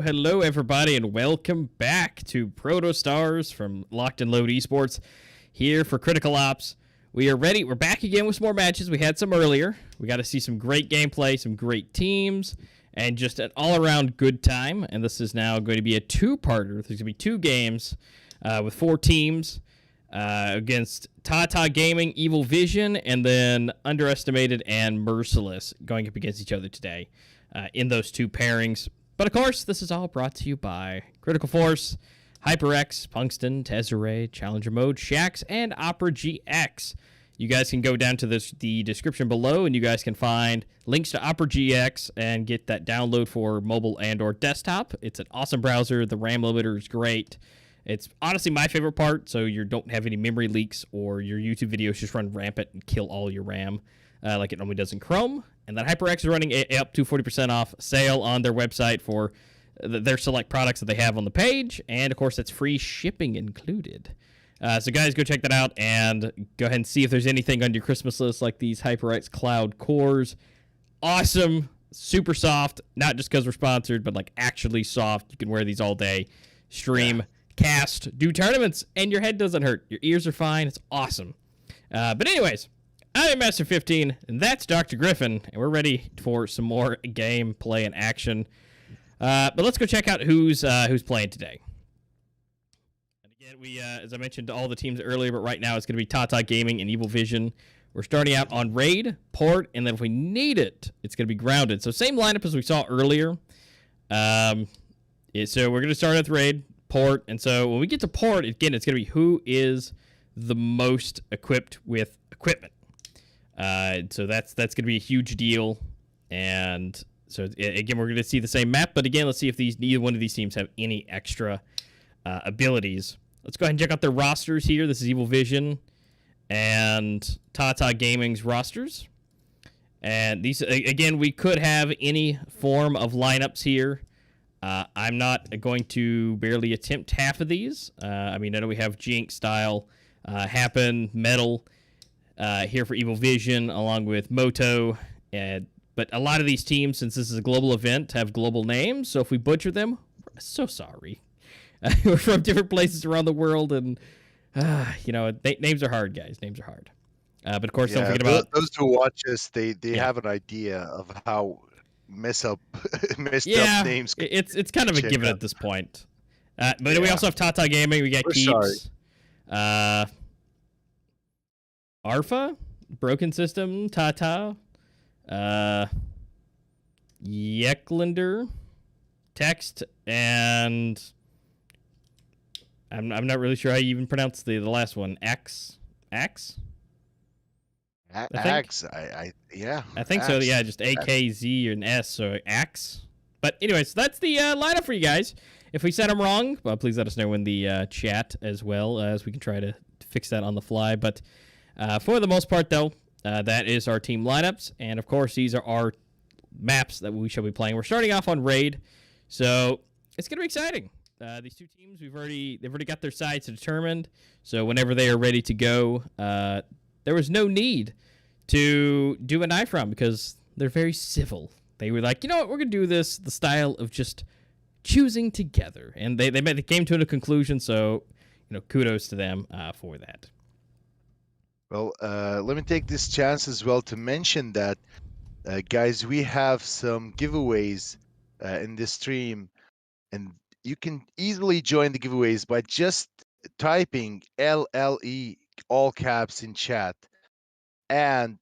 Hello, everybody, and welcome back to ProtoStars from LOCK&LOAD Esports here for Critical Ops. We are ready. We're back again with some more matches. We had some earlier. We got to see some great gameplay, some great teams, and just an all-around good time. And this is now going to be a two-parter. There's going to be two games with four teams against Tata Gaming, Evil Vision, and then Underestimated and Merciless going up against each other today in those two pairings. But of course, this is all brought to you by Critical Force, HyperX, Punkston, Tezarre, Challenger Mode, Shax, and Opera GX. You guys can go down to the description below, and you guys can find links to Opera GX and get that download for mobile and or desktop. It's an awesome browser. The RAM limiter is great. It's honestly my favorite part, so you don't have any memory leaks or your YouTube videos just run rampant and kill all your RAM like it normally does in Chrome. And then HyperX is running up to 40% off sale on their website for their select products that they have on the page. And, of course, that's free shipping included. So, guys, go check that out and go ahead and see if there's anything on your Christmas list like these HyperX Cloud cores. Awesome, super soft, not just because we're sponsored, but, like, actually soft. You can wear these all day, stream, cast, do tournaments, and your head doesn't hurt. Your ears are fine. It's awesome. But anyways, I am Master 15, and that's Dr. Griffin, and we're ready for some more gameplay and action. But let's go check out who's playing today. And again, we, as I mentioned, all the teams earlier, but right now it's going to be Tata Gaming and Evil Vision. We're starting out on Raid, Port, and then if we need it, it's going to be Grounded. So same lineup as we saw earlier. So we're going to start with Raid, Port, and so when we get to Port, again, it's going to be who is the most equipped with equipment. So that's going to be a huge deal. And so again, we're going to see the same map, but again, let's see if neither one of these teams have any extra abilities. Let's go ahead and check out their rosters here. This is Evil Vision and Tata Gaming's rosters. And these, again, we could have any form of lineups here. I'm not going to barely attempt half of these. I mean, I know we have Jinx style, Happen, Metal here for Evil Vision, along with Moto. But a lot of these teams, since this is a global event, have global names. So if we butcher them, we're so sorry. We're from different places around the world, and names are hard, guys. Names are hard. But of course, don't forget about those who watch us. They have an idea of how messed up names. It's kind of a given at this point. But we also have Tata Gaming. We got Keeps, Arfa, Broken System, Tata, Yeklander, Text, and I'm not really sure how you even pronounce the last one. Axe. Axe, I think so. Yeah, just AKZ and S, so Axe. But anyways, that's the lineup for you guys. If we said them wrong, well, please let us know in the chat as well, as we can try to fix that on the fly. But for the most part, though, that is our team lineups, and of course, these are our maps that we shall be playing. We're starting off on Raid, so it's gonna be exciting. These two teams, they've already got their sides determined. So whenever they are ready to go, there was no need to do a knife round because they're very civil. They were like, you know what, we're gonna do this the style of just choosing together, and they came to a conclusion. So kudos to them for that. Well, let me take this chance as well to mention that, guys, we have some giveaways in this stream, and you can easily join the giveaways by just typing LLE all caps in chat, and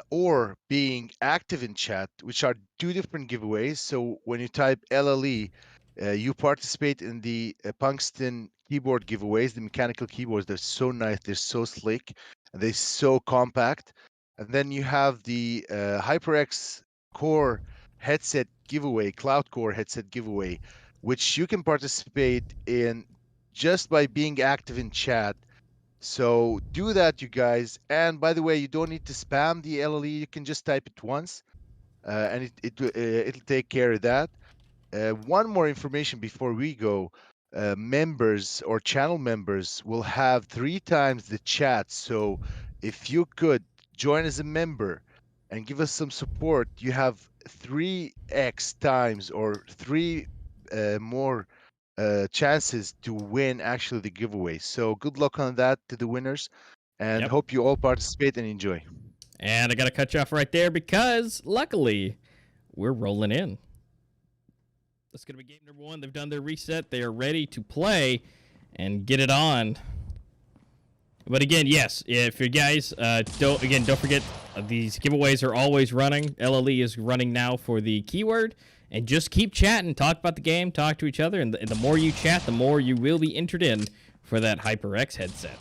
or being active in chat, which are two different giveaways. So when you type LLE, you participate in the Punkston keyboard giveaways, the mechanical keyboards. They're so nice, they're so slick, and they're so compact. And then you have the HyperX Core headset giveaway, Cloud Core headset giveaway, which you can participate in just by being active in chat. So do that, you guys. And by the way, you don't need to spam the LLE. You can just type it once, and it'll take care of that. One more information before we go. Members or channel members will have 3 times the chat. So if you could join as a member and give us some support, you have 3x times or 3 more chances to win actually the giveaway. So good luck on that to the winners, and hope you all participate and enjoy. And I gotta cut you off right there because luckily we're rolling in. That's gonna be game number 1. They've done their reset. They are ready to play and get it on. But again, yes, if you guys don't forget, these giveaways are always running. LLE is running now for the keyword. And just keep chatting, talk about the game, talk to each other, and the more you chat, the more you will be entered in for that HyperX headset.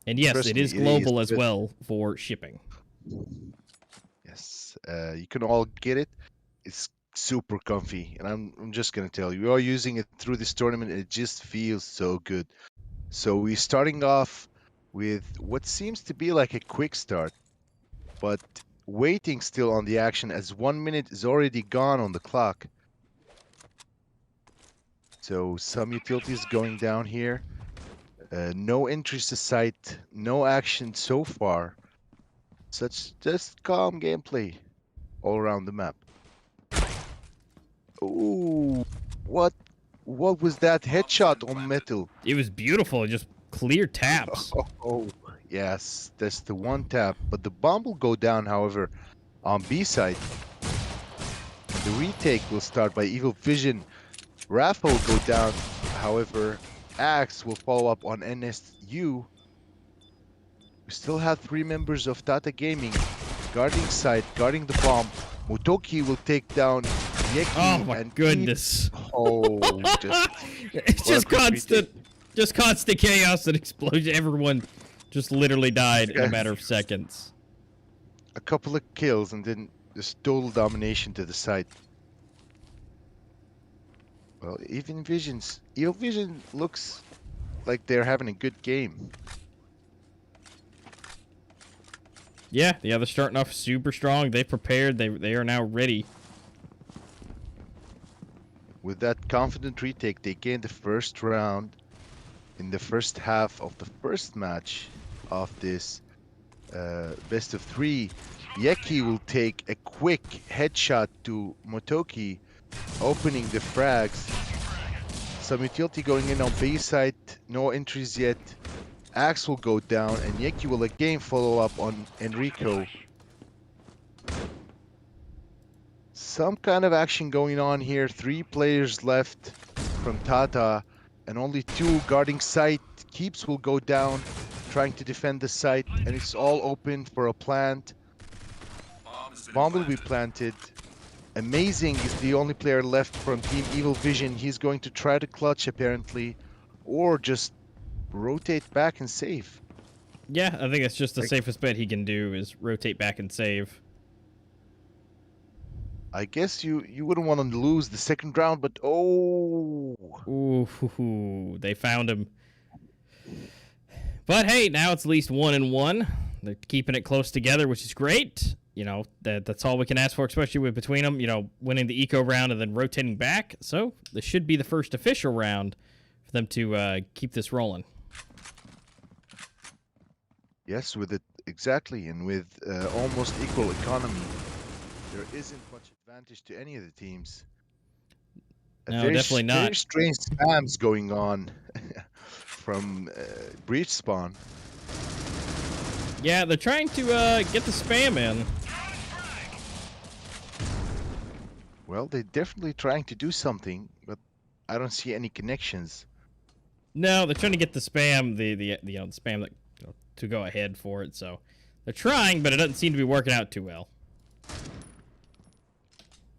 And yes, it is global as well for shipping. Yes, you can all get it. It's super comfy, and I'm just gonna tell you, we are using it through this tournament, and it just feels so good. So we're starting off with what seems to be like a quick start, but waiting still on the action as 1 minute is already gone on the clock. So some utilities going down here. No entries to sight, no action so far. Just calm gameplay all around the map. Ooh, what was that headshot on Metal? It was beautiful, just clear taps. Oh, yes, that's the one tap, but the bomb will go down, however, on B side. The retake will start by Evil Vision. Rafa will go down, however, Axe will follow up on NSU. We still have 3 members of Tata Gaming guarding side, guarding the bomb. Motoki will take down Yeki. Oh my goodness. Oh, it's just constant. Just constant chaos and explosion. Everyone just literally died in a matter of seconds. A couple of kills and then just total domination to the side. Well, Evil Vision looks like they're having a good game. Yeah, they're starting off super strong. They prepared. They are now ready. With that confident retake, they gained the first round in the first half of the first match of this best of 3. Yeki will take a quick headshot to Motoki, opening the frags. Some utility going in on B side, no entries yet. Axe will go down, and Yeki will again follow up on Enrico. Some kind of action going on here. 3 players left from Tata, and only 2 guarding site. Keeps will go down, trying to defend the site, and it's all open for a plant. Bomb will be planted. Amazing is the only player left from Team Evil Vision. He's going to try to clutch apparently, or just rotate back and save. Yeah, I think it's just the safest bet he can do is rotate back and save. I guess you wouldn't want to lose the second round, but oh. Ooh, they found him. But hey, now it's at least 1-1. They're keeping it close together, which is great. You know, that's all we can ask for, especially with between them, you know, winning the eco round and then rotating back. So this should be the first official round for them to keep this rolling. Yes, with it exactly, and with almost equal economy, there isn't much advantage to any of the teams. No, definitely not. Very strange spams going on from breach spawn. Yeah, they're trying to get the spam in. Well, they're definitely trying to do something, but I don't see any connections. No, they're trying to get the spam, the spam that to go ahead for it. So they're trying, but it doesn't seem to be working out too well.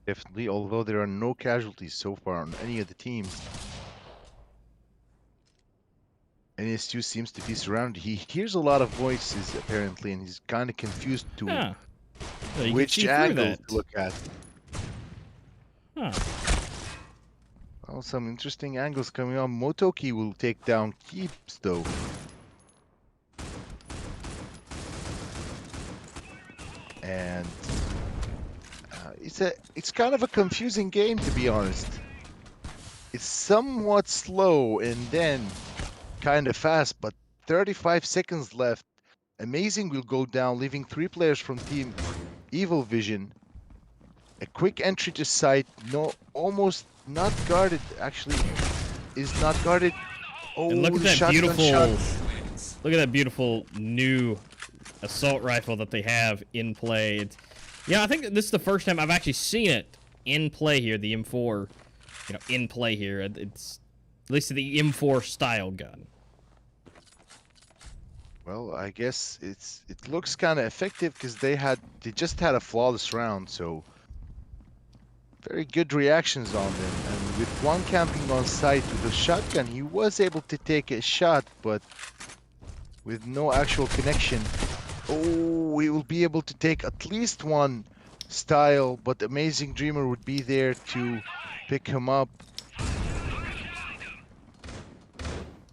Definitely, although there are no casualties so far on any of the teams. NSU seems to be surrounded. He hears a lot of voices apparently, and he's kind of confused to Well, which angle to look at. Huh. Well, some interesting angles coming on. Motoki will take down Keeps though. And it's kind of a confusing game, to be honest. It's somewhat slow and then kind of fast, but 35 seconds left. Amazing will go down, leaving 3 players from Team Evil Vision. A quick entry to site, almost not guarded. Actually, is not guarded. Oh, and look at that beautiful! Shot. Look at that beautiful new assault rifle that they have in play. Yeah, I think this is the first time I've actually seen it in play here. The M4, in play here. It's at least the M4 style gun. Well, I guess it looks kind of effective because they just had a flawless round, so very good reactions on them. And with one camping on site with a shotgun, he was able to take a shot, but with no actual connection. Oh, he will be able to take at least one style, but Amazing Dreamer would be there to pick him up.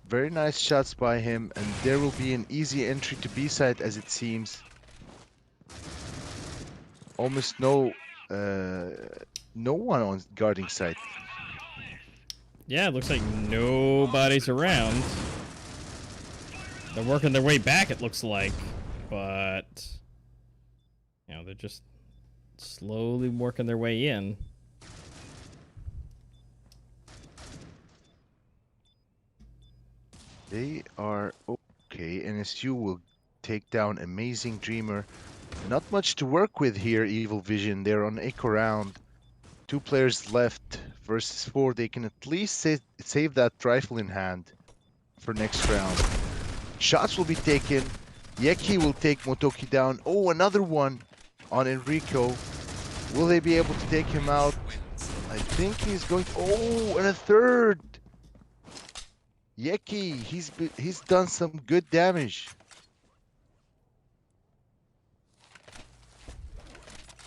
Very nice shots by him, and there will be an easy entry to B side as it seems. Almost no one on guarding site. Yeah, it looks like nobody's around. They're working their way back, it looks like, but they're just slowly working their way in. They are okay. NSU will take down Amazing Dreamer. Not much to work with here, Evil Vision. They're on echo round. 2 players left versus 4. They can at least save that rifle in hand for next round. Shots will be taken. Yeki will take Motoki down. Oh, another one on Enrico. Will they be able to take him out? I think he's going to... Oh, and a third! Yeki, he's done some good damage.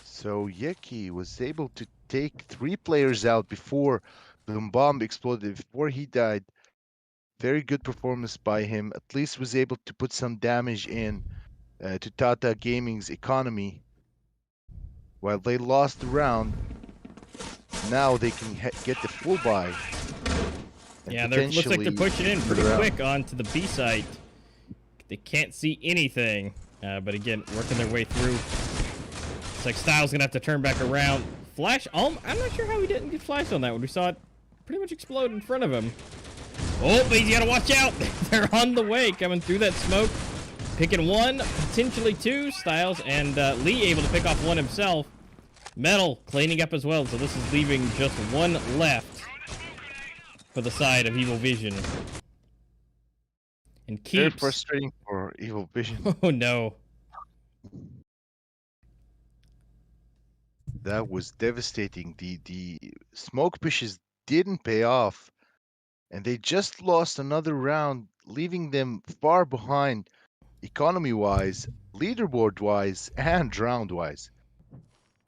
So Yeki was able to take 3 players out before the bomb exploded, before he died. Very good performance by him. At least was able to put some damage in to Tata Gaming's economy. While they lost the round, now they can get the full buy. Yeah, looks like they're pushing in pretty quick onto the B site. They can't see anything, but again, working their way through. It's like Styles gonna have to turn back around. Flash, I'm not sure how he didn't get flashed on that one. We saw it pretty much explode in front of him. Oh, but he's gotta watch out. They're on the way, coming through that smoke. Picking one, potentially two. Styles and Lee able to pick off one himself. Metal cleaning up as well, so this is leaving just one left for the side of Evil Vision. And Keeps. Very frustrating for Evil Vision. Oh no. That was devastating. The smoke pushes didn't pay off, and they just lost another round, leaving them far behind economy-wise, leaderboard-wise, and round-wise.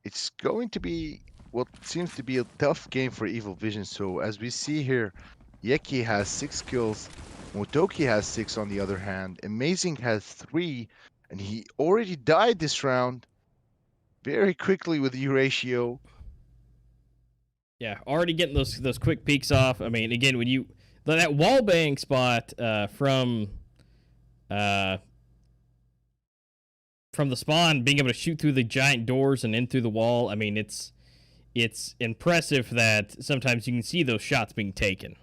It's going to be what seems to be a tough game for Evil Vision. So as we see here, Yeki has 6 kills, Motoki has 6 on the other hand, Amazing has 3, and he already died this round very quickly with E-ratio. Yeah, already getting those quick peeks off. I mean, again, when you that wall bang spot from the spawn, being able to shoot through the giant doors and in through the wall. I mean, it's impressive that sometimes you can see those shots being taken.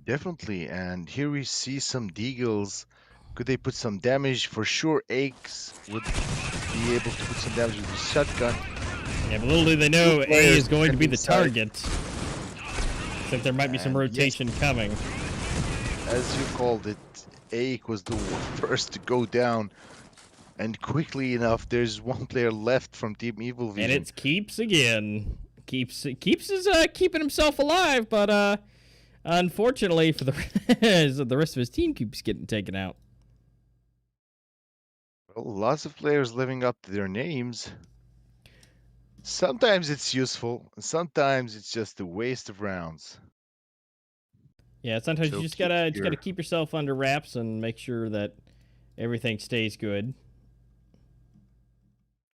Definitely, and here we see some deagles. Could they put some damage? For sure, Eggs would be able to put some damage with the shotgun. Yeah, but little do they know, A is going to be the target. Since there might be some rotation coming. As you called it, A was the first to go down. And quickly enough, there's one player left from Team Evil Vision. And it's Keeps again. Keeps is keeping himself alive, but unfortunately for the rest of his team keeps getting taken out. Well, lots of players living up to their names. Sometimes it's useful, and sometimes it's just a waste of rounds. Yeah, sometimes you just gotta keep yourself under wraps and make sure that everything stays good.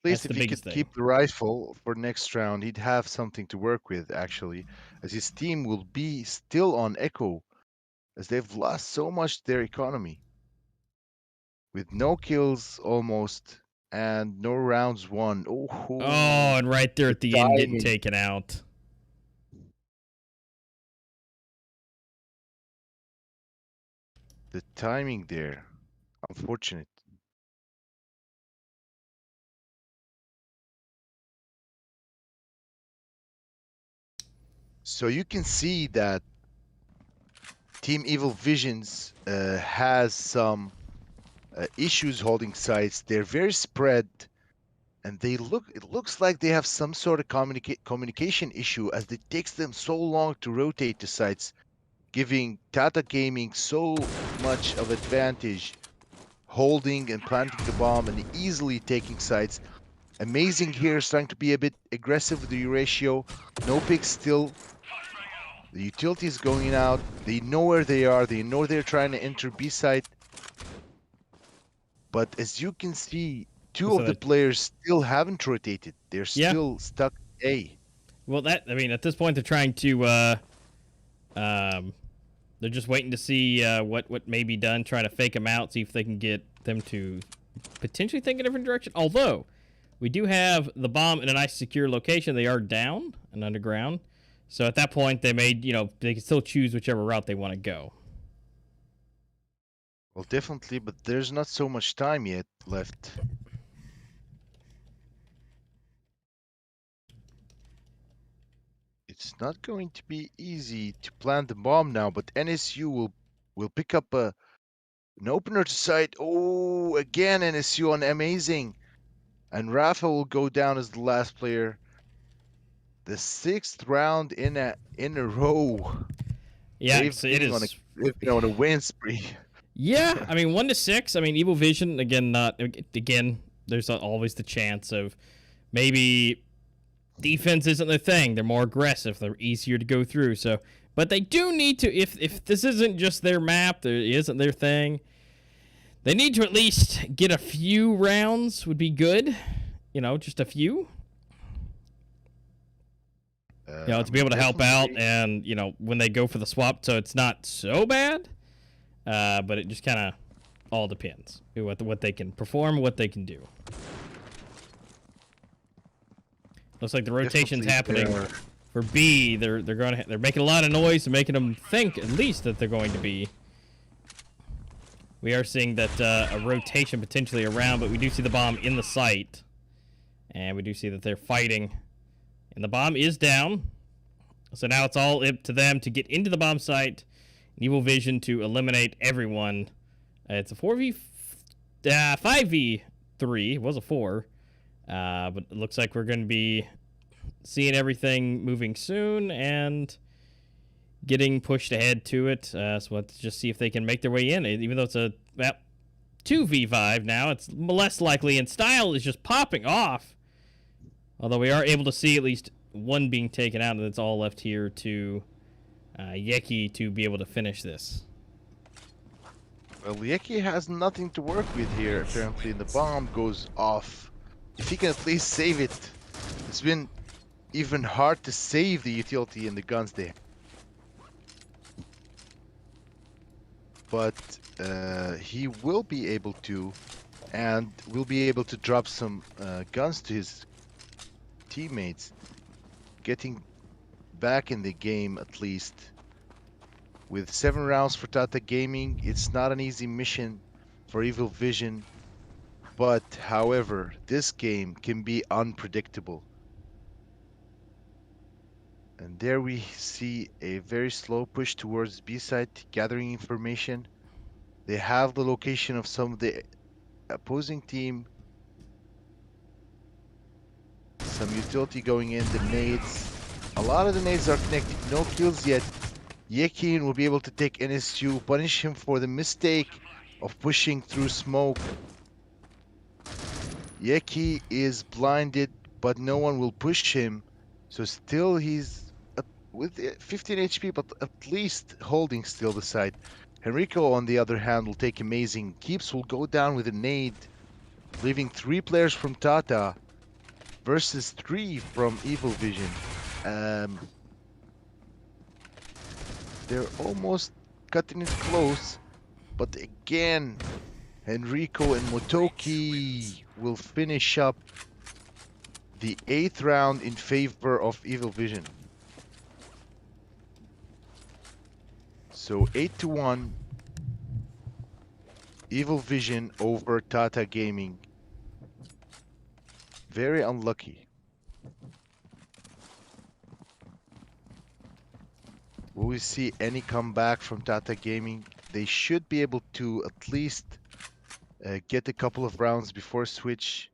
At least if he could keep the rifle for next round, he'd have something to work with, actually, as his team will be still on Echo, as they've lost so much their economy. With no kills almost, and no rounds won. Oh, and right there at the end getting taken out. The timing there, unfortunate. So you can see that Team Evil Visions has some issues holding sites. They're very spread, and it looks like they have some sort of communication issue, as it takes them so long to rotate the sites, giving Tata Gaming so much of advantage, holding and planting the bomb and easily taking sites. Amazing here, starting to be a bit aggressive with the ratio. No picks still. The utility is going out. They know where they are. They know they're trying to enter B site. But as you can see, two of the players still haven't rotated. They're still stuck A. Well, at this point, they're trying to, they're just waiting to see what may be done, trying to fake them out, see if they can get them to potentially think a different direction. Although, we do have the bomb in a nice secure location. They are down and underground. So at that point, they they can still choose whichever route they want to go. Well, definitely, but there's not so much time yet left. It's not going to be easy to plant the bomb now, but NSU will pick up an opener to site. Oh, again NSU on Amazing. And Rafa will go down as the last player. The sixth round in a row. Yeah, They've it been is. on a win spree. Yeah, I mean 1-6. I mean Evil Vision again. Not again. There's always the chance of maybe defense isn't their thing. They're more aggressive. They're easier to go through. So, but they do need to. If this isn't just their map, there isn't their thing. They need to at least get a few rounds. Would be good. You know, just a few. To be able to help out, and when they go for the swap, so it's not so bad. But it just kind of all depends what they can perform, what they can do. Looks like the rotation's happening for B. They're making a lot of noise and making them think at least that they're going to be. We are seeing that a rotation potentially around, but we do see the bomb in the site, and we do see that they're fighting, and the bomb is down. So now it's all up to them to get into the bomb site. Evil Vision to eliminate everyone. It's a 5v3. It was a 4. But it looks like we're going to be seeing everything moving soon and getting pushed ahead to it. So let's just see if they can make their way in. Even though it's a 2v5 now, it's less likely. And Style is just popping off. Although we are able to see at least one being taken out, and it's all left here to Yeki to be able to finish this. Well, Yeki has nothing to work with here. Apparently, the bomb goes off. If he can at least save it, it's been even hard to save the utility and the guns there. But he will be able to, and will be able to drop some guns to his teammates, getting back in the game at least. With 7 rounds for Tata Gaming, it's not an easy mission for Evil Vision, but however, this game can be unpredictable. And there we see a very slow push towards B site, gathering information. They have the location of some of the opposing team. Some utility going in, the nades. A lot of the nades are connected, no kills yet. Yekin will be able to take NSU, punish him for the mistake of pushing through smoke. Yeki is blinded, but no one will push him. So still he's with 15 HP, but at least holding still the side. Henrico, on the other hand, will take amazing. Keeps will go down with a nade, leaving 3 players from Tata versus 3 from Evil Vision. They're almost cutting it close, but again, Henrico and Motoki will finish up the 8th round in favor of Evil Vision. So 8-1, Evil Vision over Tata Gaming. Very unlucky. Will we see any comeback from Tata Gaming? They should be able to at least get a couple of rounds before switch.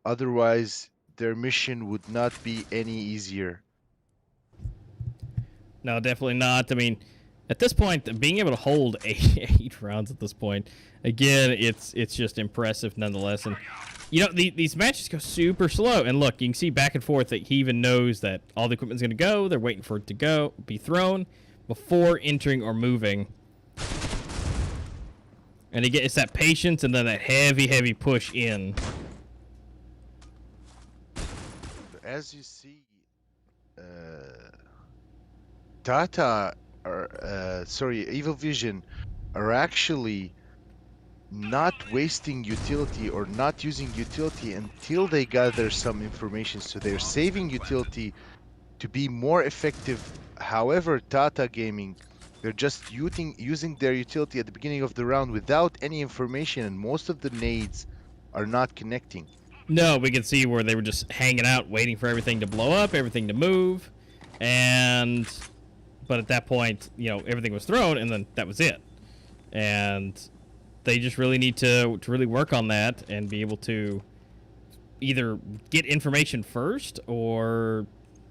Otherwise, their mission would not be any easier. No, definitely not. I mean, at this point, being able to hold 8 rounds at this point, again, it's just impressive nonetheless. And these matches go super slow. And look, you can see back and forth that he even knows that all the equipment's going to go. They're waiting for it to be thrown before entering or moving. And again, it's that patience and then that heavy push in. As you see, Evil Vision are actually not wasting utility or not using utility until they gather some information. So they're saving utility to be more effective. However, Tata Gaming, they're just using their utility at the beginning of the round without any information, and most of the nades are not connecting. No, we can see where they were just hanging out, waiting for everything to blow up, everything to move, but at that point, everything was thrown, and then that was it. And they just really need to really work on that and be able to either get information first or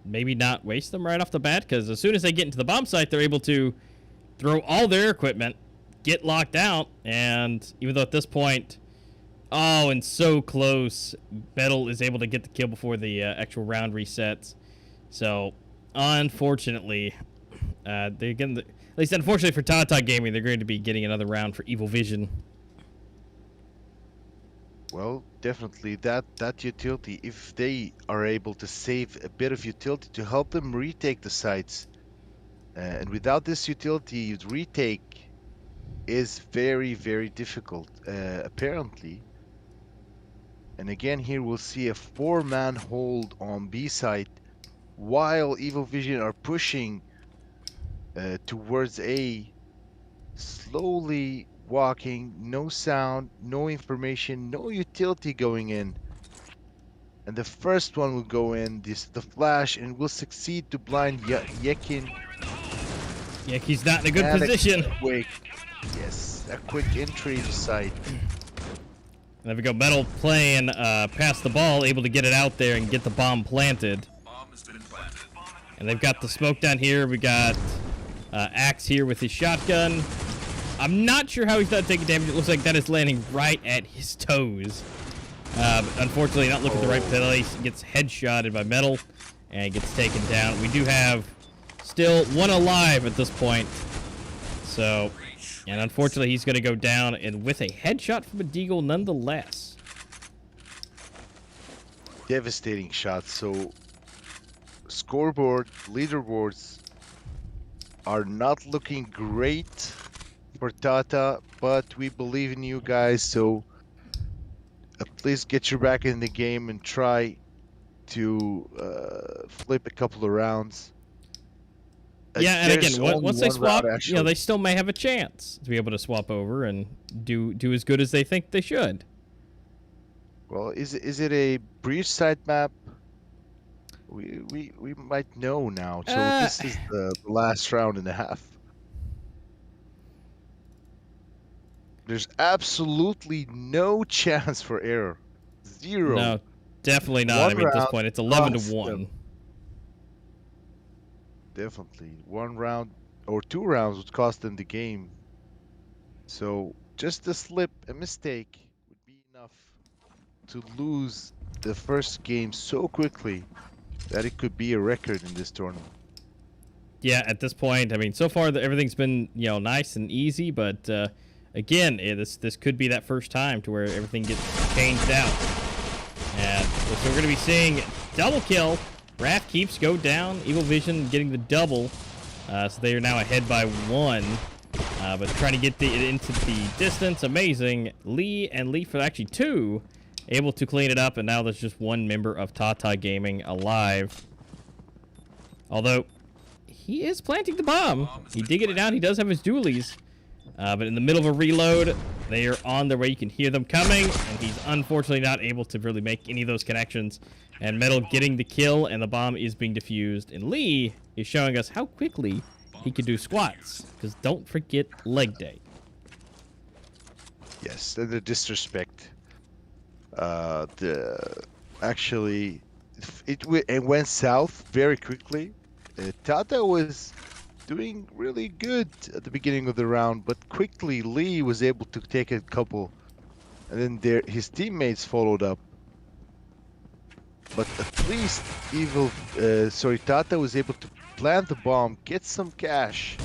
maybe not waste them right off the bat, because as soon as they get into the bomb site, they're able to throw all their equipment, get locked out, and even though at this point, oh, and so close, Metal is able to get the kill before the actual round resets. So, unfortunately, at least unfortunately for Tata Gaming, they're going to be getting another round for Evil Vision. Well, definitely that utility, if they are able to save a bit of utility to help them retake the sites, and without this utility, retake is very, very difficult, apparently. And again, here we'll see a 4-man hold on B site, while Evil Vision are pushing towards A, slowly walking, no sound, no information, no utility going in. And the first one will go in, the flash, and will succeed to blind Yekin. He's not in a good position. Yes, a quick entry to site. There we go. Metal playing past the ball, able to get it out there and get the bomb planted. And they've got the smoke down here. We got Axe here with his shotgun. I'm not sure how he's not taking damage. It looks like that is landing right at his toes. Unfortunately, not looking at the right place. He gets headshotted by Metal and gets taken down. We do have still one alive at this point. So, and unfortunately, he's going to go down and with a headshot from a Deagle nonetheless. Devastating shot. So, scoreboard, leaderboards are not looking great for Tata, but we believe in you guys, so please get your back in the game and try to flip a couple of rounds. Yeah, and again, once they swap, they still may have a chance to be able to swap over and do as good as they think they should. Well, is it a breach site map? We might know now. So this is the last round and a half. There's absolutely no chance for error. Zero. No, definitely not. I mean, at this point, it's 11-1. Definitely. 1 round or 2 rounds would cost them the game. So just a slip, a mistake would be enough to lose the first game so quickly that it could be a record in this tournament. Yeah, at this point, I mean, so far everything's been, nice and easy, but again, this could be that first time to where everything gets changed out. And so we're going to be seeing double kill. Raph keeps go down. Evil Vision getting the double. So they are now ahead by 1. But trying to get it into the distance. Amazing. Lee and Lee for actually 2 able to clean it up. And now there's just 1 member of Tata Gaming alive. Although he is planting the bomb. He did get it down. He does have his dualies. But in the middle of a reload, they are on their way. You can hear them coming, and he's unfortunately not able to really make any of those connections. And Metal getting the kill, and the bomb is being defused. And Lee is showing us how quickly he can do squats, because don't forget leg day. Yes, and the disrespect. Actually, it went south very quickly. Tata was doing really good at the beginning of the round, but quickly Lee was able to take a couple, and then his teammates followed up. But at least Tata was able to plant the bomb, get some cash,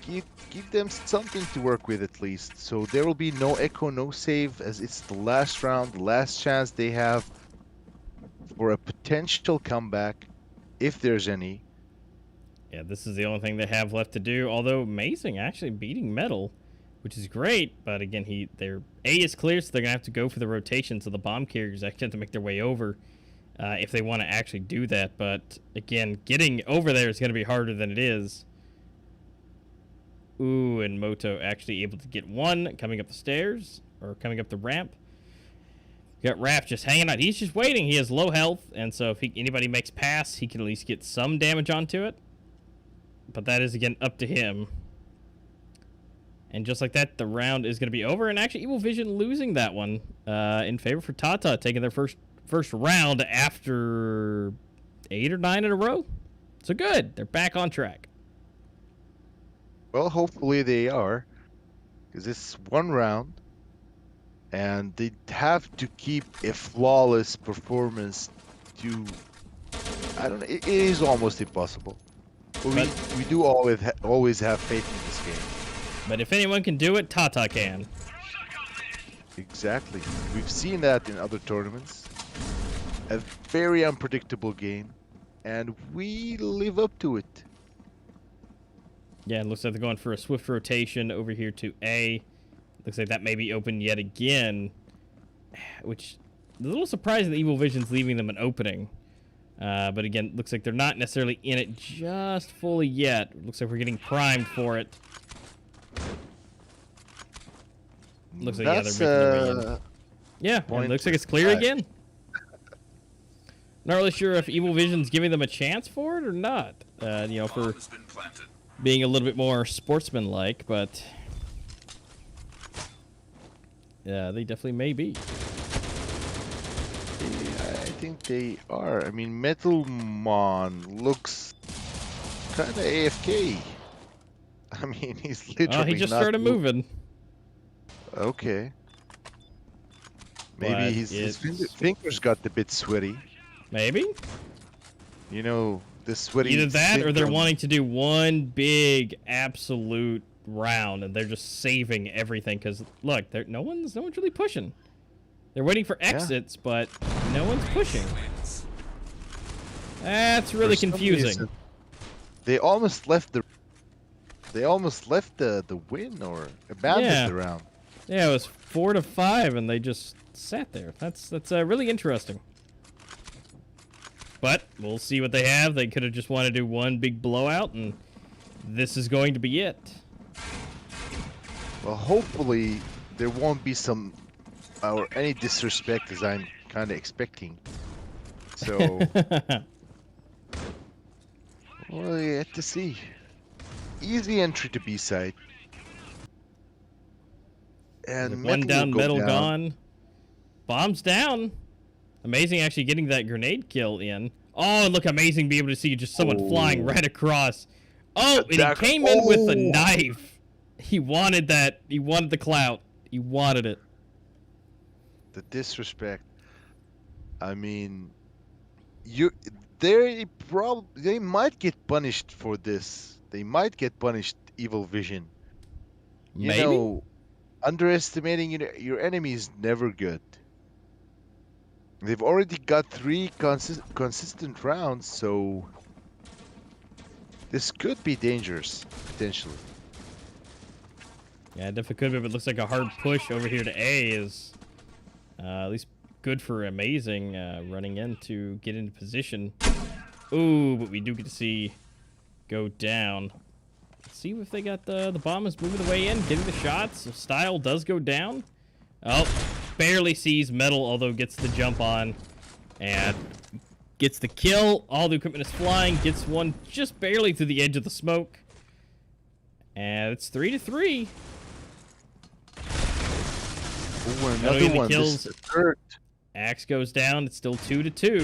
to give them something to work with at least. So there will be no echo, no save, as it's the last round, the last chance they have for a potential comeback, if there's any. Yeah, this is the only thing they have left to do. Although amazing, actually beating Metal, which is great. But again, their A is clear, so they're gonna have to go for the rotation. So the bomb carriers actually have to make their way over if they want to actually do that. But again, getting over there is gonna be harder than it is. Ooh, and Moto actually able to get 1 coming up the stairs or coming up the ramp. You got Raph just hanging out. He's just waiting. He has low health, and so if anybody makes pass, he can at least get some damage onto it. But that is, again, up to him. And just like that, the round is going to be over. And actually, Evil Vision losing that one in favor for Tata, taking their first round after 8 or 9 in a row. So good. They're back on track. Well, hopefully they are, because it's one round, and they have to keep a flawless performance to. I don't know. It is almost impossible. But we do always have faith in this game. But if anyone can do it, Tata can. Exactly. We've seen that in other tournaments. A very unpredictable game, and we live up to it. Yeah, it looks like they're going for a swift rotation over here to A. Looks like that may be open yet again, which is a little surprising that Evil Vision's leaving them an opening. But again, looks like they're not necessarily in it just fully yet. Looks like we're getting primed for it. Looks like That's, they're making their way in. Yeah, and it looks like it's clear again. Not really sure if Evil Vision's giving them a chance for it or not. You know, for being a little bit more sportsmanlike, but yeah, they definitely may be. I think they are. I mean, Metalmon looks kind of AFK. I mean, he's literally he just not started moving. Okay. Maybe his fingers got a bit sweaty. Maybe. You know, the sweaty. Either that, or they're wanting to do one big absolute round, and they're just saving everything. Because look, no one's really pushing. They're waiting for exits, but no one's pushing. That's really confusing. Reason, they almost left the win or abandoned the round. Yeah, it was 4-5, and they just sat there. That's really interesting. But we'll see what they have. They could have just wanted to do one big blowout, and this is going to be it. Well, hopefully there won't be some or any disrespect, as I'm kind of expecting. So, well, you have to see. Easy entry to B side. And one down, metal gone. Bombs down. Amazing actually getting that grenade kill in. Oh, and look, amazing being able to see just someone flying right across. Oh, and he came in with a knife. He wanted that. He wanted the clout. He wanted it. The disrespect. I mean, they might get punished for this. They might get punished, Evil Vision. You know, underestimating your enemy is never good. They've already got 3 consistent rounds, so this could be dangerous, potentially. Yeah, it definitely could be, but it looks like a hard push over here to A is at least good for Amazing running in to get into position. Ooh, but we do get to see go down. Let's see if they got the bombers moving the way in, getting the shots. So Style does go down. Oh, barely sees Metal, although gets the jump on and gets the kill. All the equipment is flying, gets one just barely through the edge of the smoke. And it's 3-3. Ooh, another one. Kills. Axe goes down. It's still 2-2.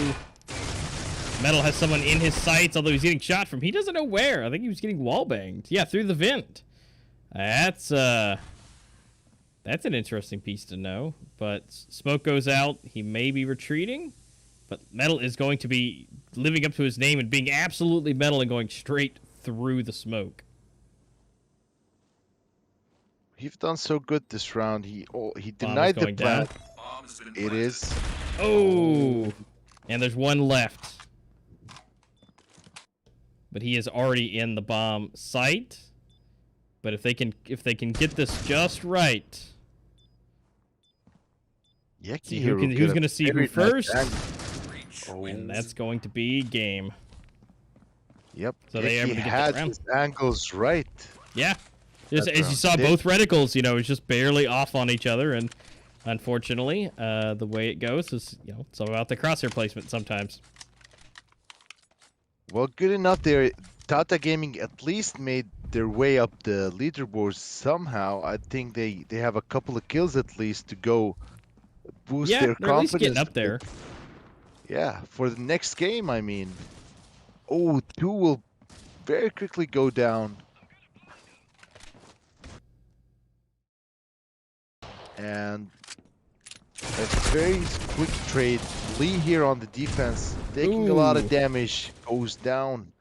Metal has someone in his sights, although he's getting shot from he doesn't know where. I think he was getting wallbanged. Yeah, through the vent. That's an interesting piece to know. But smoke goes out. He may be retreating. But Metal is going to be living up to his name and being absolutely Metal and going straight through the smoke. He's done so good this round. He denied the plant. It is. Oh, and there's one left. But he is already in the bomb site. But if they can get this just right. See who's gonna see who first? And that's going to be game. Yep. So they able to get had his angles right. Yeah. Just as you saw, both reticles, it's just barely off on each other, and unfortunately, the way it goes is, it's all about the crosshair placement sometimes. Well, good enough there. Tata Gaming at least made their way up the leaderboards somehow. I think they have a couple of kills at least to go boost their confidence. They're at least getting up there. Yeah, for the next game, I mean. Oh, two will very quickly go down. And a very quick trade. Lee here on the defense, taking a lot of Ooh. damage, goes down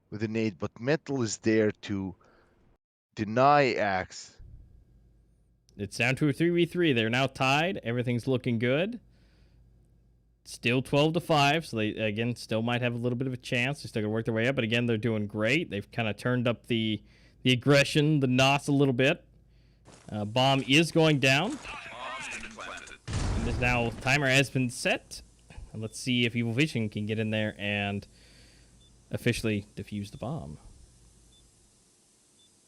with a nade, but Metal is there to deny Axe. It's down to a 3v3. They're now tied. Everything's looking good. Still 12-5, so they, again, still might have a little bit of a chance. They're still going to work their way up, but again, they're doing great. They've kind of turned up the aggression, the knots a little bit. Bomb is going down. And this now timer has been set. And let's see if Evil Vision can get in there and officially defuse the bomb.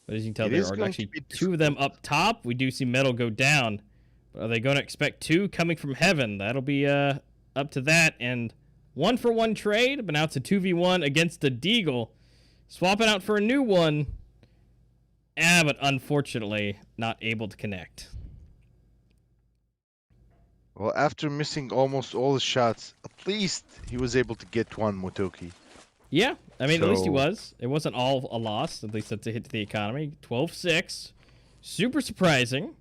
But as you can tell, there are actually two of them up top. We do see Metal go down. But are they going to expect two coming from heaven? That'll be up to that. And 1-for-1 trade, but now it's a 2v1 against the Deagle. Swapping out for a new one. But unfortunately, not able to connect. Well, after missing almost all his shots, at least he was able to get one Motoki. Yeah, I mean, at least he was. It wasn't all a loss. At least that's a hit to the economy. 12-6. Super surprising.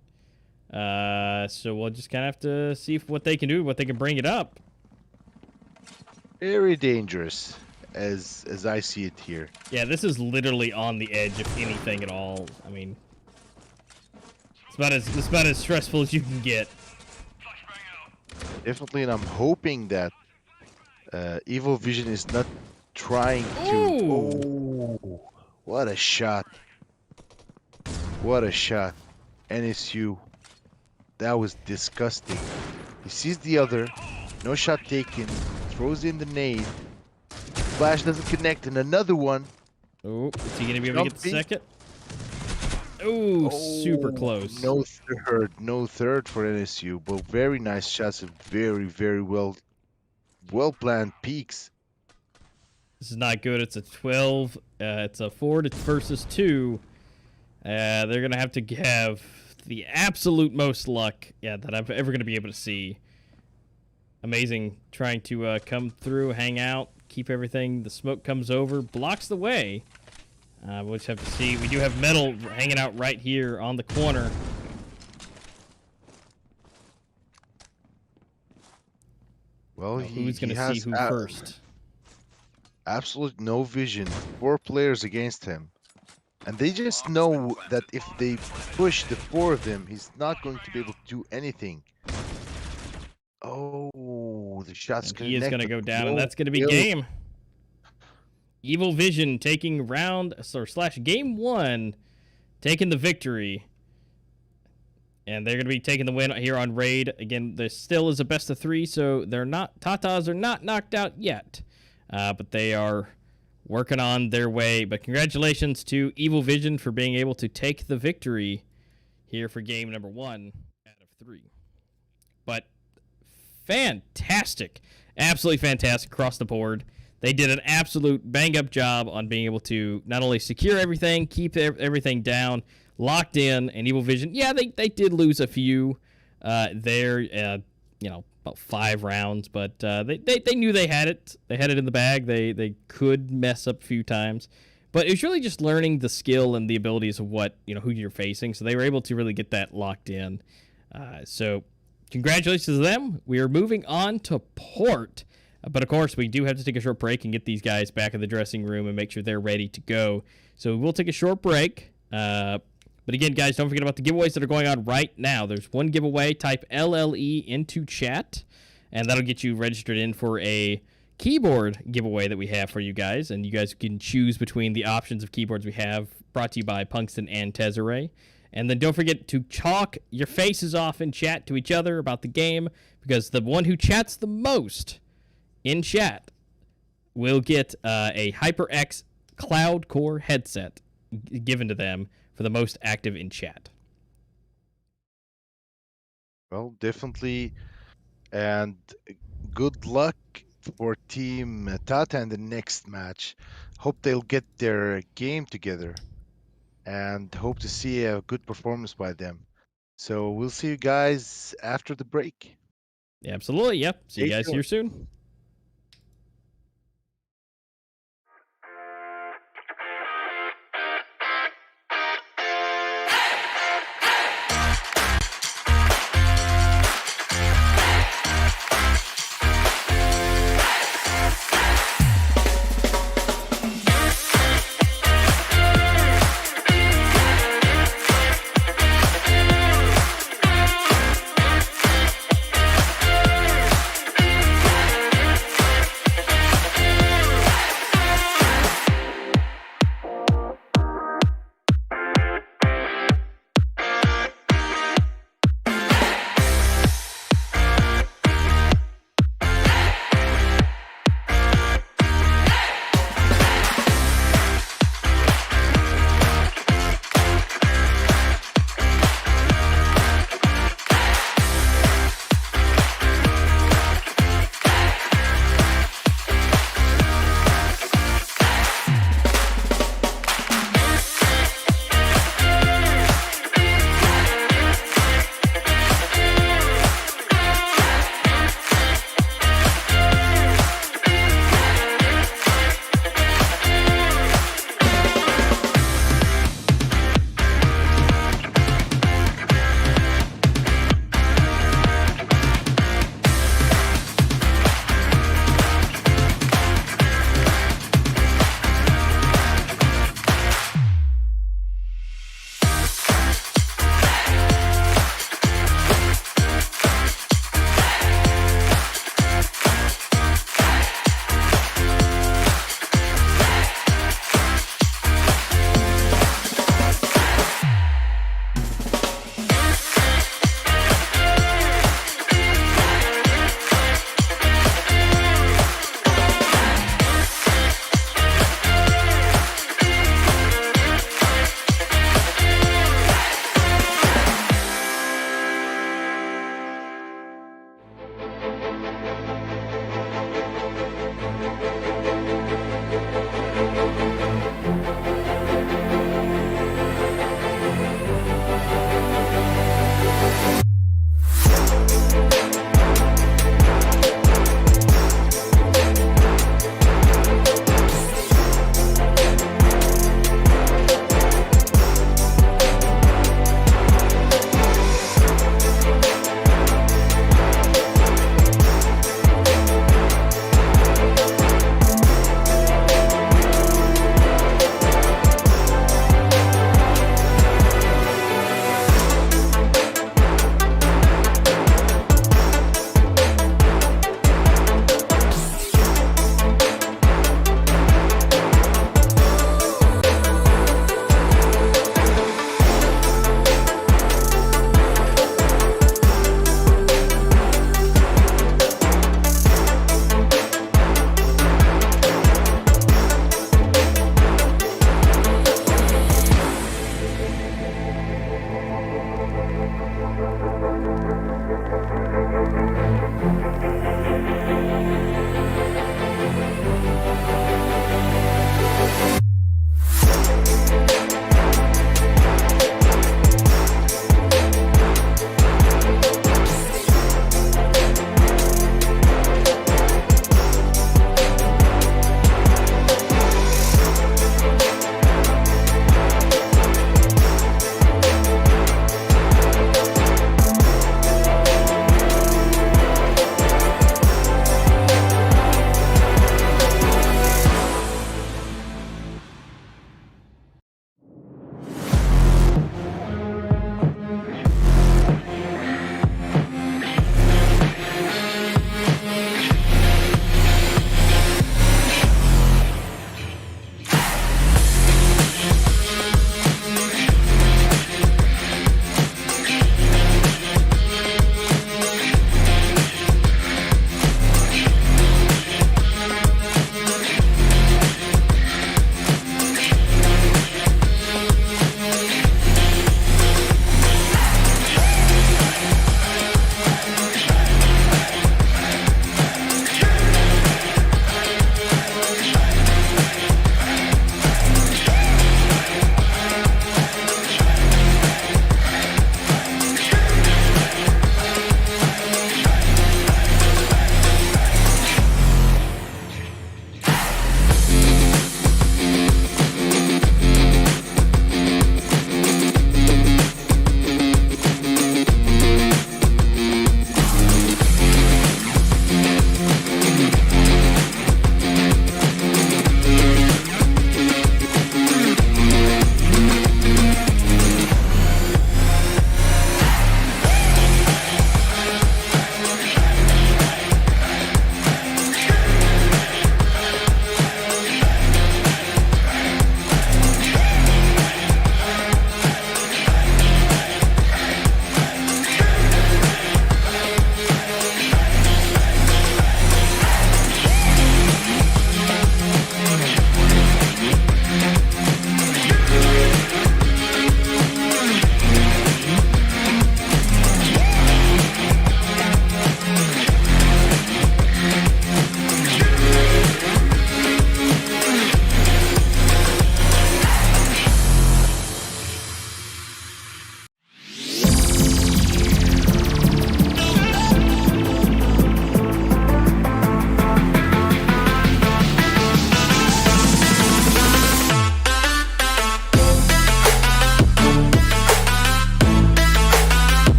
So we'll just kind of have to see what they can do, what they can bring it up. Very dangerous, as I see it here. Yeah, this is literally on the edge of anything at all. I mean, it's about as stressful as you can get. Definitely, and I'm hoping that Evil Vision is not trying to... Ooh. Oh, what a shot. What a shot. NSU. That was disgusting. He sees the other. No shot taken. Throws in the nade. Flash doesn't connect, and another one. Oh, is he going to be able to get the second? Ooh, super close. No third for NSU, but very nice shots and very, very well planned peaks. This is not good. It's a 12. It's a 4 versus 2. They're going to have the absolute most luck, that I'm ever going to be able to see. Amazing trying to come through, hang out, keep everything. The smoke comes over, blocks the way. We'll just have to see. We do have Metal hanging out right here on the corner. Well, who's going to see who first? Absolute no vision. 4 players against him. And they just know that if they push the 4 of them, he's not going to be able to do anything. Oh, the shot's going to He is going to go down, and that's going to be game. Evil Vision taking game 1, taking the victory. And they're going to be taking the win here on Raid. Again, there still is a best of 3, so Tatas are not knocked out yet. But they are working on their way. But congratulations to Evil Vision for being able to take the victory here for game number 1 out of 3. But fantastic. Absolutely fantastic across the board. They did an absolute bang-up job on being able to not only secure everything, keep everything down, locked in, and Evil Vision, they did lose a few there, about 5 rounds, but they knew they had it. They had it in the bag. They could mess up a few times. But it was really just learning the skill and the abilities of who you're facing, so they were able to really get that locked in. So congratulations to them. We are moving on to Port. But, of course, we do have to take a short break and get these guys back in the dressing room and make sure they're ready to go. So we'll take a short break. But, again, guys, don't forget about the giveaways that are going on right now. There's one giveaway. Type LLE into chat, and that'll get you registered in for a keyboard giveaway that we have for you guys. And you guys can choose between the options of keyboards we have, brought to you by Punkston and Tezarre. And then don't forget to chalk your faces off in chat to each other about the game, because the one who chats the most in chat will get a HyperX Cloud Core headset given to them for the most active in chat. Well, definitely. And good luck for Team Tata in the next match. Hope they'll get their game together and hope to see a good performance by them. So we'll see you guys after the break. Yeah, absolutely. Yep. See you guys here soon.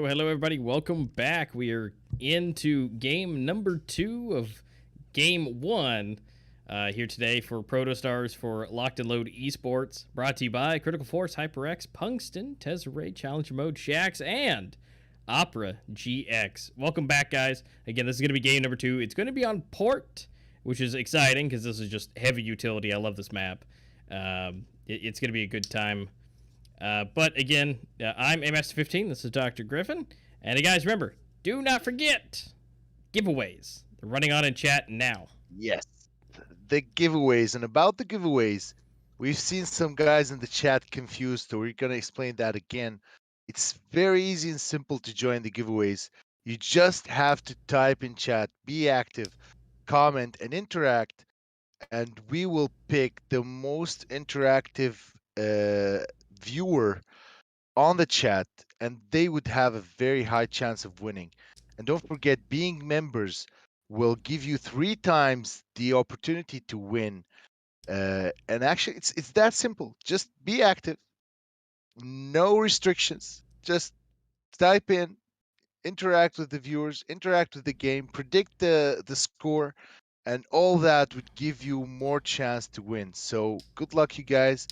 Hello, everybody. Welcome back. We are into game number 2 of game 1 here today for Protostars for Lock&LOAD Esports. Brought to you by Critical Force, HyperX, Punkston, Tezarre, Challenger Mode, Shax, and Opera GX. Welcome back, guys. Again, this is going to be game number 2. It's going to be on port, which is exciting because this is just heavy utility. I love this map. It's going to be a good time. But again, I'm MS15. This is Dr. Griffin. And guys, remember, do not forget giveaways. They're running on in chat now. Yes, the giveaways. And about the giveaways, we've seen some guys in the chat confused, so we're going to explain that again. It's very easy and simple to join the giveaways. You just have to type in chat, be active, comment, and interact, and we will pick the most interactive viewer on the chat, and they would have a very high chance of winning. And don't forget, being members will give you 3 times the opportunity to win. And actually, it's that simple. Just be active. No restrictions. Just type in, interact with the viewers, interact with the game, predict the score, and all that would give you more chance to win. So good luck, you guys,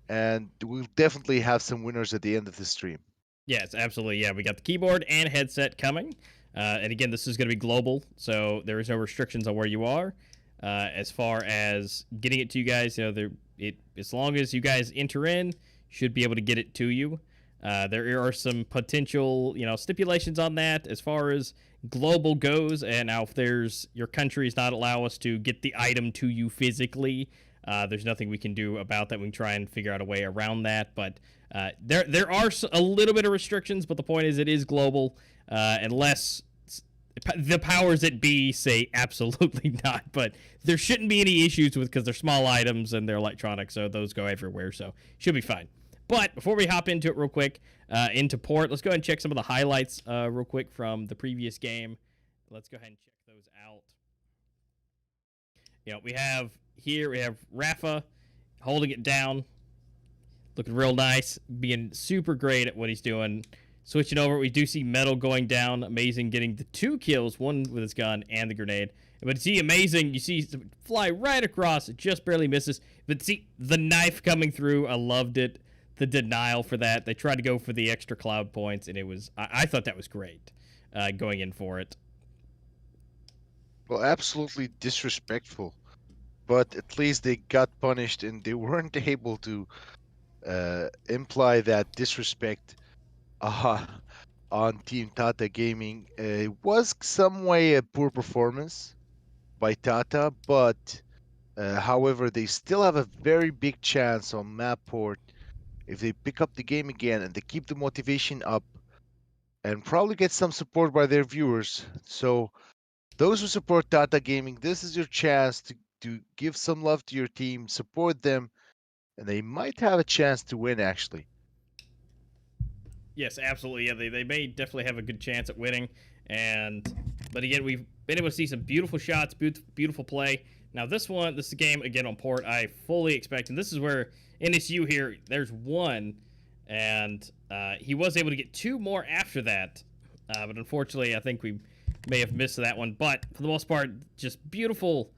and we'll definitely have some winners at the end of the stream. Yes, absolutely. Yeah, we got the keyboard and headset coming. And again, this is going to be global, so there is no restrictions on where you are. As far as getting it to you guys, as long as you guys enter in, should be able to get it to you. There are some potential, stipulations on that as far as global goes. And now, if your country does not allow us to get the item to you physically, there's nothing we can do about that. We can try and figure out a way around that, but there are a little bit of restrictions. But the point is, it is global, unless the powers that be say absolutely not. But there shouldn't be any issues because they're small items and they're electronic, so those go everywhere. So should be fine. But before we hop into it real quick, into port, let's go ahead and check some of the highlights real quick from the previous game. Let's go ahead and check those out. We have Rafa holding it down, looking real nice, being super great at what he's doing. Switching over, we do see Metal going down. Amazing, getting the 2 kills, one with his gun and the grenade. But see, amazing, you see fly right across, it just barely misses. But see, the knife coming through, I loved it. The denial for that. They tried to go for the extra cloud points, and I thought that was great, going in for it. Well, absolutely disrespectful. But at least they got punished, and they weren't able to imply that disrespect on Team Tata Gaming. It was some way a poor performance by Tata, but however, they still have a very big chance on map port if they pick up the game again and they keep the motivation up and probably get some support by their viewers. So those who support Tata Gaming, this is your chance to give some love to your team, support them, and they might have a chance to win, actually. Yes, absolutely. Yeah, they may definitely have a good chance at winning. But again, we've been able to see some beautiful shots, beautiful play. Now this is a game, again, on port, I fully expect, and this is where NSU here, there's one, and he was able to get 2 more after that. But unfortunately, I think we may have missed that one. But for the most part, just beautiful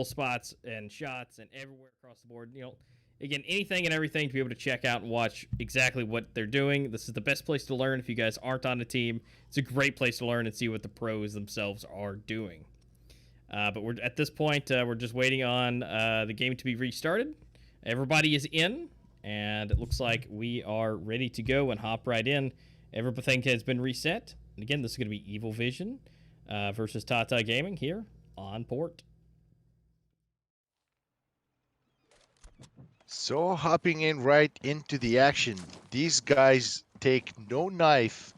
spots and shots and everywhere across the board. Again, anything and everything to be able to check out and watch exactly what they're doing. This is the best place to learn if you guys aren't on a team. It's a great place to learn and see what the pros themselves are doing. But we're at this point, we're just waiting on the game to be restarted. Everybody is in, and it looks like we are ready to go and hop right in. Everything has been reset. And again, this is going to be Evil Vision versus Tata Gaming here on port. So hopping in right into the action, these guys take no knife.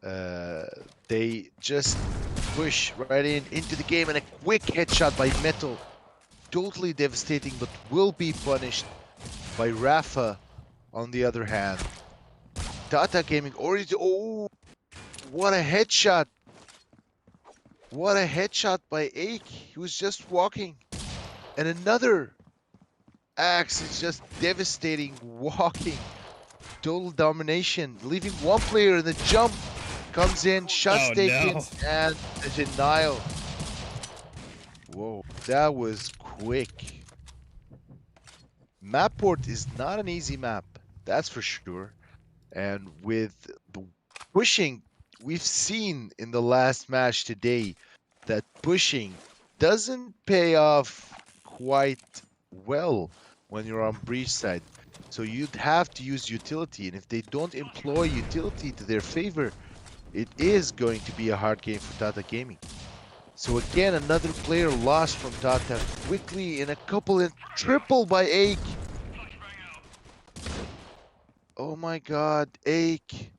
They just push right into the game, and a quick headshot by Metal. Totally devastating, but will be punished by Rafa on the other hand. Tata Gaming already... Oh, what a headshot. What a headshot by Ake. He was just walking. And another... Axe is just devastating, walking, total domination, leaving one player in the jump, comes in, shots taken, and a denial. Whoa, that was quick. Map port is not an easy map, that's for sure. And with the pushing, we've seen in the last match today that pushing doesn't pay off quite well when you're on breach side. So you'd have to use utility, and if they don't employ utility to their favor, it is going to be a hard game for Tata Gaming. So again, another player lost from Tata quickly in a couple, and triple by Ake. Oh my god, Ake.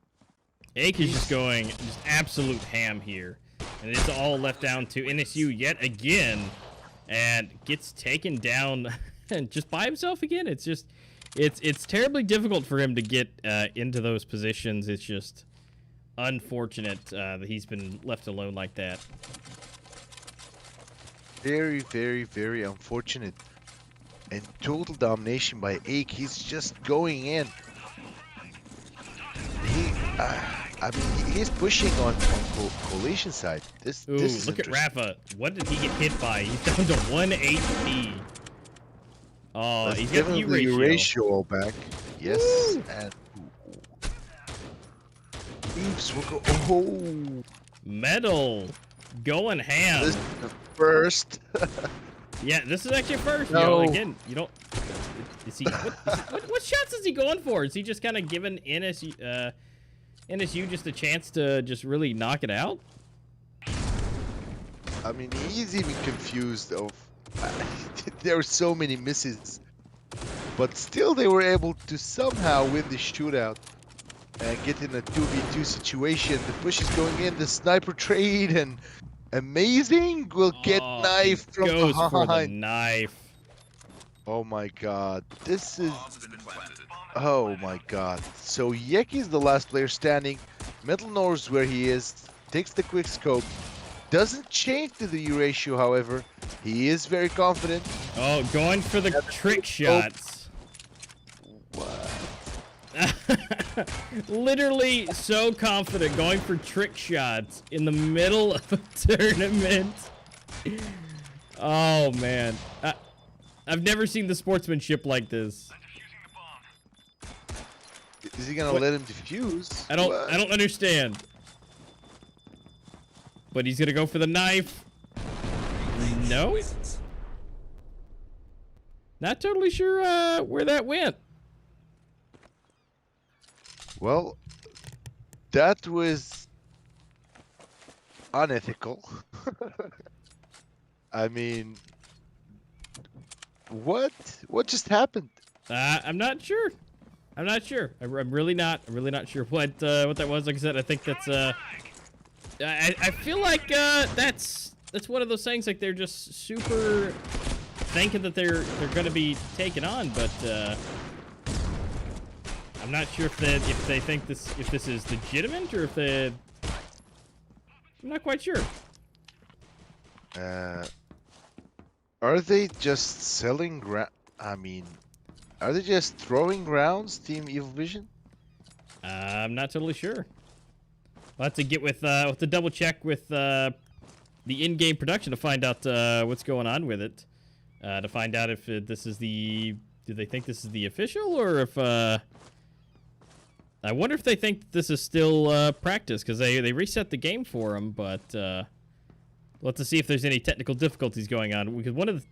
Ake is just going absolute ham here. And it's all left down to NSU yet again, and gets taken down just by himself again. It's terribly difficult for him to get into those positions. It's just unfortunate that he's been left alone like that. Very, very, very unfortunate. And total domination by Ake. He's just going in. I mean, he's pushing on coalition side. This Ooh, is look at interesting. Rafa. What did he get hit by? He's down to 1 HP. Oh, Let's he's give got the him U the ratio. ratio back. Yes, Woo! and oops, we'll go. Oh, Metal. Going ham. this is the first. Yeah, this is actually a first. You No. know, again, you don't. Is he? What shots is he going for? Is he just kind of giving NSU just a chance to just really knock it out? I mean, he's even confused of. There are so many misses, but still they were able to somehow win the shootout and get in a 2v2 situation. The push is going in, the sniper trade, and amazing will get Oh, knife he from goes for the behind. knife. Oh my god, this is. Oh my god. So Yeki's the last player standing. Metal knows where he is, takes the quick scope, doesn't change to the U ratio, however. He is very confident. Oh, going for the trick shots. What? Literally so confident going for trick shots in the middle of a tournament. Oh man, I've never seen the sportsmanship like this. Is he gonna let him defuse? I don't understand. But he's gonna go for the knife. No. Not totally sure where that went. Well, that was unethical. I mean, what just happened? I'm not sure. I'm not sure. I'm really not. I'm really not sure what that was. Like I said, I think that's I feel like that's one of those things. Like they're just super thinking that they're gonna be taken on, but I'm not sure if they think this is legitimate or if they. I'm not quite sure. Are they just selling I mean, are they just throwing rounds, Team Evil Vision? I'm not totally sure. We'll have to get with the double check with the in-game production to find out what's going on with it. To find out if this is the. Do they think this is the official or if I wonder if they think this is still practice because they reset the game for them, but we'll have to see if there's any technical difficulties going on because one of the.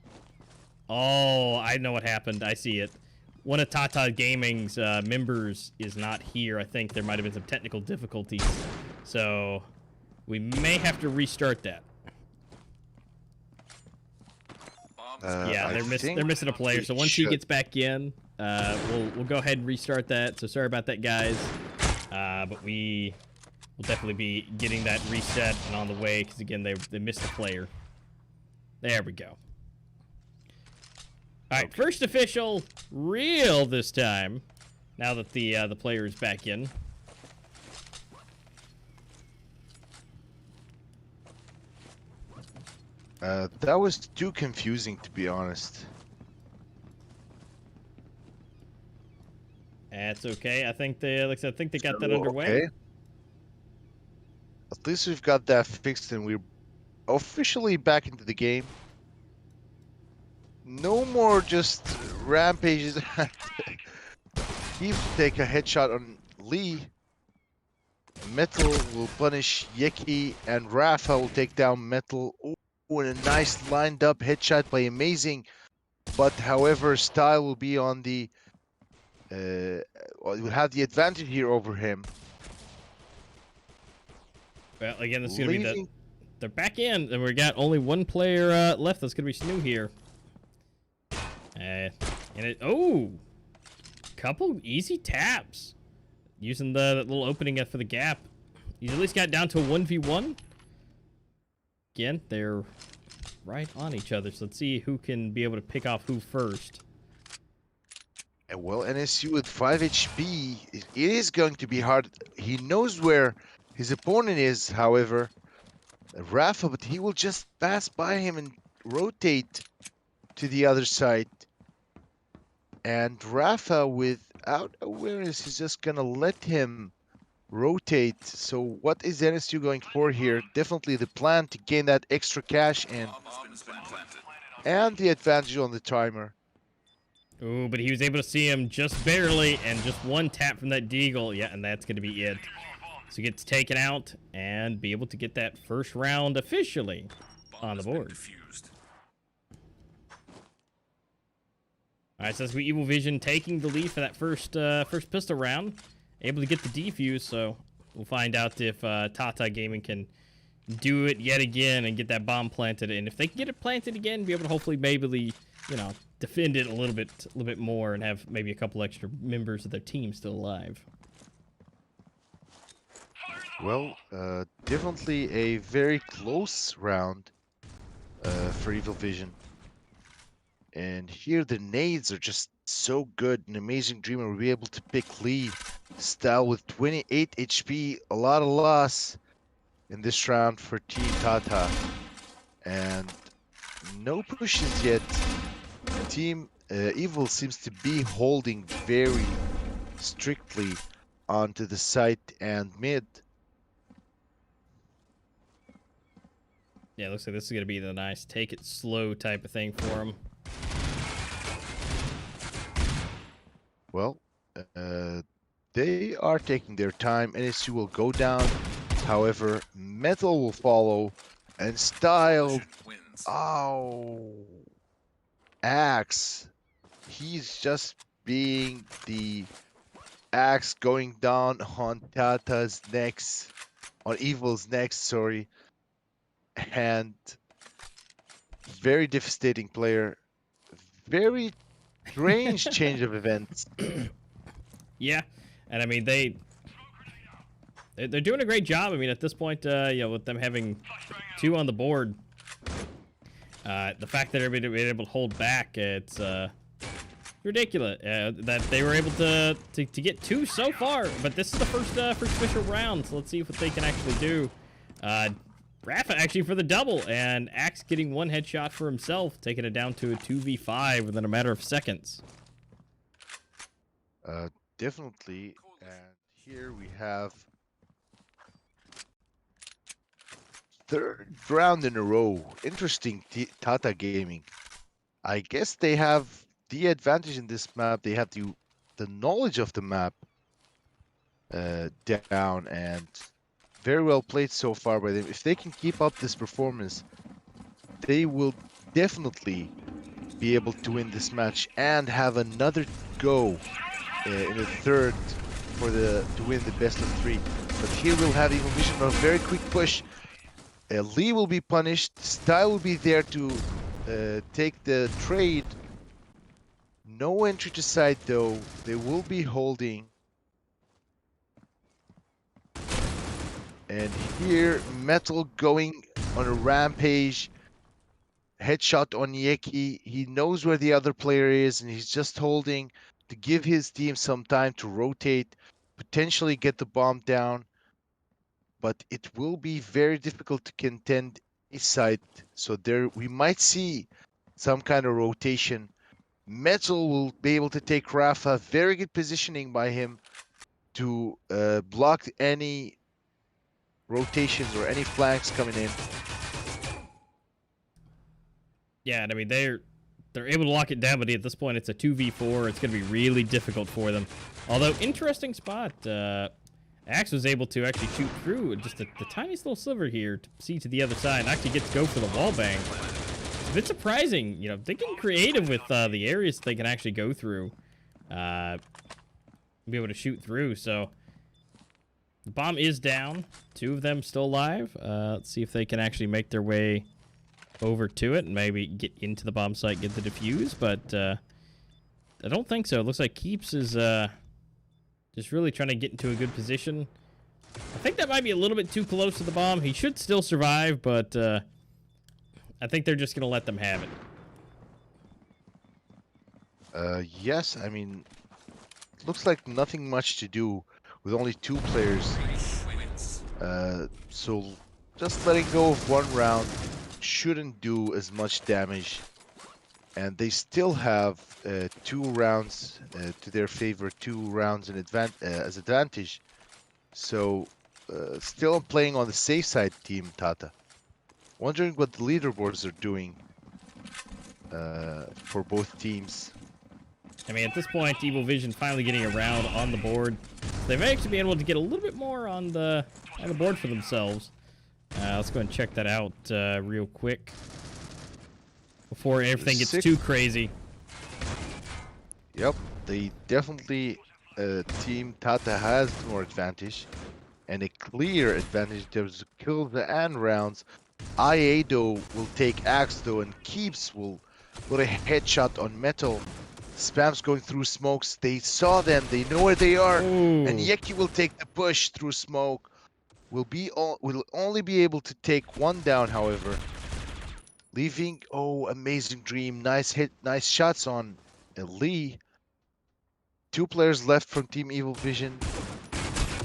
Oh, I know what happened. I see it. One of Tata Gaming's members is not here. I think there might have been some technical difficulties. So we may have to restart that. Yeah, they're missing a player. So once he gets back in, we'll go ahead and restart that. So sorry about that, guys. But we will definitely be getting that reset and on the way because again they missed a player. There we go. All right, first official, real this time. Now that the player is back in. That was too confusing, to be honest. That's okay. I think they, like I said, I think they got that underway. Okay. At least we've got that fixed, and we're officially back into the game. No more just rampages. He take a headshot on Lee. Metal will punish Yeki, and Rafa will take down Metal. Ooh, and a nice lined up headshot by Amazing. But however, Style will be on the will have the advantage here over him. Well, again, this is gonna be they're back in, and we got only one player left. That's gonna be Snoo here. And it couple easy taps using the little opening for the gap. He's at least got down to a 1v1. Again, they're right on each other. So let's see who can be able to pick off who first. And well, NSU with 5 HP, it is going to be hard. He knows where his opponent is, however, Rafa, but he will just pass by him and rotate to the other side. And Rafa, without awareness, is just gonna let him rotate. So what is NSU going for here? Definitely the plan to gain that extra cash and the advantage on the timer. Ooh, but he was able to see him just barely, and just one tap from that deagle. Yeah, and that's going to be it. So he gets taken out and be able to get that first round officially on the board. All right, so that's Evil Vision taking the lead for that first pistol round, able to get the defuse. So we'll find out if Tata Gaming can do it yet again and get that bomb planted. And if they can get it planted again, be able to hopefully maybe, you know, defend it a little bit more and have maybe a couple extra members of their team still alive. Well, definitely a very close round for Evil Vision. And here the nades are just so good. An amazing dreamer will be able to pick Lee style with 28 HP. A lot of loss in this round for Team Tata. And no pushes yet. Team Evil seems to be holding very strictly onto the site and mid. Yeah, it looks like this is going to be the nice take it slow type of thing for him. Well, they are taking their time. NSU will go down. However, Metal will follow. And Style. Oh. Axe. He's just being the axe going down on Tata's necks. On Evil's necks, sorry. And very devastating player. Very strange change of events. Yeah, and I mean they're doing a great job. I mean, at this point, you know, with them having 2 on the board, the fact that they're able to hold back, it's ridiculous that they were able to get 2 so far. But this is the first official round, so let's see what they can actually do. Rafa actually for the double, and Axe getting 1 headshot for himself, taking it down to a 2v5 within a matter of seconds. Definitely. And here we have 3rd round in a row. Interesting, Tata Gaming. I guess they have the advantage in this map. They have the knowledge of the map down, and very well played so far by them. If they can keep up this performance, they will definitely be able to win this match and have another go in the 3rd to win the best of 3. But here we'll have Evil Vision on a very quick push. Lee will be punished. Style will be there to take the trade. No entry to side though. They will be holding. And here, Metal going on a rampage. Headshot on Yeki. He knows where the other player is, and he's just holding to give his team some time to rotate, potentially get the bomb down. But it will be very difficult to contend each side. So there, we might see some kind of rotation. Metal will be able to take Rafa. Very good positioning by him to block any rotations or any flanks coming in. Yeah, and I mean they're able to lock it down, but at this point it's a 2v4. It's going to be really difficult for them. Although interesting spot, Axe was able to actually shoot through just the tiniest little sliver here to see to the other side and actually get to go for the wall bang. It's a bit surprising, you know, they're getting creative with the areas they can actually go through, be able to shoot through. So the bomb is down. 2 of them still alive. Let's see if they can actually make their way over to it and maybe get into the bomb site, get the defuse, but I don't think so. It looks like Keeps is just really trying to get into a good position. I think that might be a little bit too close to the bomb. He should still survive, but I think they're just going to let them have it. Yes, I mean, it looks like nothing much to do with only 2 players. So just letting go of 1 round shouldn't do as much damage. And they still have 2 rounds to their favor, 2 rounds in as advantage. So, still playing on the safe side, Team Tata. Wondering what the leaderboards are doing for both teams. I mean, at this point, Evil Vision finally getting around on the board. They've actually been able to get a little bit more on the board for themselves. Let's go ahead and check that out real quick before everything gets too crazy. Yep, they definitely, Team Tata has more advantage, and a clear advantage in terms of kills and rounds. IA though will take Axe though, and Keeps will put a headshot on Metal. Spam's going through smokes. They saw them. They know where they are. Ooh. And Yeki will take the push through smoke. Will only be able to take one down, however. Leaving, amazing dream. Nice hit, nice shots on Lee. 2 players left from Team Evil Vision.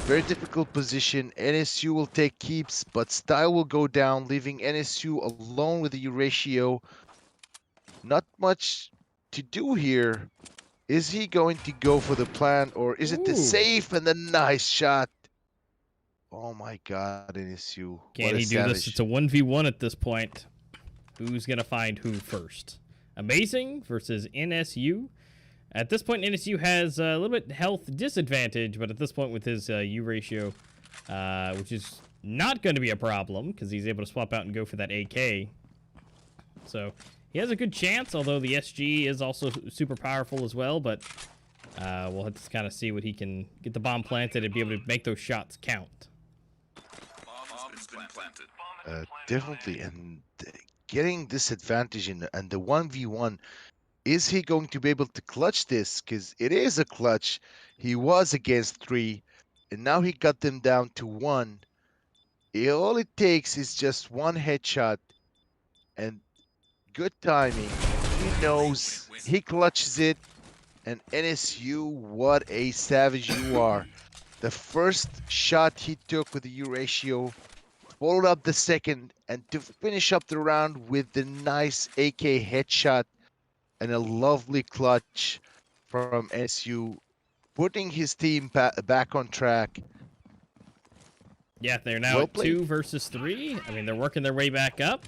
Very difficult position. NSU will take Keeps, but Style will go down, leaving NSU alone with the Euratio. Not much to do here. Is he going to go for the plan, or is it the safe and the nice shot? Oh my god, NSU. Can he do this? It's a 1v1 at this point. Who's going to find who first? Amazing versus NSU. At this point, NSU has a little bit health disadvantage, but at this point with his U ratio, which is not going to be a problem because he's able to swap out and go for that AK. So he has a good chance, although the SG is also super powerful as well, but we'll have to kind of see what he can get the bomb planted and be able to make those shots count. Definitely, and getting this advantage and the 1v1, is he going to be able to clutch this? Because it is a clutch. He was against 3, and now he got them down to 1. All it takes is just one headshot, and good timing. He knows, he clutches it, and NSU, what a savage you are. The first shot he took with the U ratio, followed up the second, and to finish up the round with the nice AK headshot and a lovely clutch from NSU, putting his team back on track. Yeah, they're now at 2 versus 3. I mean, they're working their way back up.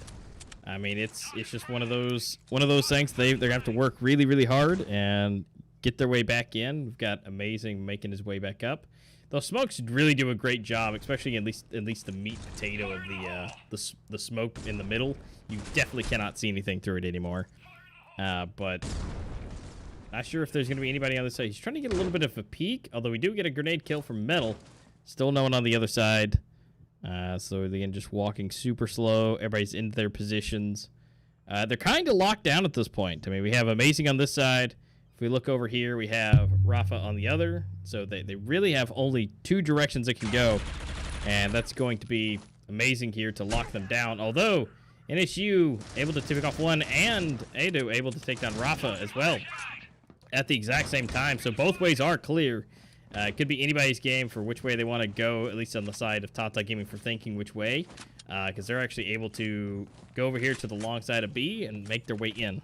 I mean, it's just one of those things. They're gonna have to work really, really hard and get their way back in. We've got Amazing making his way back up. Those smokes really do a great job, especially at least the meat potato of the smoke in the middle. You definitely cannot see anything through it anymore. But not sure if there's going to be anybody on the side. He's trying to get a little bit of a peek, although we do get a grenade kill from Metal. Still no one on the other side. So again, just walking super slow. Everybody's in their positions. They're kind of locked down at this point. I mean, we have Amazing on this side. If we look over here, we have Rafa on the other. So they really have only 2 directions they can go. And that's going to be Amazing here to lock them down. Although NSU able to pick off one, and Ado able to take down Rafa as well at the exact same time. So both ways are clear. It could be anybody's game for which way they want to go, at least on the side of Tata Gaming for thinking which way, because they're actually able to go over here to the long side of B and make their way in.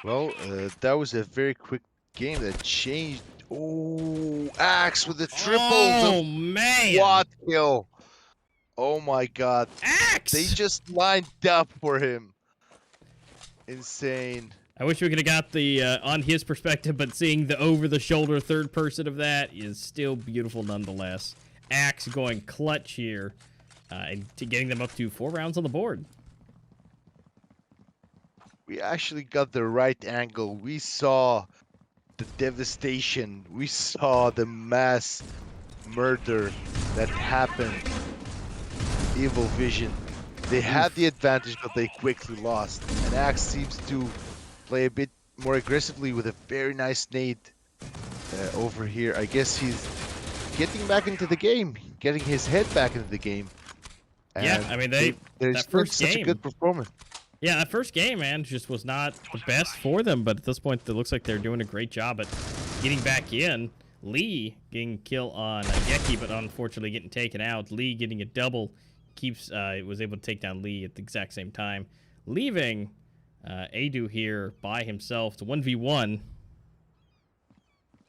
Well, that was a very quick game that changed. Oh, Axe with the triple. Oh, man. Quad kill. Oh, my God. Axe! They just lined up for him. Insane. I wish we could have got the on his perspective, but seeing the over-the-shoulder third person of that is still beautiful nonetheless. Axe going clutch here and getting them up to 4 rounds on the board. We actually got the right angle. We saw the devastation. We saw the mass murder that happened. Evil Vision. They had the advantage, but they quickly lost. And Axe seems to play a bit more aggressively with a very nice nade over here. I guess he's getting back into the game, getting his head back into the game. And yeah, I mean, that first such game, a good performance. Yeah, that first game, man, just was not the best for them. But at this point, it looks like they're doing a great job at getting back in. Lee getting kill on Yeki, but unfortunately getting taken out. Lee getting a double, was able to take down Lee at the exact same time, leaving Adu here by himself to 1v1.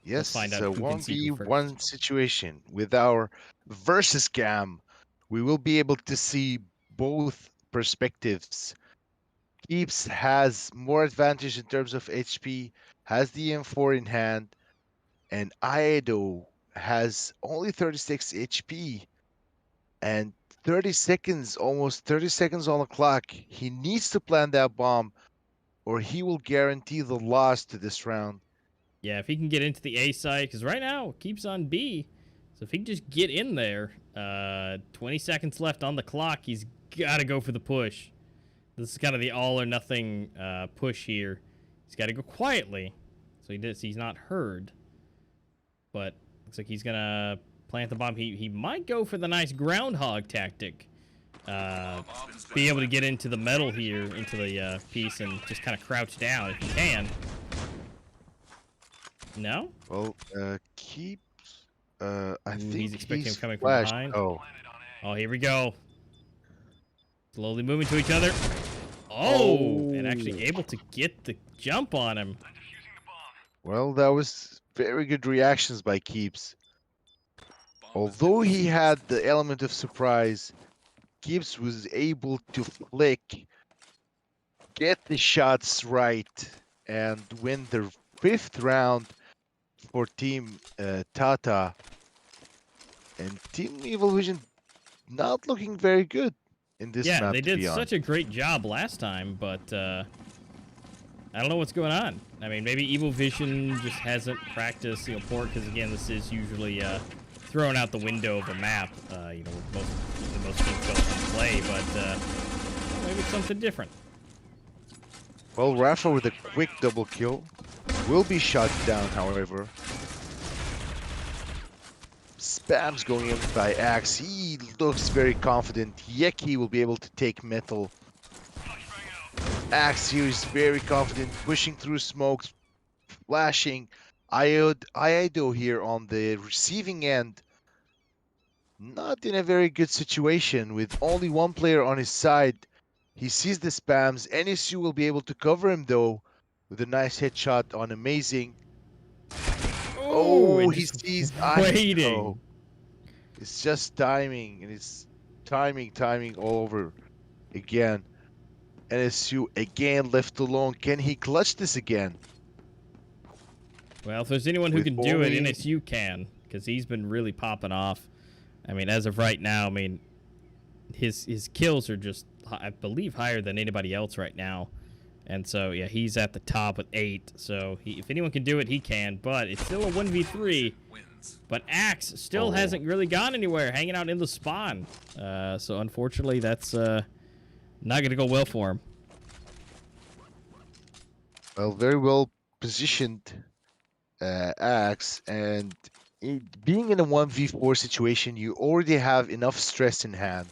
Let's Yes, find it's out a who can see who first. 1v1 situation. With our versus cam, we will be able to see both perspectives. Keeps has more advantage in terms of HP, has the M4 in hand, and Aido has only 36 HP and 30 seconds, almost 30 seconds on the clock. He needs to plant that bomb or he will guarantee the loss to this round. Yeah, if he can get into the A side, because right now Keeps on B. So if he can just get in there, 20 seconds left on the clock, he's got to go for the push. This is kind of the all or nothing push here. He's got to go quietly, so he's not heard. But looks like he's gonna plant the bomb. He might go for the nice groundhog tactic. Be able to get into the metal here, into the piece, and just kind of crouch down if he can. No? Well, keep. I think he's expecting him coming flashed. from behind. Oh, Here we go. Slowly moving to each other. Oh, and actually able to get the jump on him. Well, that was very good reactions by Keeps. Although he had the element of surprise, Keeps was able to flick, get the shots right, and win the 5th round for Team Tata. And Team Evil Vision not looking very good in this map, they to be did honest. such a great job last time, but I don't know what's going on. I mean, maybe Evil Vision just hasn't practiced, port, because again, this is usually thrown out the window of a map. Most teams don't play, but maybe it's something different. Well, Rafa with a quick double kill will be shot down, however. Spams going in by Axe. He looks very confident. Yeki will be able to take metal. Axe here is very confident, pushing through smokes, flashing. Aido here on the receiving end. Not in a very good situation with only one player on his side. He sees the spams. NSU will be able to cover him though with a nice headshot on Amazing. Oh, he sees waiting. It's just timing, and it's timing all over again. NSU again left alone. Can he clutch this again? Well, if there's anyone who can do it, NSU can, because he's been really popping off. I mean, as of right now, I mean, his kills are just, I believe, higher than anybody else right now. And so, yeah, he's at the top with 8. So, if anyone can do it, he can. But it's still a 1v3. But Axe still hasn't really gone anywhere, hanging out in the spawn. So, unfortunately, that's not going to go well for him. Well, very well positioned Axe. And being in a 1v4 situation, you already have enough stress in hand.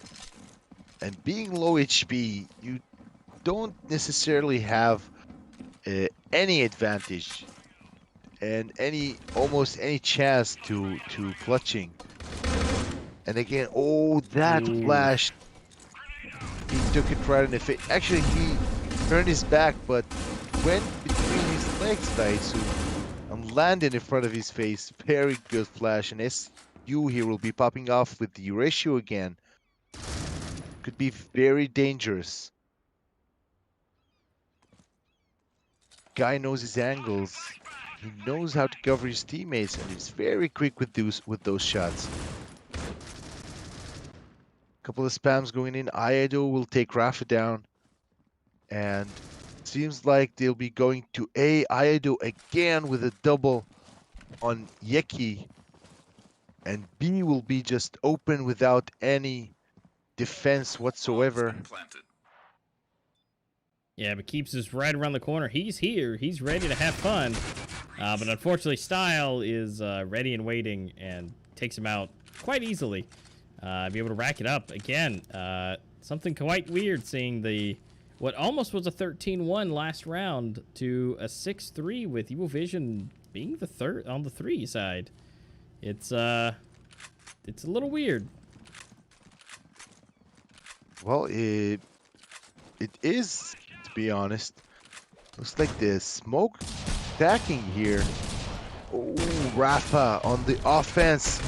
And being low HP, you don't necessarily have any advantage and almost any chance to clutching. And again, that flash, he took it right in the face. Actually, he turned his back, but went between his legs, Daisu, and landed in front of his face. Very good flash, and SU here will be popping off with the ratio again. Could be very dangerous. Guy knows his angles. He knows how to cover his teammates, and he's very quick with those shots. Couple of spams going in. Aido will take Rafa down, and seems like they'll be going to A. Aido again with a double on Yeki, and B will be just open without any defense whatsoever. Yeah, but Keeps is right around the corner. He's here. He's ready to have fun. But unfortunately, Style is ready and waiting and takes him out quite easily. Be able to rack it up again. Something quite weird seeing what almost was a 13-1 last round to a 6-3 with Evil Vision being the third on the 3 side. It's a little weird. Well, it is, to be honest. Looks like the smoke stacking here Oh, Rafa on the offense.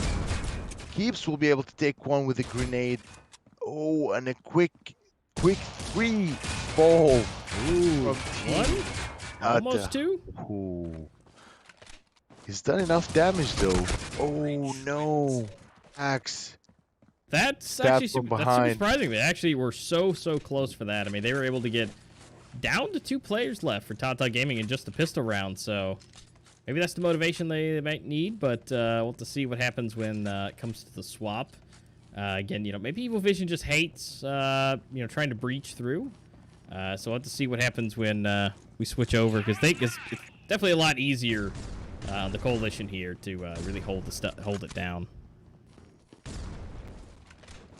Keeps will be able to take one with a grenade. Oh, and a quick three ball Ooh, from one? Team Almost Tata. two? Ooh. He's done enough damage though. Oh no. Axe. That's Stab actually from that's super behind. surprising. They actually were so close for that. I mean, they were able to get down to 2 players left for Tata Gaming in just the pistol round, so maybe that's the motivation they might need, but we'll have to see what happens when it comes to the swap. Again, you know, maybe Evil Vision just hates, you know, trying to breach through. So we'll have to see what happens when we switch over, because it's definitely a lot easier on the Coalition here to really hold it down.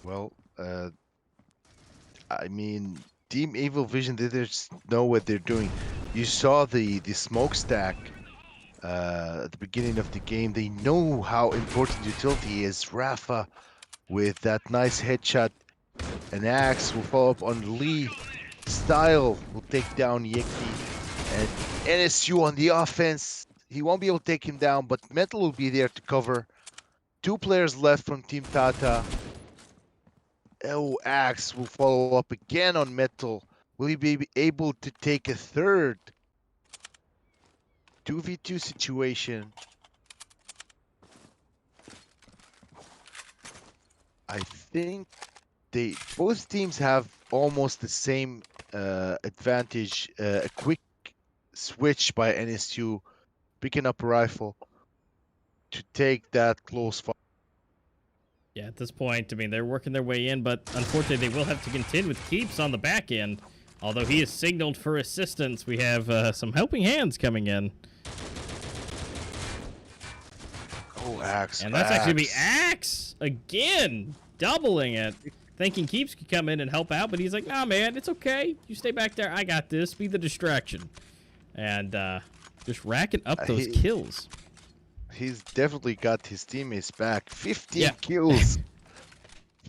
Well, I mean, Team Evil Vision, they just know what they're doing. You saw the smokestack at the beginning of the game. They know how important utility is. Rafa with that nice headshot. An axe will follow up on Lee. Style will take down Yeki. And NSU on the offense. He won't be able to take him down, but Metal will be there to cover. 2 players left from Team Tata. Oh, Axe will follow up again on Metal. Will he be able to take a third? 2v2 situation. I think both teams have almost the same advantage. A quick switch by NSU, picking up a rifle to take that close fight. Yeah, at this point, I mean, they're working their way in, but unfortunately, they will have to contend with Keeps on the back end. Although he has signaled for assistance, we have some helping hands coming in. Oh, Axe. And that's actually the Axe again, doubling it. Thinking Keeps could come in and help out, but he's like, nah, man, it's okay. You stay back there. I got this. Be the distraction. And just racking up those kills. He's definitely got his teammates back. 15 kills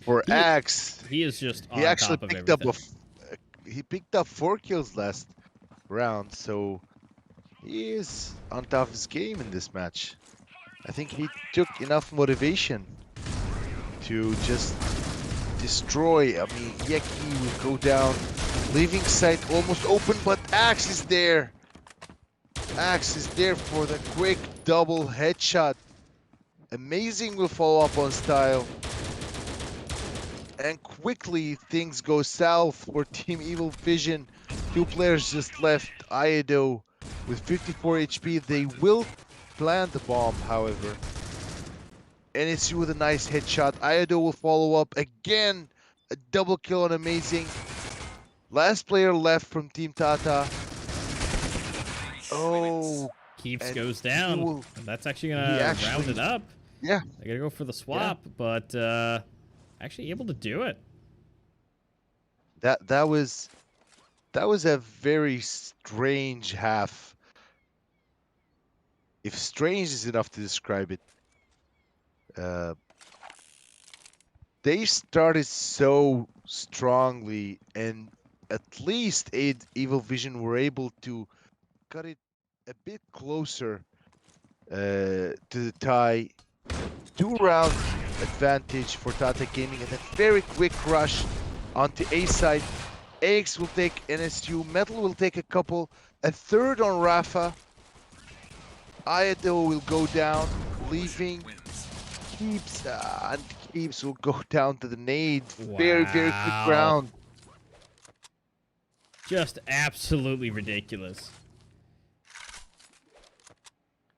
for Axe. He is just on he actually top of picked everything. up he picked up 4 kills last round, so he is on top of his game in this match. I think he took enough motivation to just destroy. I mean, Yeki will go down, leaving site almost open, but Axe is there. Axe is there for the quick double headshot. Amazing will follow up on Style. And quickly things go south for Team Evil Vision. 2 players just left. Iado with 54 HP. They will plant the bomb, however. NSU with a nice headshot. Iado will follow up again. A double kill on Amazing. Last player left from Team Tata. Oh, Keeps goes down. And that's actually gonna round it up. Yeah, they gotta go for the swap, but actually able to do it. That was a very strange half. If strange is enough to describe it. They started so strongly, and at least Evil Vision were able to cut it a bit closer to the tie. 2-round advantage for Tata Gaming, and a very quick rush onto A side. AX will take NSU, Metal will take a couple, a third on Rafa. Iado will go down, leaving Keeps, and Keeps will go down to the nade. Wow. Very quick round. Just absolutely ridiculous.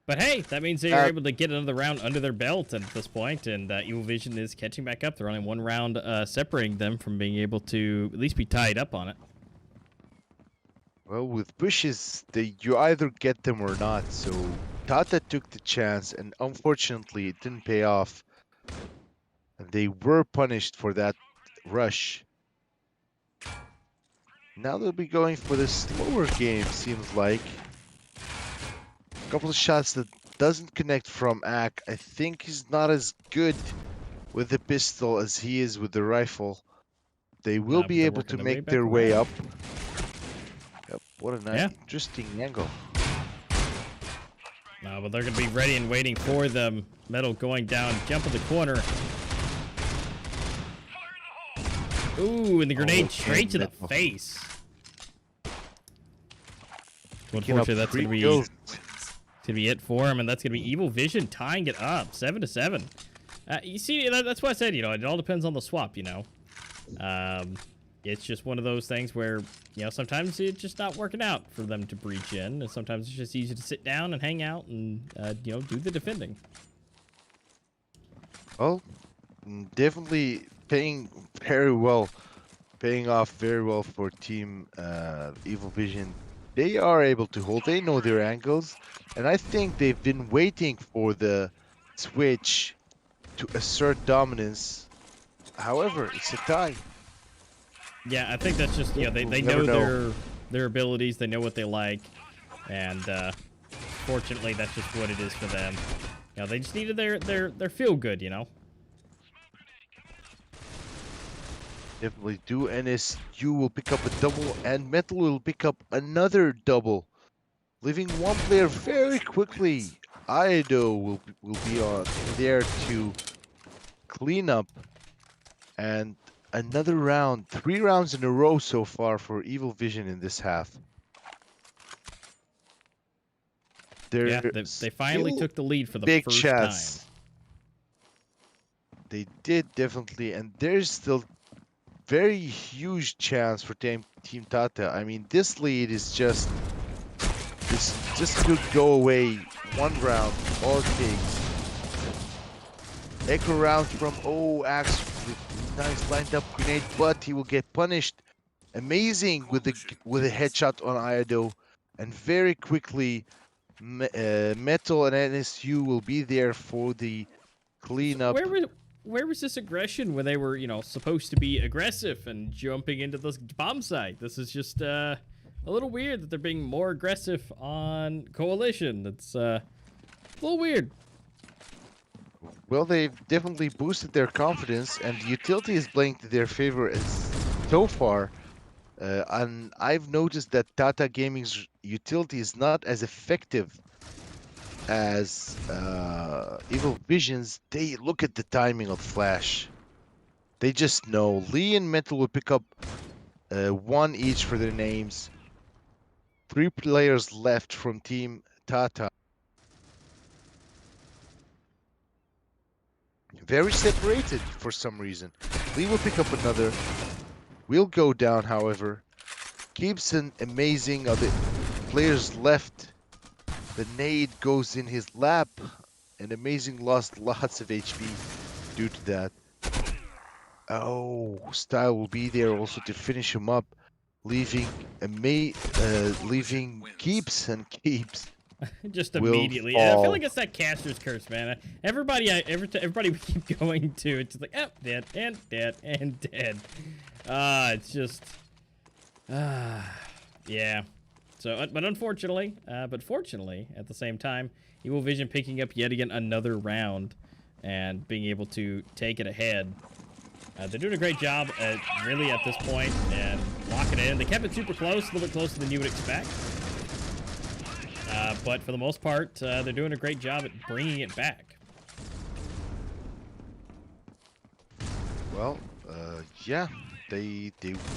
But hey, that means they are able to get another round under their belt at this point, and Evil Vision is catching back up. They're only 1 round separating them from being able to at least be tied up on it. Well, with pushes, you either get them or not, so Tata took the chance, and unfortunately it didn't pay off. And they were punished for that rush. Now they'll be going for the slower game, seems like. A couple of shots that doesn't connect from Ak. I think he's not as good with the pistol as he is with the rifle. They will be able to make their way up. Yep, what a nice, interesting angle. But they're going to be ready and waiting for them. Metal going down, jump in the corner. Ooh, and the grenade straight to the face. Unfortunately, that's going to be it for him, and that's going to be Evil Vision tying it up, 7-7. You see, that's why I said, it all depends on the swap, It's just one of those things where, sometimes it's just not working out for them to breach in, and sometimes it's just easy to sit down and hang out and, do the defending. Well, definitely paying off very well for Team Evil Vision. They are able to hold. They know their angles, and I think they've been waiting for the switch to assert dominance. However, it's a tie. Yeah, I think that's just, they know their abilities, they know what they like, and fortunately, that's just what it is for them. They just needed their feel good, Definitely do. NSU will pick up a double, and Metal will pick up another double, leaving one player very quickly. Ido will be on there to clean up, and another round. 3 rounds in a row so far for Evil Vision in this half. Yeah, they finally took the lead for the big first chance. time. They did, definitely, and there's still very huge chance for Team Tata. I mean, this lead is just could go away 1 round, all it takes. Echo round from Axe with nice lined up grenade, but he will get punished. Amazing with a headshot on Ido, and very quickly Metal and NSU will be there for the cleanup. Where was this aggression when they were, supposed to be aggressive and jumping into the bomb site? This is just a little weird that they're being more aggressive on Coalition. It's a little weird. Well, they've definitely boosted their confidence, and the utility is playing to their favor so far. And I've noticed that Tata Gaming's utility is not as effective as Evil Vision's. They look at the timing of Flash. They just know. Lee and Metal will pick up 1 each for their names. 3 players left from Team Tata. Very separated for some reason. Lee will pick up another. Will go down, however. Keeps an amazing of the players left. The nade goes in his lap. And Amazing lost lots of HP due to that. Oh, Style will be there also to finish him up, leaving Keeps and Keeps. Just immediately. I feel like it's that caster's curse, man. Everybody we keep going to, it's just like, oh, dead and dead and dead. It's just, yeah. So, but unfortunately, fortunately, at the same time, Evil Vision picking up yet again another round and being able to take it ahead. They're doing a great job really at this point and locking it in. They kept it super close, a little bit closer than you would expect. But for the most part, they're doing a great job at bringing it back. Well, yeah, they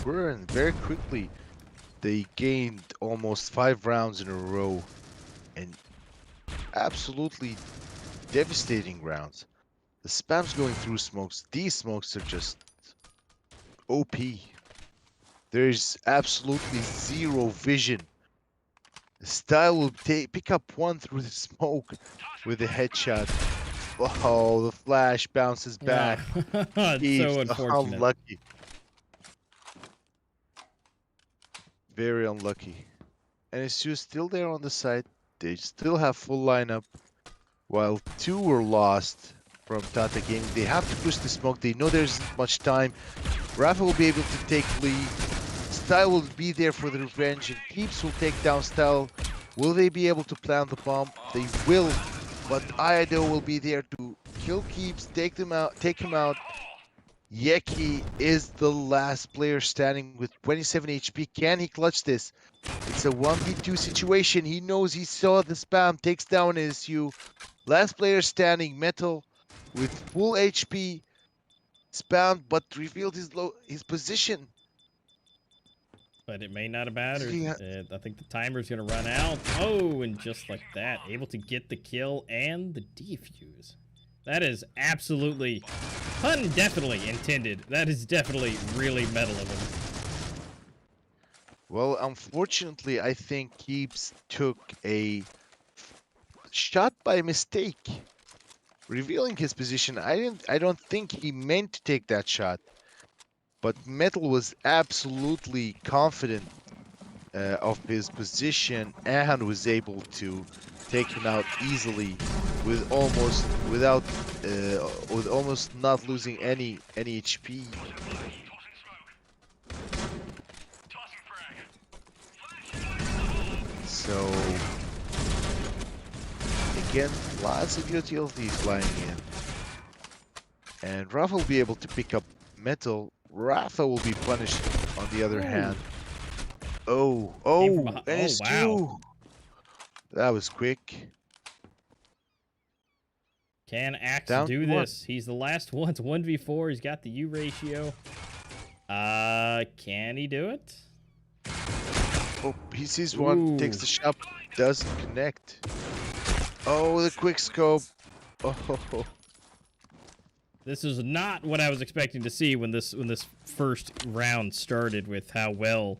were, and very quickly they gained almost 5 rounds in a row, and absolutely devastating rounds. The spam's going through smokes. These smokes are just OP. There's absolutely zero vision. The Style will pick up 1 through the smoke with a headshot. Oh, the flash bounces back. It's so unfortunate. Unlucky. Very unlucky. And it's just still there on the side. They still have full lineup. While 2 were lost from Tata Gaming. They have to push the smoke. They know there's not much time. Rafa will be able to take lead. Style will be there for the revenge, and Keeps will take down Style. Will they be able to plant the bomb? They will, but Ido will be there to kill Keeps, take him out, Yeki is the last player standing with 27 HP. Can he clutch this? It's a 1v2 situation. He knows he saw the spam, takes down SU. Last player standing, Metal, with full HP, spammed but revealed his position. But it may not have mattered. He I think the timer's going to run out. Oh, and just like that, able to get the kill and the defuse. That is absolutely, pun definitely intended. That is definitely really metal of him. Well, unfortunately, I think Keeps took a shot by mistake, revealing his position. I don't think he meant to take that shot, but Metal was absolutely confident of his position and was able to take him out easily with almost not losing any HP. So again, lots of UTLDs flying in, and Rafa will be able to pick up Metal. Rafa will be punished on the other hand. Oh, and it's wow. That was quick. Can Axe Down do to one. this? He's the last one. It's 1v4. He's got the U ratio. Can he do it? Oh, he sees one, takes the shot, doesn't connect. Oh, the quick scope. Oh. This is not what I was expecting to see when this first round started with how well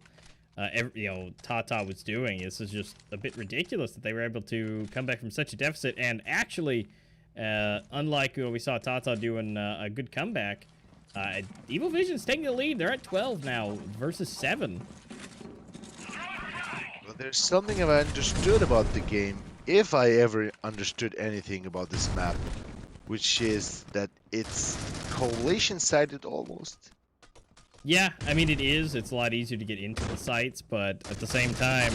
Tata was doing. This is just a bit ridiculous that they were able to come back from such a deficit and actually, unlike what we saw Tata doing a good comeback, Evil Vision's taking the lead. They're at 12 now versus 7. Well, there's something I've understood about the game, if I ever understood anything about this map, which is that it's collation-sided almost. Yeah, I mean it is. It's a lot easier to get into the sites, but at the same time,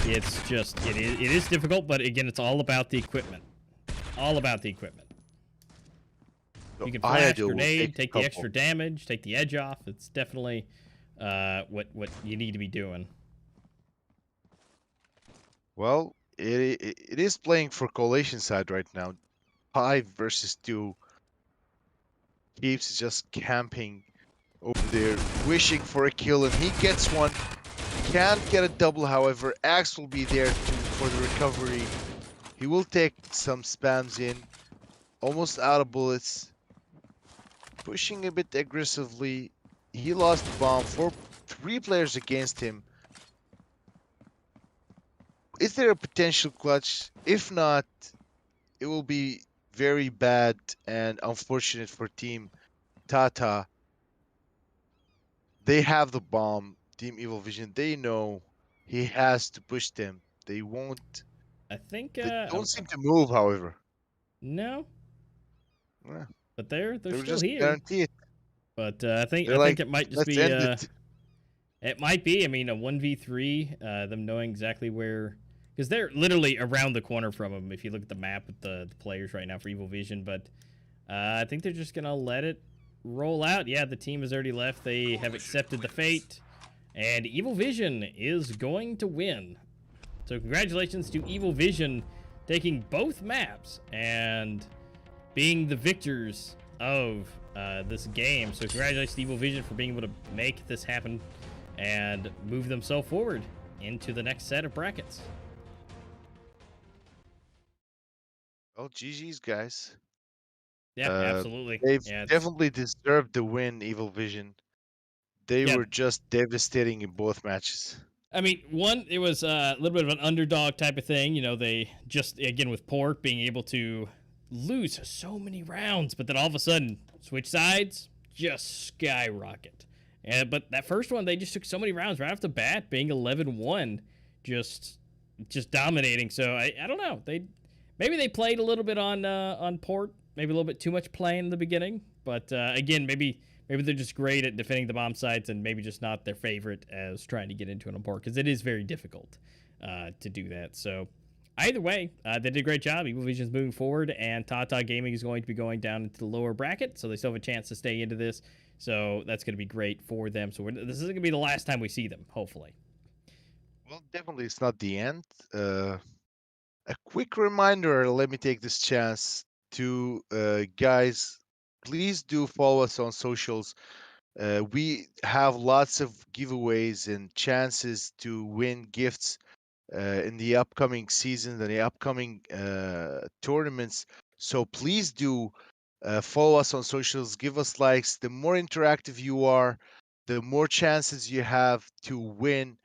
it's just it is difficult. But again, it's all about the equipment. All about the equipment. So You can flash, grenade, take the extra damage, take the edge off. It's definitely what you need to be doing. Well, it is playing for collation side right now. 5 versus 2. Keeps just camping over there, wishing for a kill, and he gets one. Can't get a double, however. Axe will be there for the recovery. He will take some spams in. Almost out of bullets. Pushing a bit aggressively. He lost the bomb. 3 players against him. Is there a potential clutch? If not, it will be very bad and unfortunate for Team Tata. They have the bomb, Team Evil Vision. They know he has to push them. They won't. I think They don't seem to move, however. No. Yeah. But they're still just here. guarantee it. But I think it might just be it might be. I mean, a 1v3. Them knowing exactly where, because they're literally around the corner from them. If you look at the map with the players right now for Evil Vision, but I think they're just gonna let it roll out. Yeah, the team has already left. They have accepted the fate, and Evil Vision is going to win. So congratulations to Evil Vision taking both maps and being the victors of this game. So congratulations to Evil Vision for being able to make this happen and move themselves forward into the next set of brackets. Well, GG's, guys. Yeah, absolutely. They've Yeah, definitely deserved the win, Evil Vision. They were just devastating in both matches. I mean, one, it was a little bit of an underdog type of thing. You know, they just, again, with Pork being able to lose so many rounds, but then all of a sudden, switch sides, just skyrocket. But that first one, they just took so many rounds right off the bat, being 11-1, just dominating. So I don't know. Maybe they played a little bit on Port, maybe a little bit too much playing in the beginning. But again, maybe they're just great at defending the bomb sites and maybe just not their favorite as trying to get into an port, because it is very difficult to do that. So Either way, they did a great job. Evil Vision's moving forward, and Tata Gaming is going to be going down into the lower bracket, so they still have a chance to stay into this. So that's going to be great for them. So this isn't going to be the last time we see them, hopefully. Well, definitely it's not the end. A quick reminder, let me take this chance to guys, please do follow us on socials. We have lots of giveaways and chances to win gifts in the upcoming season and the upcoming tournaments. So please do follow us on socials, give us likes. The more interactive you are, the more chances you have to win.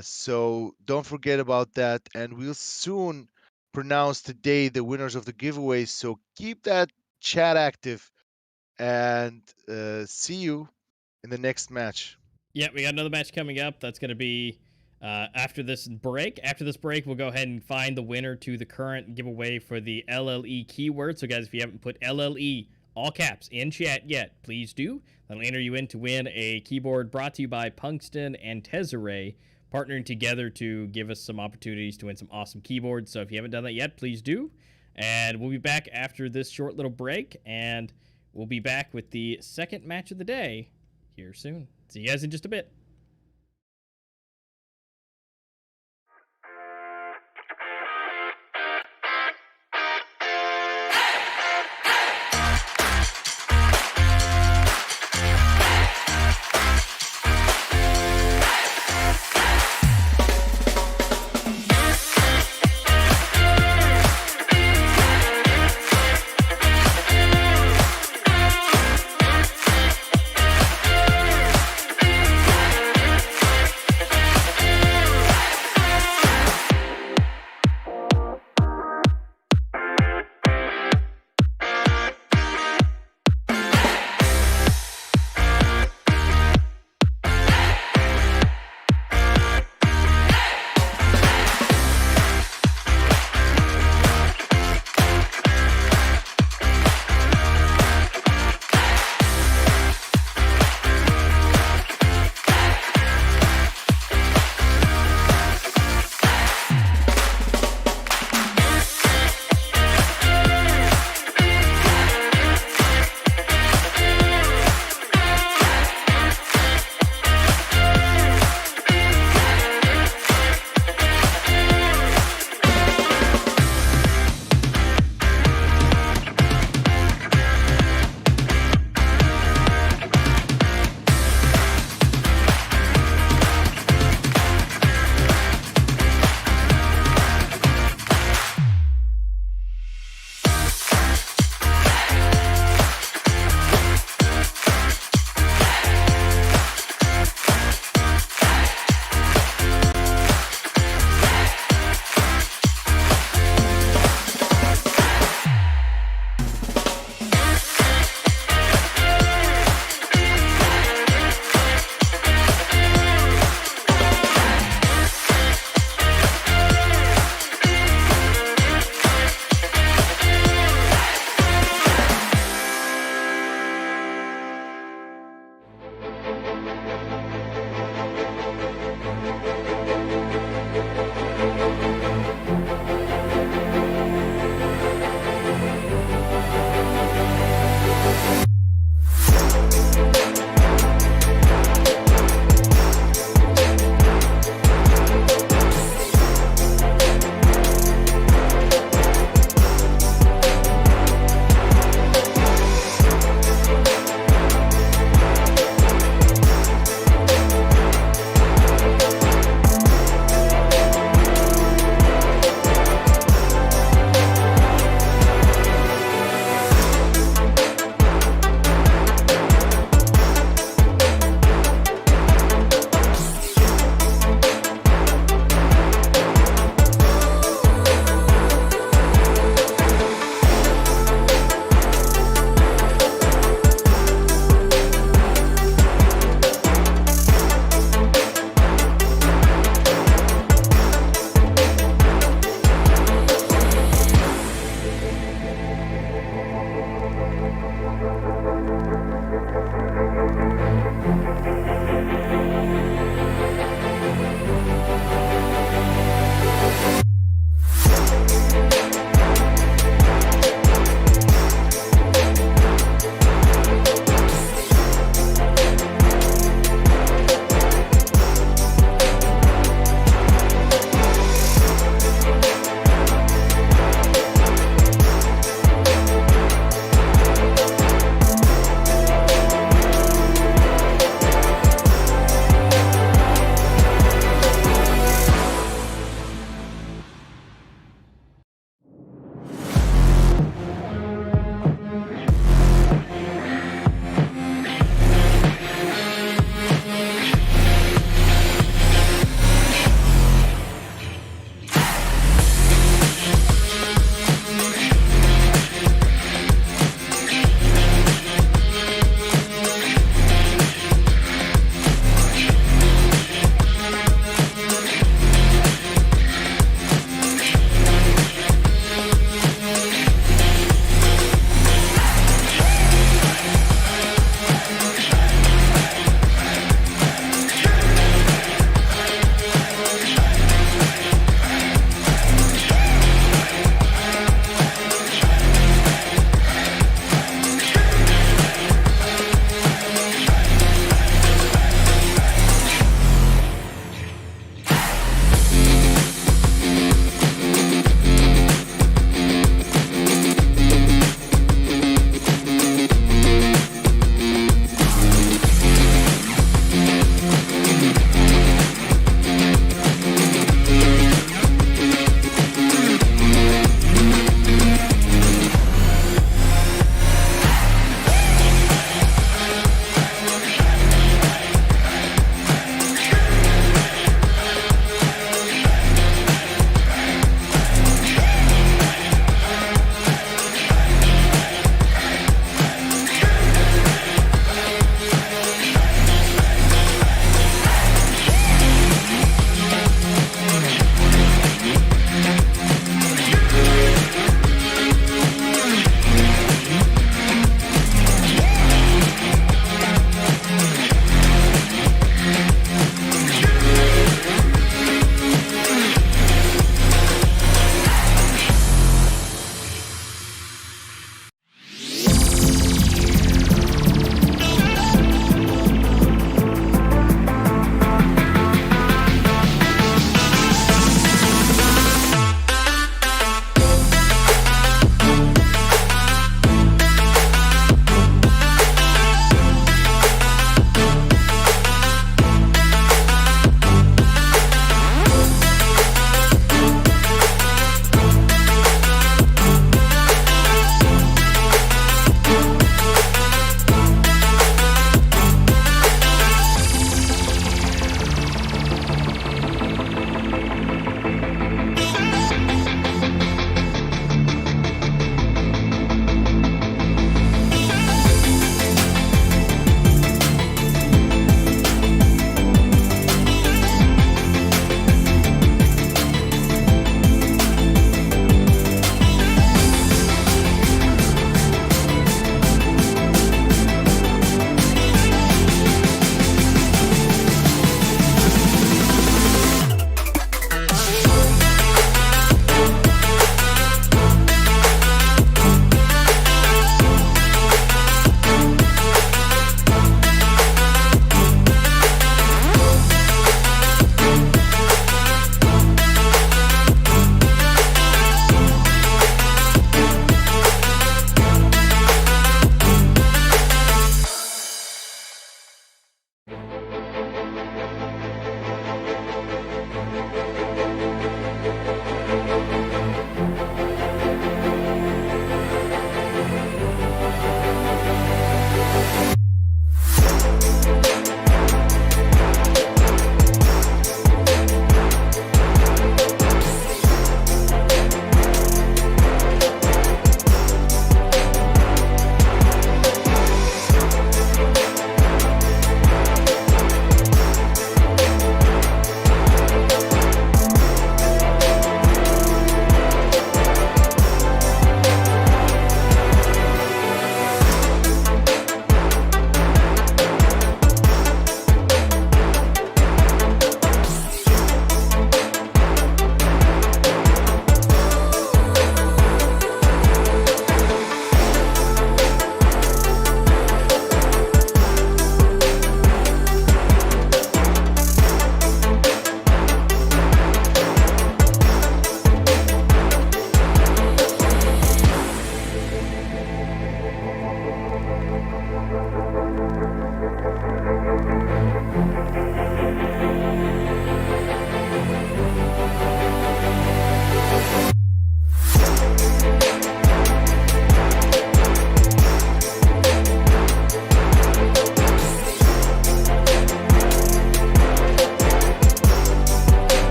So don't forget about that. And we'll soon pronounce today the winners of the giveaways. So keep that chat active and see you in the next match. Yeah, we got another match coming up. That's going to be after this break. After this break, we'll go ahead and find the winner to the current giveaway for the LLE keyword. So, guys, if you haven't put LLE, all caps, in chat yet, please do. That'll enter you in to win a keyboard brought to you by Punkston and Tezarre, partnering together to give us some opportunities to win some awesome keyboards. So if you haven't done that yet, please do. And we'll be back after this short little break, and we'll be back with the second match of the day here soon. See you guys in just a bit.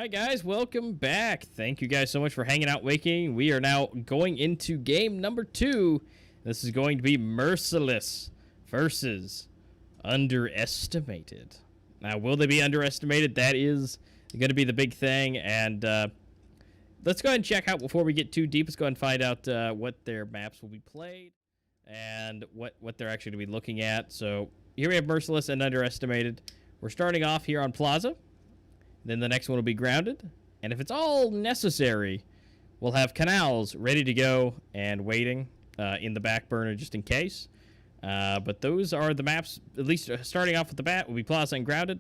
right, guys, welcome back. Thank you guys so much for hanging out, waking. We are now going into game number 2. This is going to be Merciless versus Underestimated. Now, will they be underestimated? That is going to be the big thing. And let's go ahead and check out before we get too deep. Let's go ahead and find out what their maps will be played and what they're actually going to be looking at. So here we have Merciless and Underestimated. We're starting off here on Plaza. Then the next one will be Grounded. And if it's all necessary, we'll have Canals ready to go and waiting in the back burner just in case. But those are the maps, at least starting off with the bat, will be Plaza and Grounded.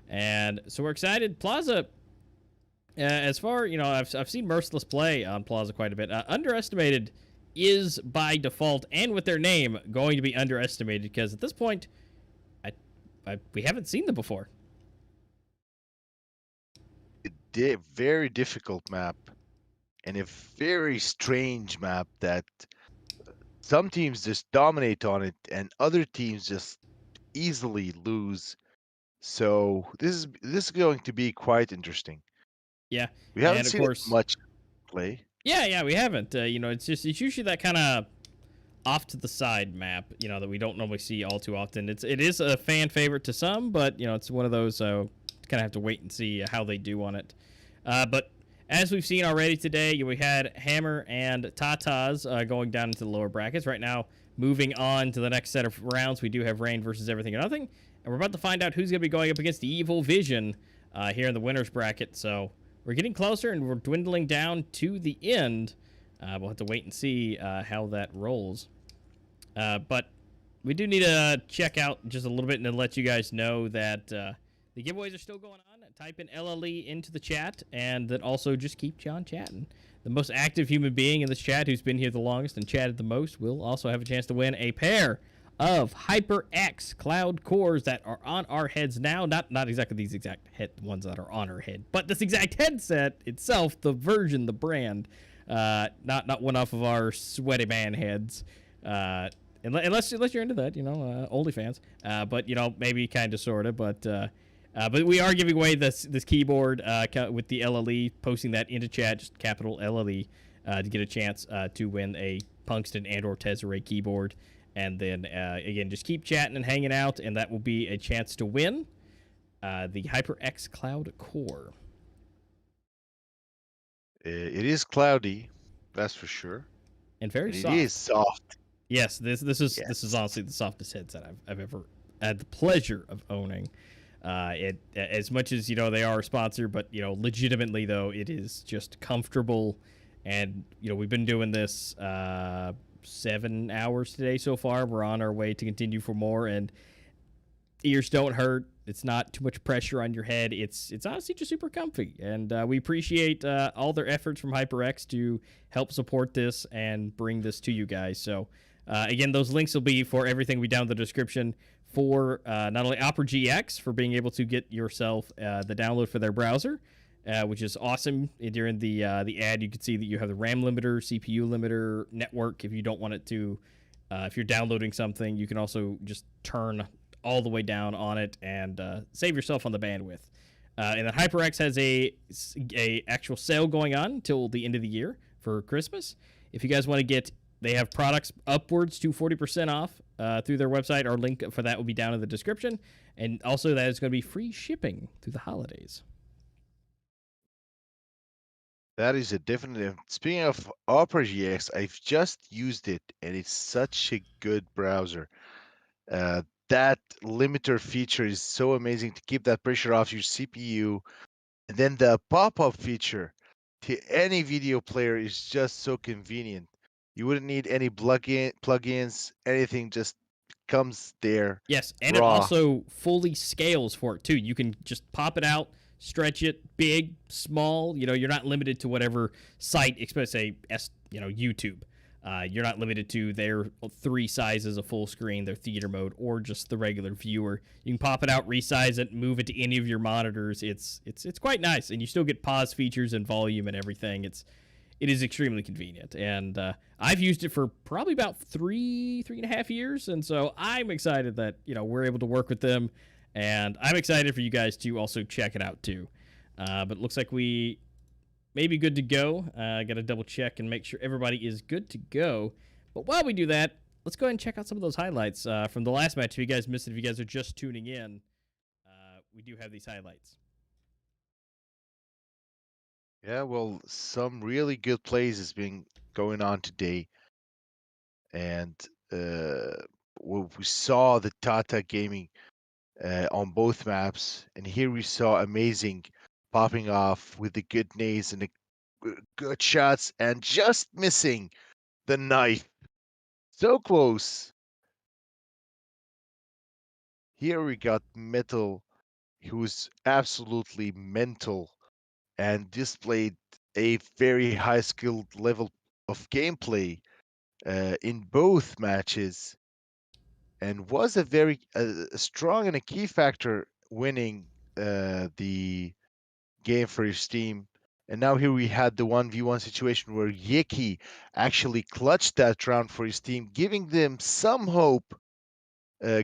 And so we're excited. Plaza, as far, you know, I've seen Merciless play on Plaza quite a bit. Underestimated is by default and with their name going to be underestimated because at this point, we haven't seen them before. Very difficult map and a very strange map that some teams just dominate on it and other teams just easily lose. So this is going to be quite interesting. Yeah, we haven't and of seen course, much play. Yeah, we haven't. You know, it's usually that kind of off to the side map, you know, that we don't normally see all too often. It is a fan favorite to some, but you know, it's one of those kind of have to wait and see how they do on it. But as we've seen already today, we had Hammer and Tatas going down into the lower brackets. Right now, moving on to the next set of rounds, we do have Rain versus Everything or Nothing. And we're about to find out who's going to be going up against the Evil Vision here in the winner's bracket. So we're getting closer, and we're dwindling down to the end. We'll have to wait and see how that rolls. But we do need to check out just a little bit and then let you guys know that the giveaways are still going on. Type in LLE into the chat, and then also just keep John chatting. The most active human being in this chat who's been here the longest and chatted the most will also have a chance to win a pair of HyperX Cloud cores that are on our heads now. Not exactly these exact ones that are on our head, but this exact headset itself, the version, the brand, not one off of our sweaty man heads. Unless you're into that, you know, OnlyFans. But you know, maybe kind of, sort of, but we are giving away this keyboard with the LLE, posting that into chat, just capital LLE, to get a chance to win a Punkston and or Tezarre keyboard. And then, again, just keep chatting and hanging out, and that will be a chance to win the HyperX Cloud Core. It is cloudy, that's for sure. And very soft. It is soft. Yes, this is honestly the softest headset I've ever had the pleasure of owning. It, as much as, you know, they are a sponsor, but, you know, legitimately though, it is just comfortable. And, you know, we've been doing this 7 hours today so far. We're on our way to continue for more, and ears don't hurt. It's not too much pressure on your head. It's honestly just super comfy, and we appreciate all their efforts from HyperX to help support this and bring this to you guys. So again, those links will be for everything we down in the description for not only Opera GX for being able to get yourself the download for their browser, which is awesome. During the ad, you can see that you have the RAM limiter, CPU limiter, network. If you don't want it to, if you're downloading something, you can also just turn all the way down on it and save yourself on the bandwidth. And then HyperX has a actual sale going on until the end of the year for Christmas. If you guys want to get, they have products upwards to 40% off through their website. Our link for that will be down in the description. And also that is going to be free shipping through the holidays. That is a definite. Speaking of Opera GX, I've just used it, and it's such a good browser. That limiter feature is so amazing to keep that pressure off your CPU. And then the pop-up feature to any video player is just so convenient. You wouldn't need any plugins, anything, just comes there. Yes, and raw. It also fully scales for it too. You can just pop it out, stretch it, big, small. You know, you're not limited to whatever site, especially YouTube. You're not limited to their 3 sizes of full screen, their theater mode, or just the regular viewer. You can pop it out, resize it, move it to any of your monitors. It's quite nice, and you still get pause features and volume and everything. It is extremely convenient, and I've used it for probably about 3.5 years, and so I'm excited that we're able to work with them, and I'm excited for you guys to also check it out too. But it looks like we may be good to go. I got to double check and make sure everybody is good to go. But while we do that, let's go ahead and check out some of those highlights from the last match. If you guys missed it, if you guys are just tuning in, we do have these highlights. Yeah, well, some really good plays has been going on today, and we saw the Tata Gaming on both maps, and here we saw Amazing popping off with the good nades and the good shots, and just missing the knife. So close. Here we got Metal, who's absolutely mental and displayed a very high skilled level of gameplay in both matches, and was a very strong and a key factor winning the game for his team. And now here we had the 1v1 situation where Yiki actually clutched that round for his team, giving them some hope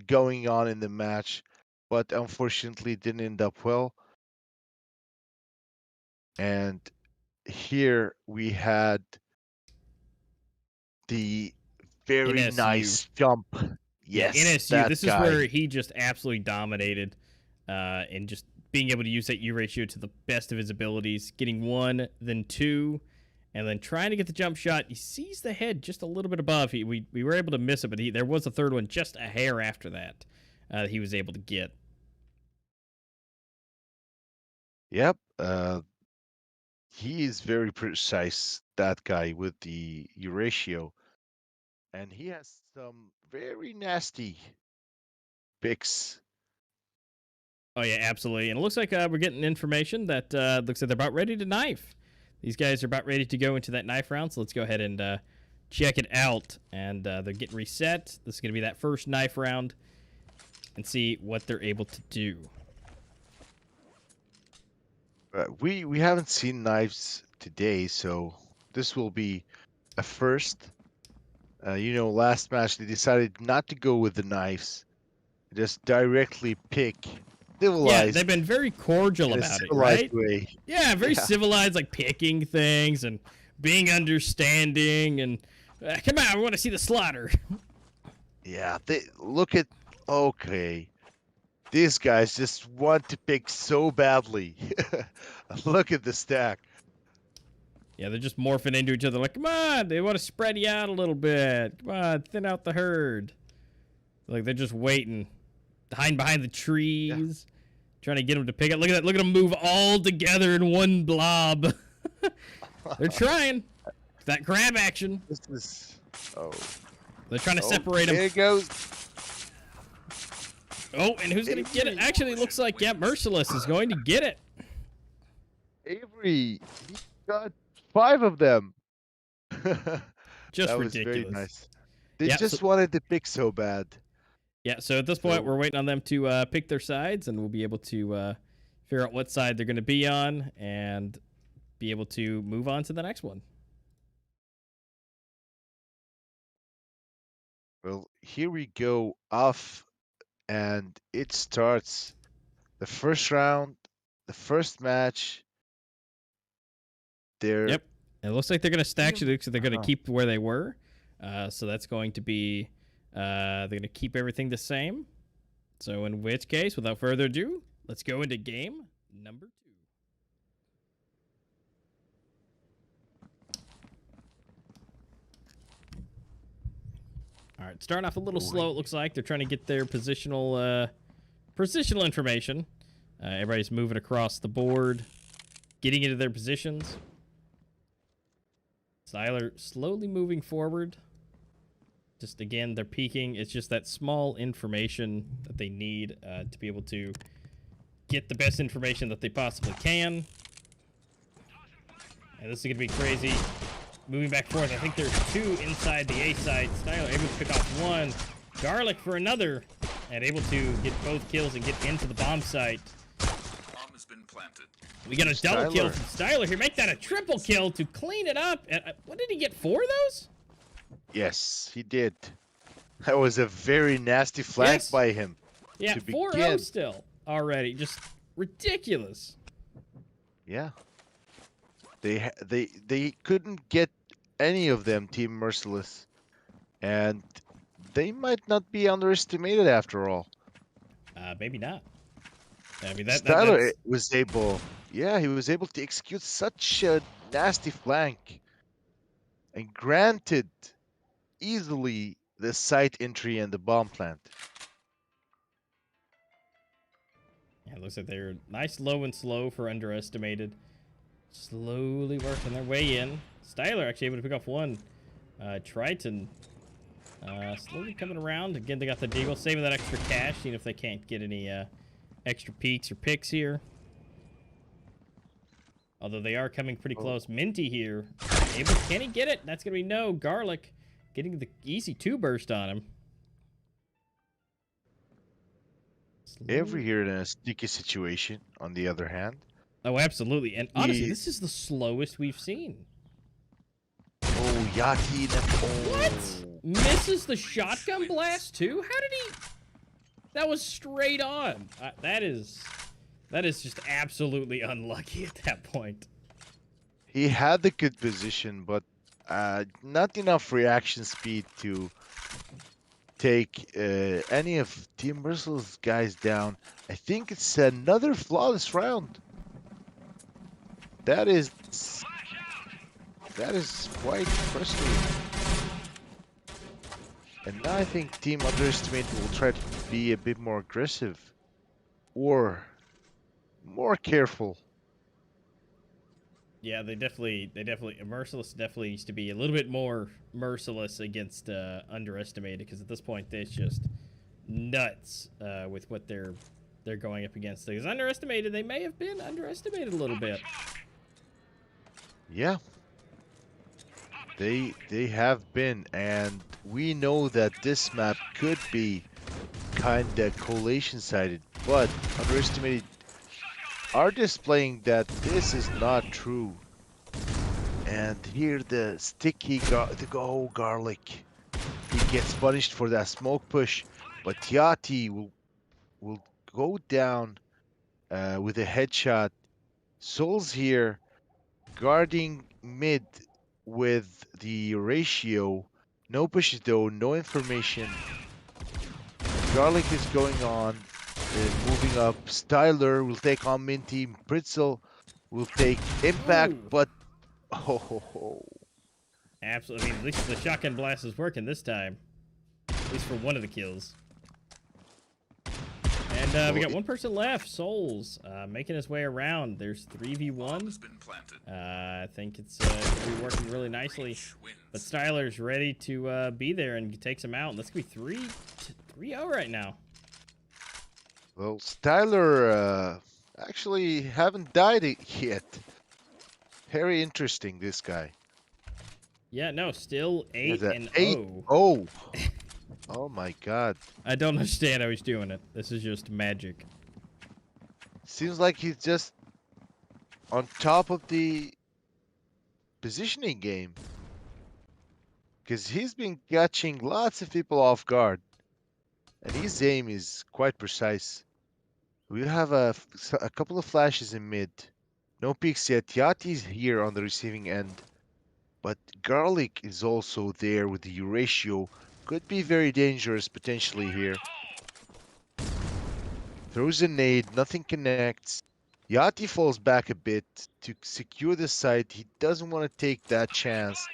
going on in the match, but unfortunately didn't end up well. And here we had the very NSU. nice jump. Yeah, Yes, NSU. that This is guy. where he just absolutely dominated and just being able to use that U ratio to the best of his abilities, getting 1, then 2, and then trying to get the jump shot. He sees the head just a little bit above. We were able to miss it, but there was a third one just a hair after that he was able to get. Yep. He is very precise, that guy with the U ratio. And he has some very nasty picks. Oh, yeah, absolutely. And it looks like we're getting information that looks like they're about ready to knife. These guys are about ready to go into that knife round, so let's go ahead and check it out. And they're getting reset. This is going to be that first knife round and see what they're able to do. We haven't seen knives today, so this will be a first. Last match they decided not to go with the knives, just directly pick civilized. Yeah, they've been very cordial in a about it, civilized right? way. Yeah, very civilized, like picking things and being understanding. And come on, we want to see the slaughter. Yeah, they look at. Okay, these guys just want to pick so badly. Look at the stack. Yeah, they're just morphing into each other like, come on, they want to spread you out a little bit. Come on, thin out the herd. Like, they're just waiting, hiding behind the trees, trying to get them to pick it. Look at that. Look at them move all together in one blob. They're trying. That grab action. This is. Oh. They're trying to separate them. There it goes. Oh, and who's going to get it? Actually, it looks like, yeah, Merciless is going to get it. Avery, he got 5 of them. Just that was ridiculous. Very nice. They just wanted to pick so bad. Yeah, so at this point, we're waiting on them to pick their sides, and we'll be able to figure out what side they're going to be on and be able to move on to the next one. Well, here we go off, and it starts the first round, the first match. Yep. It looks like they're going to stack, so they're going to keep where they were. So that's going to be, they're going to keep everything the same. So in which case, without further ado, let's go into game number 2. All right, starting off a little slow, it looks like. They're trying to get their positional information. Everybody's moving across the board, getting into their positions. Styler slowly moving forward. Just, again, they're peeking. It's just that small information that they need to be able to get the best information that they possibly can. And this is going to be crazy. Moving back and forth. I think there's 2 inside the A side. Styler able to pick off 1. Garlic for another. And able to get both kills and get into the bomb site. Bomb has been planted. We got a double kill from Styler here. Make that a triple kill to clean it up. What did he get? 4 of those? Yes, he did. That was a very nasty flank by him. Yeah, 4-0 still already. Just ridiculous. Yeah. They couldn't get any of them Team Merciless, and they might not be underestimated after all. Maybe not. I mean Styler that's was able, yeah, he was able to execute such a nasty flank and granted easily the site entry and the bomb plant. yeah, it looks like they're nice low and slow for underestimated. Slowly working their way in. Styler actually able to pick off one. Triton slowly coming around. Again, they got the Deagle, saving that extra cash, seeing if they can't get any extra peeks or picks here. Although they are coming pretty close. Minty here. Can he get it? That's going to be no. Garlic getting the easy 2 burst on him. Every here in a sticky situation, on the other hand. Oh, absolutely. And honestly, this is the slowest we've seen. Oh, Yaki. What? Misses the shotgun blast too? How did he? That was straight on. That is just absolutely unlucky at that point. He had the good position, but not enough reaction speed to take any of Team Bristle's guys down. I think it's another flawless round. That is quite frustrating. And now I think Team Underestimated will try to be a bit more aggressive or more careful. Yeah, they definitely Merciless definitely needs to be a little bit more merciless against Underestimated, because at this point it's just nuts with what they're going up against. Because Underestimated, they may have been underestimated a little bit. Yeah. They have been, and we know that this map could be kinda collation-sided, but Underestimated are displaying that this is not true. And here the sticky garlic. He gets punished for that smoke push, but Yati will go down with a headshot. Souls here guarding mid with the ratio. No pushes though, no information. Garlic is going on, moving up. Styler will take on Minty. Britzel will take impact, Ooh. but oh. Absolutely. I mean, at least the shotgun blast is working this time. At least for one of the kills. And we got one person left, Souls, making his way around. There's 3v1. I think it's gonna be working really nicely. But Styler's ready to be there and takes him out. That's gonna be 3-0 right now. Well, Styler actually haven't died yet. Very interesting, this guy. Yeah, no, still 8-0. 8-0. Oh my god. I don't understand how he's doing it. This is just magic. Seems like he's just on top of the positioning game. Because he's been catching lots of people off guard. And his aim is quite precise. We have a couple of flashes in mid. No peeks yet. Yati's here on the receiving end. But Garlic is also there with the Euratio. Could be very dangerous potentially here. Throws a nade, nothing connects. Yati falls back a bit to secure the site. He doesn't want to take that chance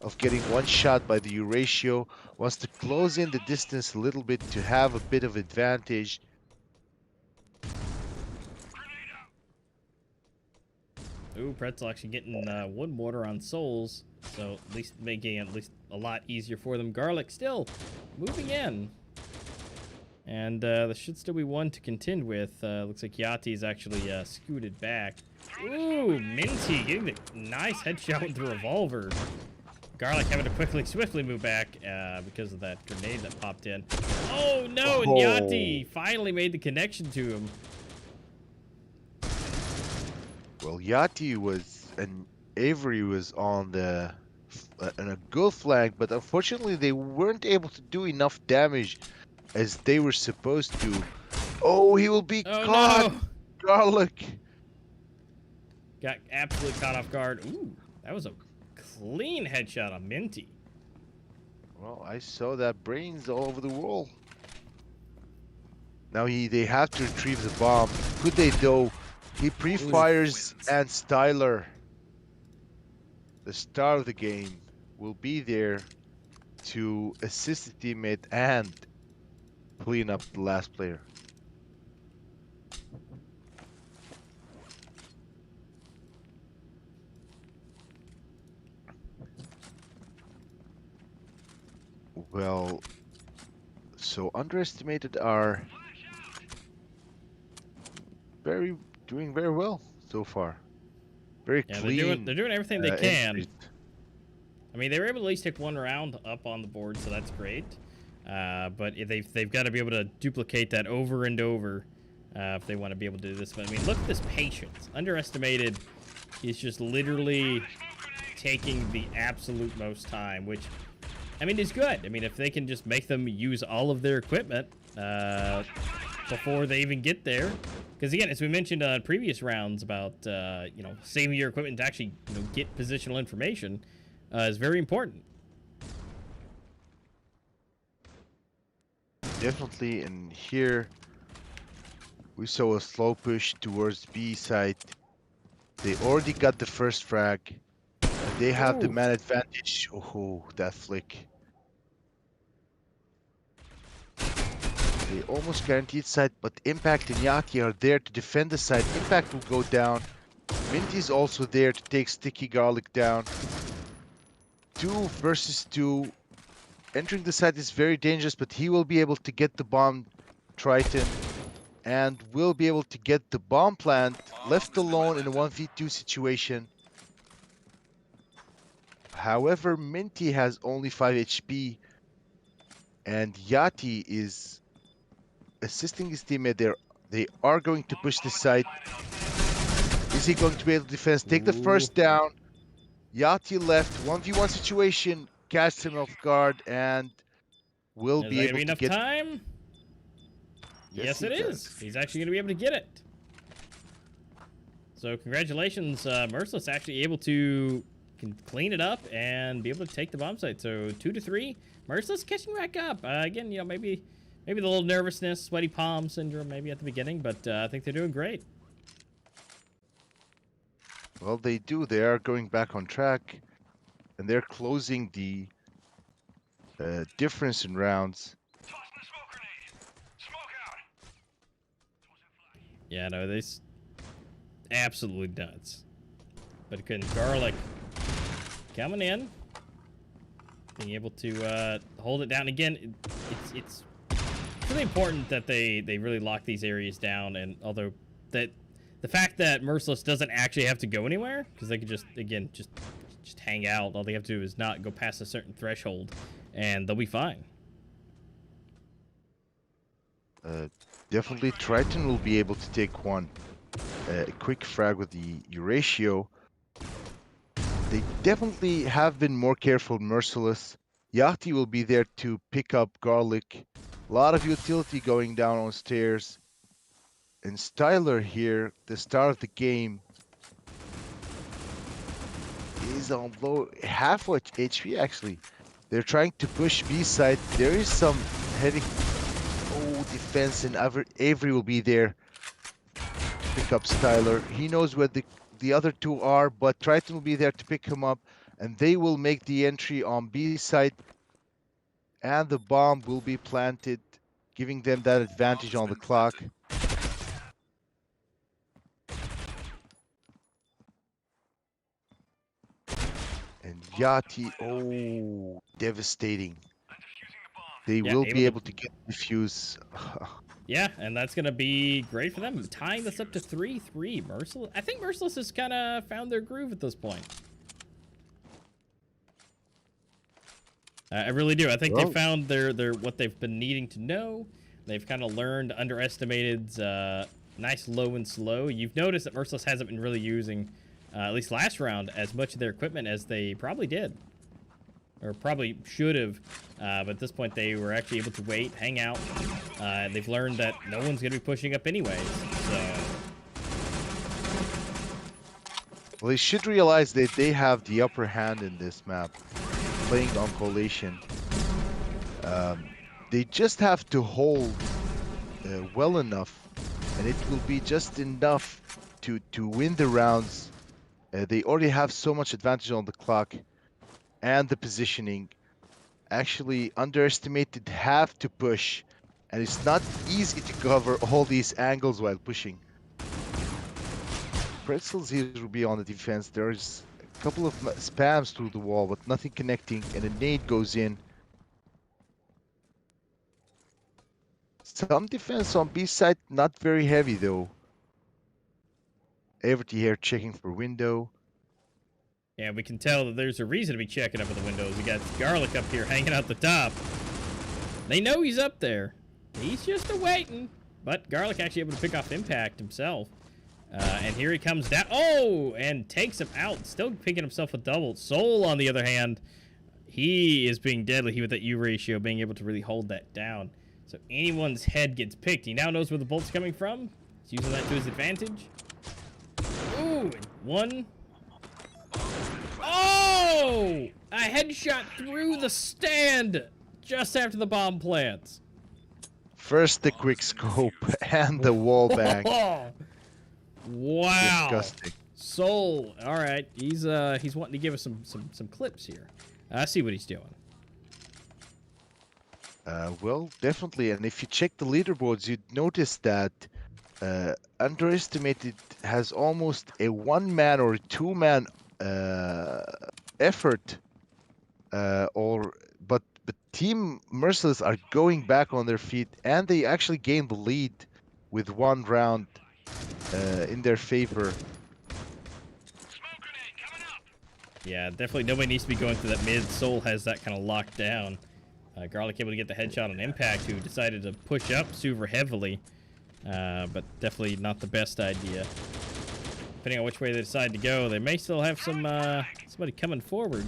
of getting one shot by the Euratio. Wants to close in the distance a little bit to have a bit of advantage. Ooh, Pretzel actually getting wood mortar on Souls, so at least making it at least a lot easier for them. Garlic still moving in. And there should still be one to contend with. Looks like Yati's actually scooted back. Ooh, Minty getting the nice headshot with the revolver. Garlic having to swiftly move back because of that grenade that popped in. Oh no, and Yati finally made the connection to him. Well, Yati and Avery was on a good flank, but unfortunately they weren't able to do enough damage as they were supposed to. Oh, he will be caught! No. Garlic! Got absolutely caught off guard. Ooh, that was a clean headshot on Minty. Well, I saw that brains all over the wall. Now they have to retrieve the bomb. Could they though? He pre-fires and Styler, the star of the game, will be there to assist the teammate and clean up the last player. Well, so underestimated are doing very well so far. Very clean. They're doing everything they can. entries. I mean, they were able to at least take one round up on the board, so that's great. But they've got to be able to duplicate that over and over if they want to be able to do this. But I mean, look at this patience. Underestimated is just literally taking the absolute most time, which, I mean, is good. I mean, if they can just make them use all of their equipment before they even get there. Because again, as we mentioned on previous rounds about, you know, saving your equipment to actually, you know, get positional information is very important. Definitely, and here we saw a slow push towards B side. They already got the first frag. And they have the man advantage. Oh, that flick. They almost guaranteed side, but Impact and Yaki are there to defend the side. Impact will go down. Minty's also there to take Sticky Garlic down. 2 versus 2. Entering the site is very dangerous, but he will be able to get the bomb Triton and will be able to get the bomb plant left alone in a 1v2 situation. However, Minty has only 5 HP and Yati is assisting his teammate. They are going to push the site. Is he going to be able to defend? Take the first down. Yati left, 1v1 situation, catch him off guard, and will be able to get... enough time? Yes, it is. He's actually going to be able to get it. So congratulations, Merciless actually able to clean it up and be able to take the bomb site. So 2-3, Merciless catching back up. Again, you know, maybe the little nervousness, sweaty palm syndrome maybe at the beginning, but I think they're doing great. Well, they do. They are going back on track, and they're closing the difference in rounds. Yeah, no, they absolutely nuts. But again, Garlic coming in, being able to hold it down again. It's really important that they really lock these areas down, and although that. The fact that Merciless doesn't actually have to go anywhere, because they could just hang out. All they have to do is not go past a certain threshold, and they'll be fine. Definitely, Triton will be able to take one. A quick frag with the Euratio. They definitely have been more careful, Merciless. Yachty will be there to pick up Garlic. A lot of utility going down on stairs. And Styler here, the star of the game, is on low, half HP actually. They're trying to push B side. There is some heavy defense, and Avery will be there to pick up Styler. He knows where the other two are, but Triton will be there to pick him up, and they will make the entry on B side, and the bomb will be planted, giving them that advantage on the clock. And Yati, devastating. They will be able to get the defuse. Yeah, and that's going to be great for them. Tying this up to 3-3. Merciless. I think Merciless has kind of found their groove at this point. I really do. I think they found their what they've been needing to know. They've kind of learned underestimated's nice low and slow. You've noticed that Merciless hasn't been really using, at least last round, as much of their equipment as they probably did. Or probably should have, but at this point they were actually able to wait, hang out. They've learned that no one's going to be pushing up anyways, so... Well, they should realize that they have the upper hand in this map, playing on collation. They just have to hold well enough, and it will be just enough to win the rounds. They already have so much advantage on the clock and the positioning. Actually underestimated have to push, and it's not easy to cover all these angles while pushing. Pretzels here will be on the defense. There's a couple of spams through the wall, but nothing connecting, and a nade goes in. Some defense on B side, not very heavy though. Everty here checking for window. Yeah, we can tell that there's a reason to be checking up at the windows. We got Garlic up here hanging out the top. They know he's up there. He's just awaiting. But Garlic actually able to pick off Impact himself. And here he comes down. Oh, and takes him out. Still picking himself a double. Soul, on the other hand, he is being deadly. He with that U ratio, being able to really hold that down. So anyone's head gets picked. He now knows where the bolt's coming from. He's using that to his advantage. Ooh, and one. Oh! A headshot through the stand just after the bomb plants. First the quick scope and the wall bang. Wow. Disgusting. Soul. All right. He's wanting to give us some clips here. I see what he's doing. Well, definitely. And if you check the leaderboards, you'd notice that Underestimated has almost a one-man or two-man effort. But Team Merciless are going back on their feet, and they actually gained the lead with one round in their favor. Yeah, definitely nobody needs to be going through that mid. Soul has that kind of locked down. Garlic able to get the headshot on Impact, who decided to push up super heavily. But definitely not the best idea. Depending on which way they decide to go, they may still have some somebody coming forward.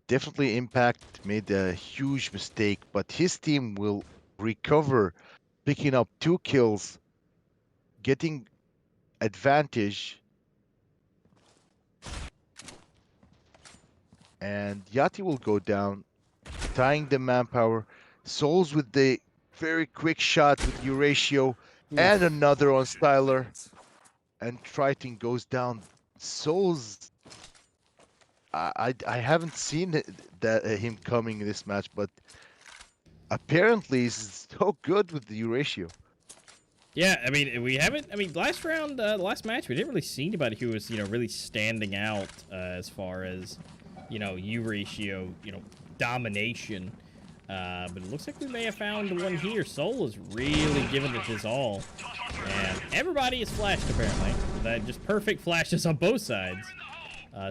Definitely Impact made a huge mistake, but his team will recover, picking up 2 kills, getting advantage. And Yati will go down, tying the manpower. Souls with the very quick shot with Euratio, and another on Styler. And Triton goes down. Souls, I haven't seen him coming in this match, but apparently he's so good with the Euratio. Yeah, I mean, we haven't. I mean, last round, last match, we didn't really see anybody who was, really standing out as far as, U ratio, domination. But it looks like we may have found one here. Soul is really giving it his all, and everybody is flashed apparently. That just perfect flashes on both sides.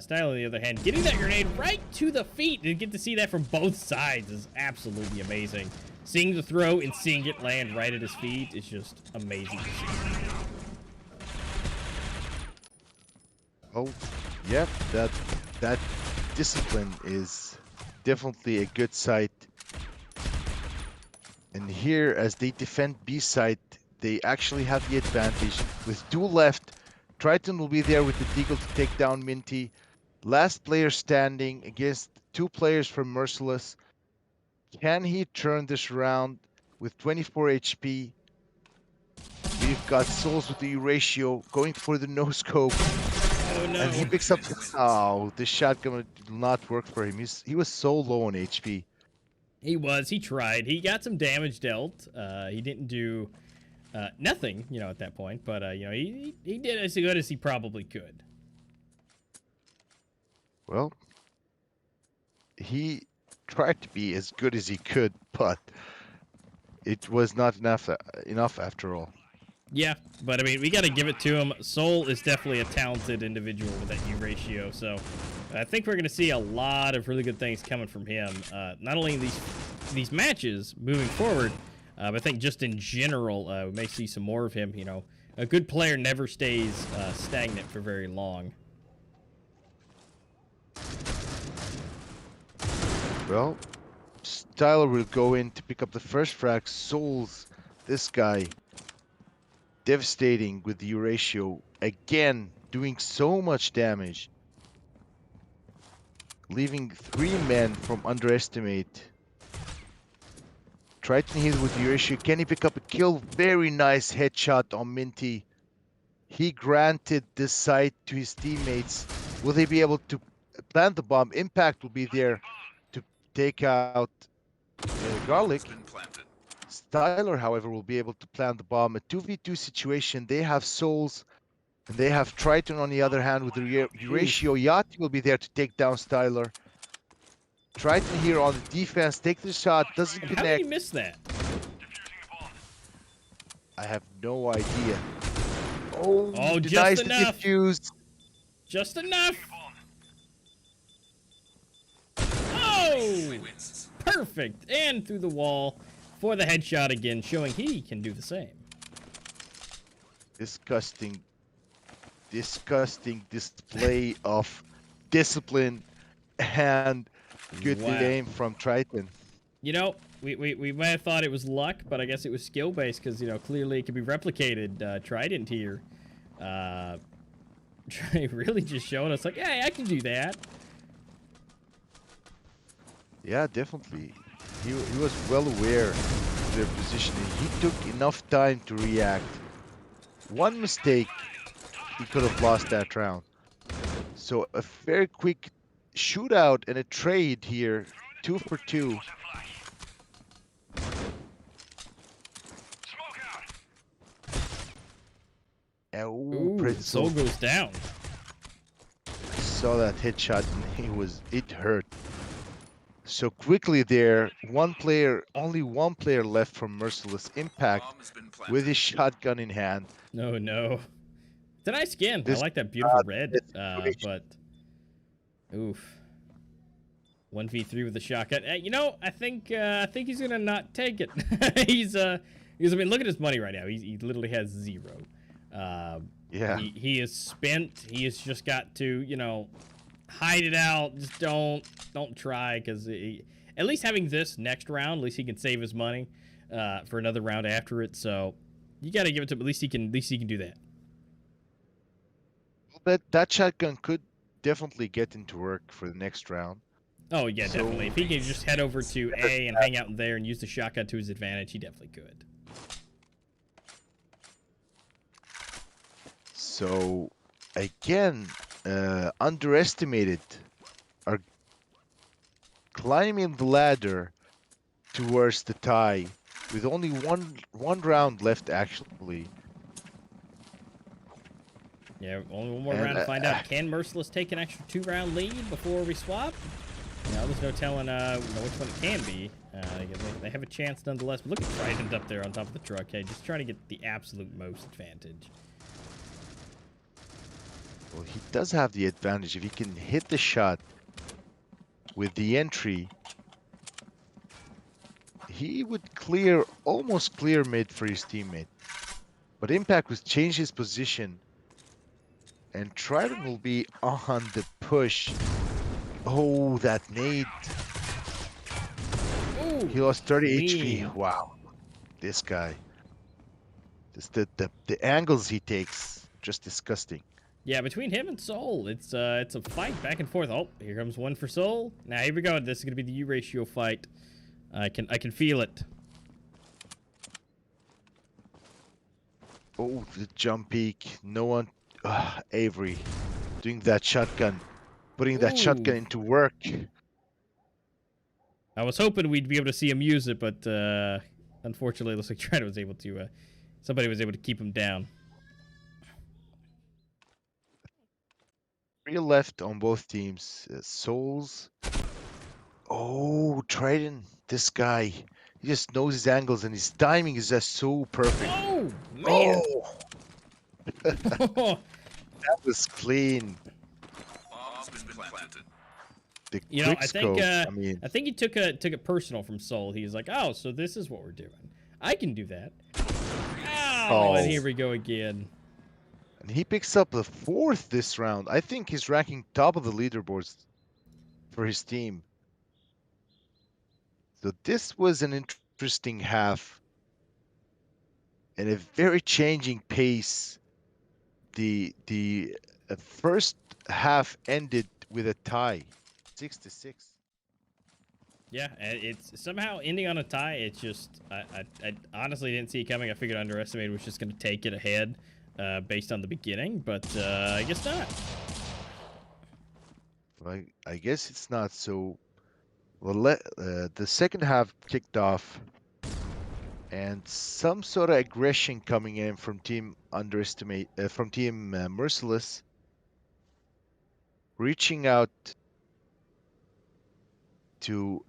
Style, on the other hand, getting that grenade right to the feet and get to see that from both sides is absolutely amazing. Seeing the throw and seeing it land right at his feet is just amazing to see. Oh, yeah, that discipline is definitely a good sight. And here, as they defend B side, they actually have the advantage. With 2 left, Triton will be there with the Deagle to take down Minty. Last player standing against 2 players from Merciless. Can he turn this around with 24 HP? We've got Souls with the ratio going for the no scope. Oh no! And he picks up. Oh, this shotgun will not work for him. He was so low on HP. He tried. He got some damage dealt. He didn't do nothing, at that point. But, he did as good as he probably could. Well, he tried to be as good as he could, but it was not enough after all. Yeah, but, I mean, we got to give it to him. Soul is definitely a talented individual with that U ratio. So I think we're going to see a lot of really good things coming from him. Not only in these matches moving forward, but I think just in general, we may see some more of him. A good player never stays stagnant for very long. Well, Styler will go in to pick up the first frag. Souls, this guy, devastating with the Euratio. Again, doing so much damage. Leaving 3 men from underestimate. Triton here with Euratio. Can he pick up a kill? Very nice headshot on Minty. He granted this site to his teammates. Will they be able to plant the bomb? Impact will be there to take out Garlic. Has been planted. Styler, however, will be able to plant the bomb. A 2v2 situation. They have Souls, and they have Triton on the other hand with the Euratio. Yachty will be there to take down Styler. Triton here on the defense. Take the shot. Doesn't How did connect. he miss that? I have no idea. Oh, Oh, denies just the enough. defuse. Just enough. Oh! Wins. Perfect. And through the wall for the headshot again, showing he can do the same. Disgusting display of discipline and good Wow. game from Triton. You know, we might have thought it was luck, but I guess it was skill-based because, you know, clearly it can be replicated. Trident here. Really just showing us, like, hey, I can do that. Yeah, definitely. He was well aware of their positioning. He took enough time to react. One mistake, he could have lost that round. So a very quick shootout and a trade here. 2 for 2. Ooh, Pretzel Soul goes down. saw that headshot and it hurt. So quickly there, only one player left from Merciless Impact Bomb has been planted. with his shotgun in hand. No, no. It's a nice skin. I This like that beautiful shot red, is but oof. 1v3 with the shotgun. You know, I think he's gonna not take it. I mean, look at his money right now. He literally has 0. Yeah. He is spent. He has just got to, you know, hide it out. Just don't try, because at least having this next round, at least he can save his money for another round after it. So you got to give it to him. At least he can do that. But that shotgun could definitely get into work for the next round. Oh yeah, So- definitely. If he can just head over to A and hang out in there and use the shotgun to his advantage, he definitely could. So again, underestimated are climbing the ladder towards the tie with only one round left actually. Yeah, only one more And, round to find out. Can Merciless take an extra 2-round lead before we swap? No, there's no telling which one it can be. They have a chance nonetheless. But look at Trident up there on top of the truck. Hey, just trying to get the absolute most advantage. Well, he does have the advantage if he can hit the shot with the entry. He would almost clear mid for his teammate. But Impact would change his position. And Trident will be on the push. Oh, that nade. Ooh, He lost 30 clean. HP. Wow. This guy. Just the angles he takes. Just disgusting. Yeah, between him and Soul, it's a fight back and forth. Oh, here comes one for Soul. Now here we go. This is gonna be the U ratio fight. I can feel it. Oh, the jump peak. No one. Avery doing that shotgun. Putting that shotgun Ooh. into work. I was hoping we'd be able to see him use it, but unfortunately, it looks like Trident was able to. Somebody was able to keep him down. 3 left on both teams. Souls. Oh, Trident. This guy. He just knows his angles and his timing is just so perfect. Oh man! Oh, that was clean. Bomb has been planted. The You know, quick I think scope, I mean, I think he took it personal from Soul. He was like, "Oh, so this is what we're doing. I can do that." Oh, and here we go again. and he picks up the 4th this round. I think he's ranking top of the leaderboards for his team. So this was an interesting half. in a very changing pace. The first half ended with a tie, 6-6. Yeah, and it's somehow ending on a tie. It's just I honestly didn't see it coming. I figured Underestimated was just going to take it ahead based on the beginning, but I guess not. I guess it's not. So the second half kicked off, and some sort of aggression coming in from Team Merciless, reaching out to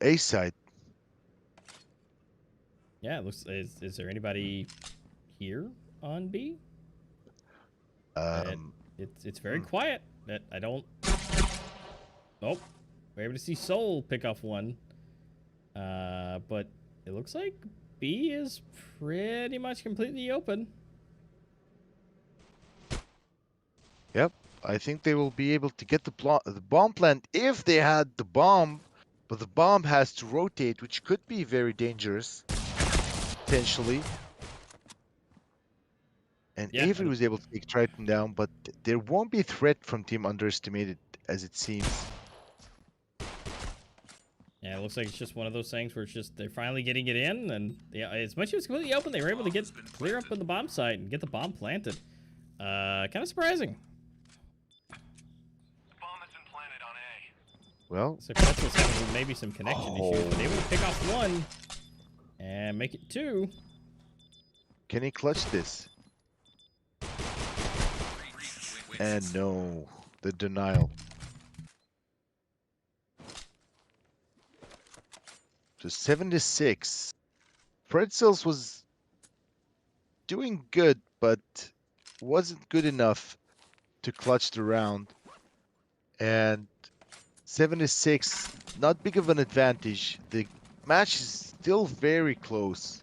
A side. Yeah, it looks. Is there anybody here on B? Um, It's very quiet. That I don't. Oh, we're able to see Soul pick off one. But it looks like B is pretty much completely open. Yep, I think they will be able to get the bomb plant if they had the bomb, but the bomb has to rotate, which could be very dangerous, potentially. And Yeah, Avery was able to take Triton down, but there won't be threat from Team Underestimated, as it seems. Yeah, it looks like it's just one of those things where it's just they're finally getting it in, and yeah, as much as it's completely open, they were able to get clear up on the bomb site and get the bomb planted. Kind of surprising. Well, So Pretzel's having maybe some connection issues, but able to pick off one and make it two. can he clutch this? And no, the denial. So 7-6. Pretzels was doing good, but wasn't good enough to clutch the round. And 7-6, not big of an advantage. The match is still very close.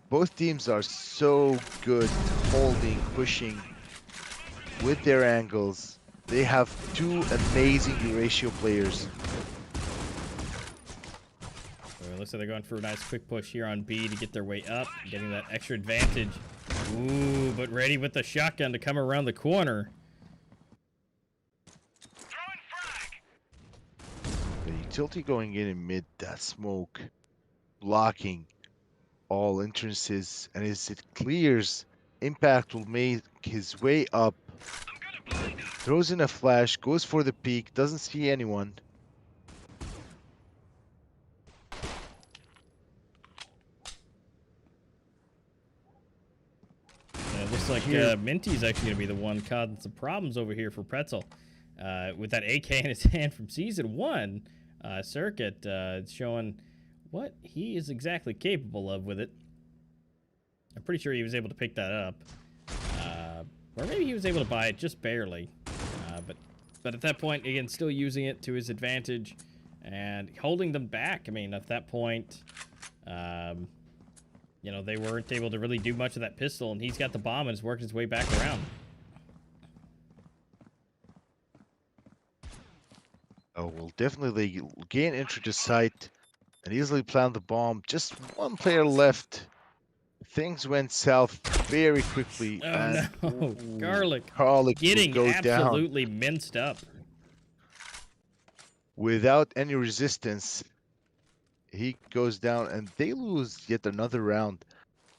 Both teams are so good holding, pushing with their angles. They have two amazing Eurasia players. Looks like they're going for a nice quick push here on B to get their way up, getting that extra advantage. Ooh, but ready with the shotgun to come around the corner. The utility going in mid, that smoke, blocking all entrances, and as it clears, Impact will make his way up. Throws in a flash, goes for the peek, doesn't see anyone. It looks like Minty's actually going to be the one causing some problems over here for Pretzel. With that AK in his hand from Season 1, Circuit it's showing what he is exactly capable of with it. I'm pretty sure he was able to pick that up. Or maybe he was able to buy it just barely. But at that point, again, still using it to his advantage and holding them back. I mean, at that point, you know, they weren't able to really do much of that pistol, and he's got the bomb and is working his way back around. Oh, will definitely gain entry to site and easily plant the bomb. Just one player left. Things went south very quickly. Oh, and, no. ooh, Garlic getting getting absolutely minced up. Without any resistance. He goes down, and they lose yet another round.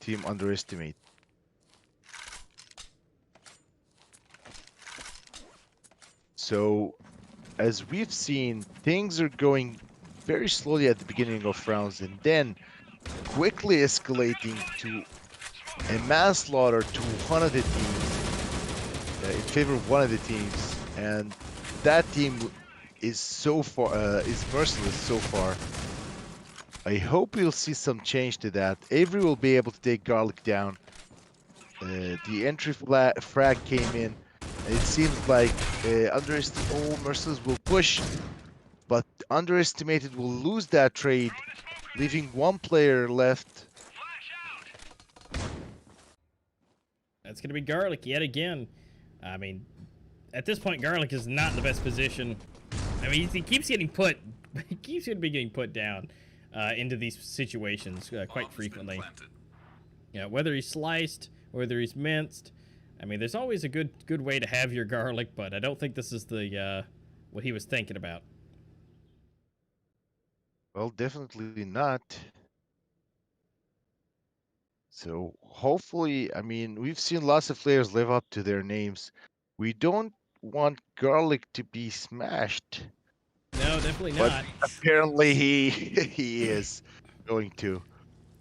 Team Underestimate. So, as we've seen, things are going very slowly at the beginning of rounds, and then quickly escalating to a manslaughter to one of the teams, in favor of one of the teams, and that team is so far is merciless so far. I hope we'll see some change to that. Avery will be able to take Garlic down. The entry frag came in. And it seems like Merciless will push, but Underestimated will lose that trade, leaving one player left. That's going to be Garlic yet again. I mean, at this point, Garlic is not in the best position. I mean, he keeps getting put, he keeps going to be getting put down into these situations quite frequently. Yeah, whether he's sliced, whether he's minced. I mean, there's always a good way to have your garlic, but I don't think this is the what he was thinking about. Well, definitely not. So hopefully, I mean, we've seen lots of players live up to their names. We don't want garlic to be smashed, No, definitely but not. apparently he he is going to.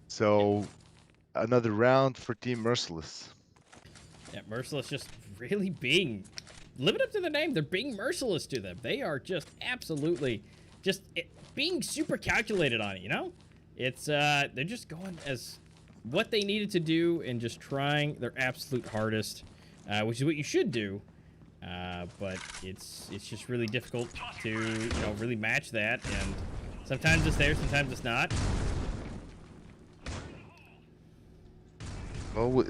So another round for Team Merciless. Yeah, Merciless just really being living up to the name. They're being merciless to them. They are just absolutely just being super calculated on it, you know? It's they're just going as what they needed to do and just trying their absolute hardest, which is what you should do. But it's just really difficult to, you know, really match that, and sometimes it's there, sometimes it's not. Well,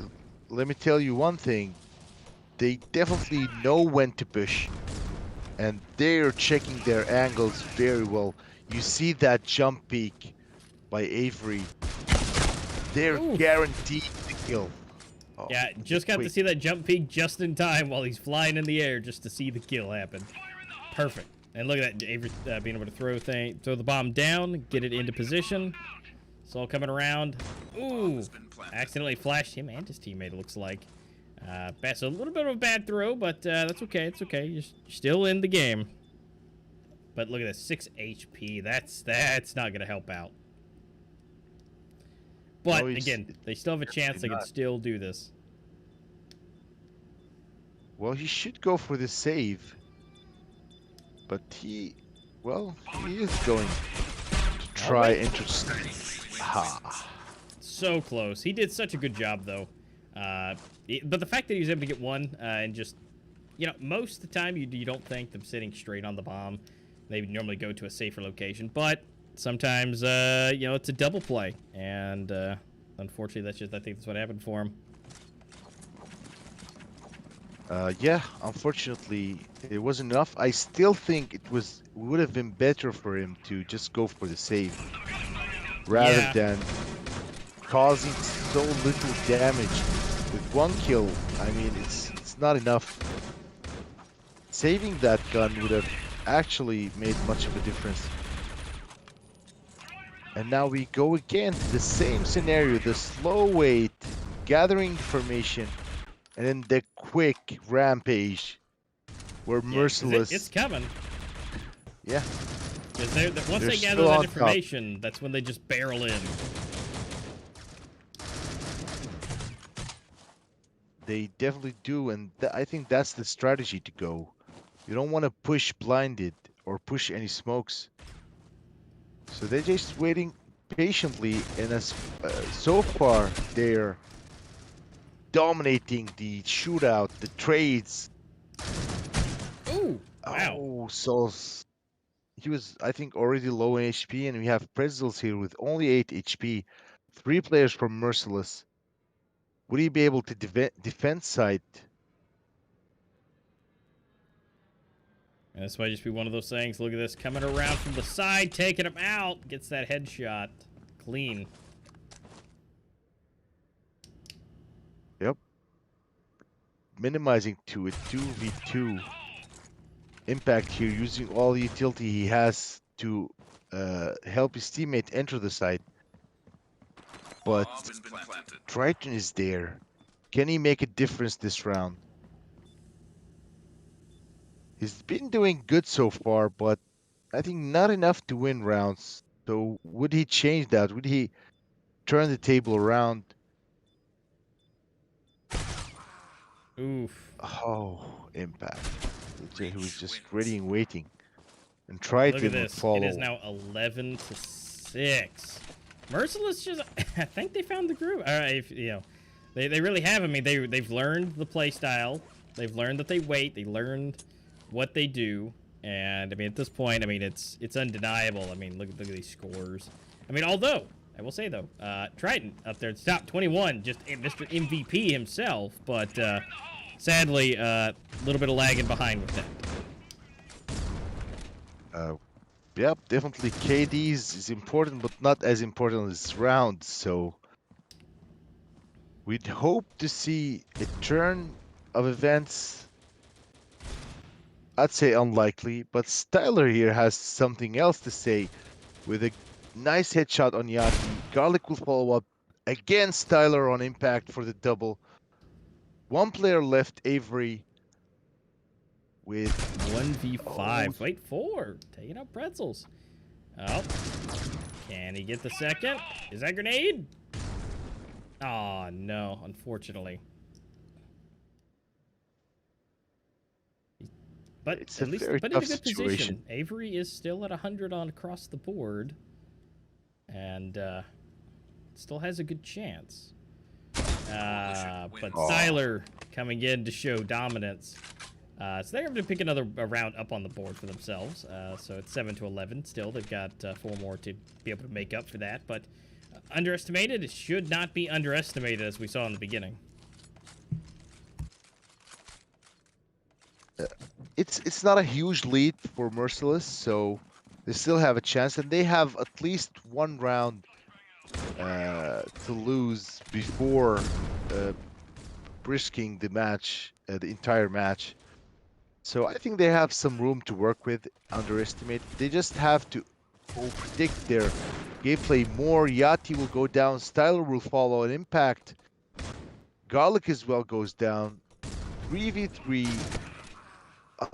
let me tell you one thing. They definitely know when to push, and they're checking their angles very well. You see that jump peek by Avery. They're Oof. guaranteed to kill. Oh, Yeah, just got to quick. see that jump peek just in time while he's flying in the air just to see the kill happen. Perfect. And look at that, Avery being able to throw the bomb down, get it into position. It's all coming around. Ooh, accidentally flashed him and his teammate, it looks like. So a little bit of a bad throw, but that's okay. It's okay. You're still in the game. But look at this, 6 HP. That's not going to help out. But, No, again, they still have a chance. They can still do this. Well, he should go for the save. But he is going to try intercept. Ha. So close. He did such a good job, though. But the fact that he was able to get one and just, you know, most of the time you don't think them sitting straight on the bomb. They would normally go to a safer location. But sometimes, you know, it's a double play. And unfortunately, I think that's what happened for him. Yeah, unfortunately, it wasn't enough. I still think it would have been better for him to just go for the save rather than causing so little damage with one kill. I mean, it's not enough. Saving that gun would have actually made much of a difference. And now we go again to the same scenario, the slow wait, gathering information, and then the quick rampage. We're merciless. It's coming. Yeah. Because once They're they gather still that on information, that's when they just barrel in. They definitely do, and I think that's the strategy to go. You don't want to push blinded or push any smokes. So they're just waiting patiently, and as so far they're dominating the shootout, the trades. Ooh, wow. Oh, so he was, I think, already low in HP, and we have Pretzels here with only 8 HP. 3 players from Merciless. Would he be able to defend side? And this might just be one of those things. Look at this, coming around from the side, taking him out. Gets that headshot. Clean. Yep. Minimizing to a 2v2 impact here, using all the utility he has to help his teammate enter the site. But Triton is there. Can he make a difference this round? He's been doing good so far, but I think not enough to win rounds. So would he change that? Would he turn the table around? Oof. Oh, impact. He was just ready and waiting. And Look Triton at would this. follow. It is now 11-6. Merciless just, I think they found the groove. All right, you know, they really have. I mean, they've learned the play style. They've learned that they wait. They learned what they do. And I mean, at this point, I mean, it's undeniable. I mean, look at these scores. I mean, although I will say though, Triton up there at the top, 21, just Mr. MVP himself. But sadly, a little bit of lagging behind with that. Yep, definitely KDs is important, but not as important as rounds. So we'd hope to see a turn of events. I'd say unlikely, but Styler here has something else to say with a nice headshot on Yati. Garlic will follow up again. Styler on impact for the double. One player left, Avery, with 1v5. Wait, 4. Taking out pretzels. Oh. Can he get the second? Is that grenade? Oh, no, unfortunately. But It's at a least very but in a tough good situation. position. Avery is still at 100 on across the board. And still has a good chance. But Styler coming in to show dominance. So they're able to pick another round up on the board for themselves. So it's 7-11 still. They've got 4 more to be able to make up for that. But underestimated, it should not be underestimated as we saw in the beginning. It's not a huge lead for Merciless, so they still have a chance, and they have at least one round to lose before risking the match, the entire match. So I think they have some room to work with. Underestimate. They just have to predict their gameplay more. Yati will go down. Styler will follow an impact. Garlic as well goes down. 3v3.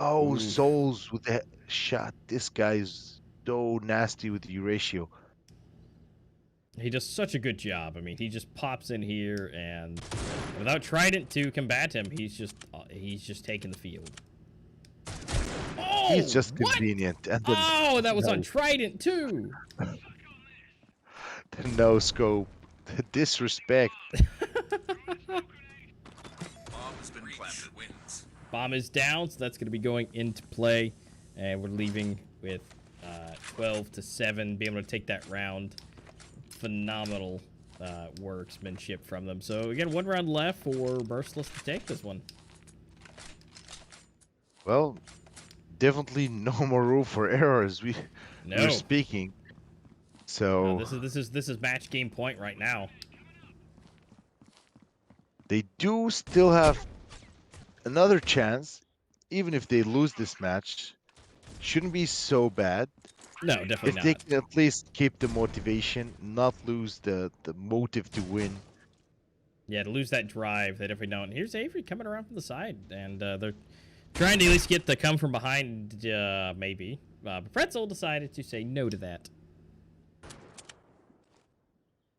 Oh, Oof. Souls with the shot. This guy's so nasty with the ratio. He does such a good job. I mean, he just pops in here, and without Trident to combat him, he's just taking the field. Oh, He's just what? convenient. And then Oh, that was on Trident too. the no scope. The disrespect. Bomb has been planted. Wins. Bomb is down, so that's going to be going into play, and we're leaving with 12-7. Be able to take that round. Phenomenal workmanship from them. So again, 1 round left for Merciless to take this one. Well, definitely no more room for errors. We're No, speaking. So this is match game point right now. they do still have another chance, even if they lose this match. Shouldn't be so bad. No, definitely If not. they can at least keep the motivation, not lose the motive to win. Yeah, to lose that drive, they definitely don't. Here's Avery coming around from the side, and they're trying to at least get the come from behind, maybe. But Pretzel decided to say no to that.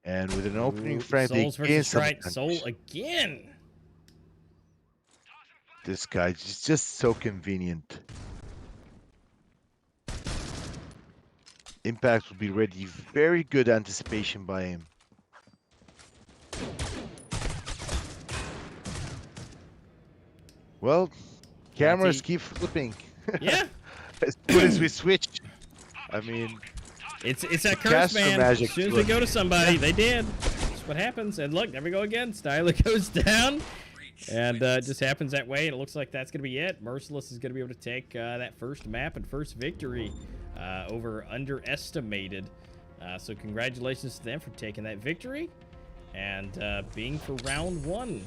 And with an opening Ooh, frag, they Souls gain versus some Strike. Soul advantage. again. This guy is just so convenient. Impact will be ready. Very good anticipation by him. Well, cameras keep flipping. Yeah. As soon as we switch. I mean, It's that curse, Caster man. magic As soon as to we it. go to somebody, they did. That's what happens. And look, there we go again. Styler goes down. And it just happens that way, and it looks like that's going to be it. Merciless is going to be able to take that first map and first victory over Underestimated. So congratulations to them for taking that victory and being for round 1.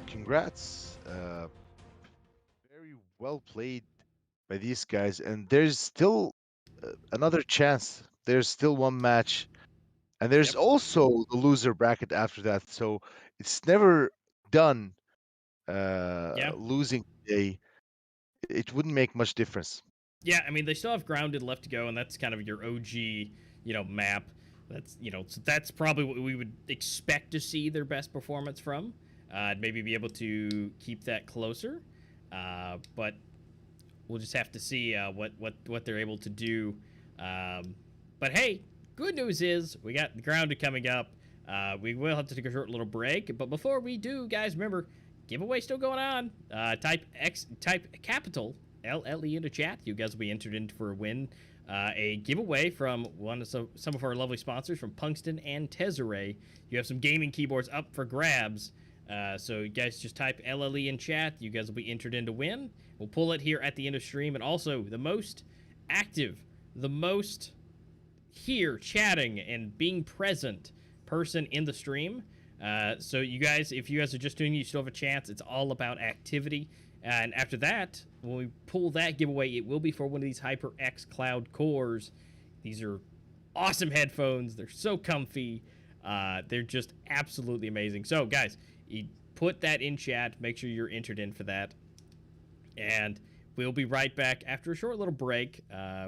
Congrats. Very well played by these guys. And there's still another chance. There's still one match. And there's also the loser bracket after that. So it's never done losing today. It wouldn't make much difference. Yeah, I mean, they still have Grounded left to go, and that's kind of your OG, map. That's, so that's probably what we would expect to see their best performance from. Maybe be able to keep that closer. But we'll just have to see what they're able to do. But hey, good news is we got the Grounded coming up. We will have to take a short little break. But before we do, guys, remember, giveaway still going on. Type capital LLE into chat. You guys will be entered in for a win. A giveaway from some of our lovely sponsors from Punkston and Tezarre. You have some gaming keyboards up for grabs. So you guys just type LLE in chat. You guys will be entered in to win. We'll pull it here at the end of stream. And also, the most active, the most here chatting and being present person in the stream. So you guys, if you guys are just doing it, you still have a chance. It's all about activity. And after that, when we pull that giveaway, it will be for one of these HyperX Cloud cores. These are awesome headphones. They're so comfy. They're just absolutely amazing. So guys, you put that in chat. Make sure you're entered in for that. And we'll be right back after a short little break.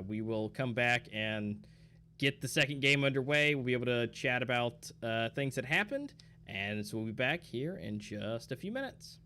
We will come back and get the second game underway. We'll be able to chat about things that happened. And so we'll be back here in just a few minutes.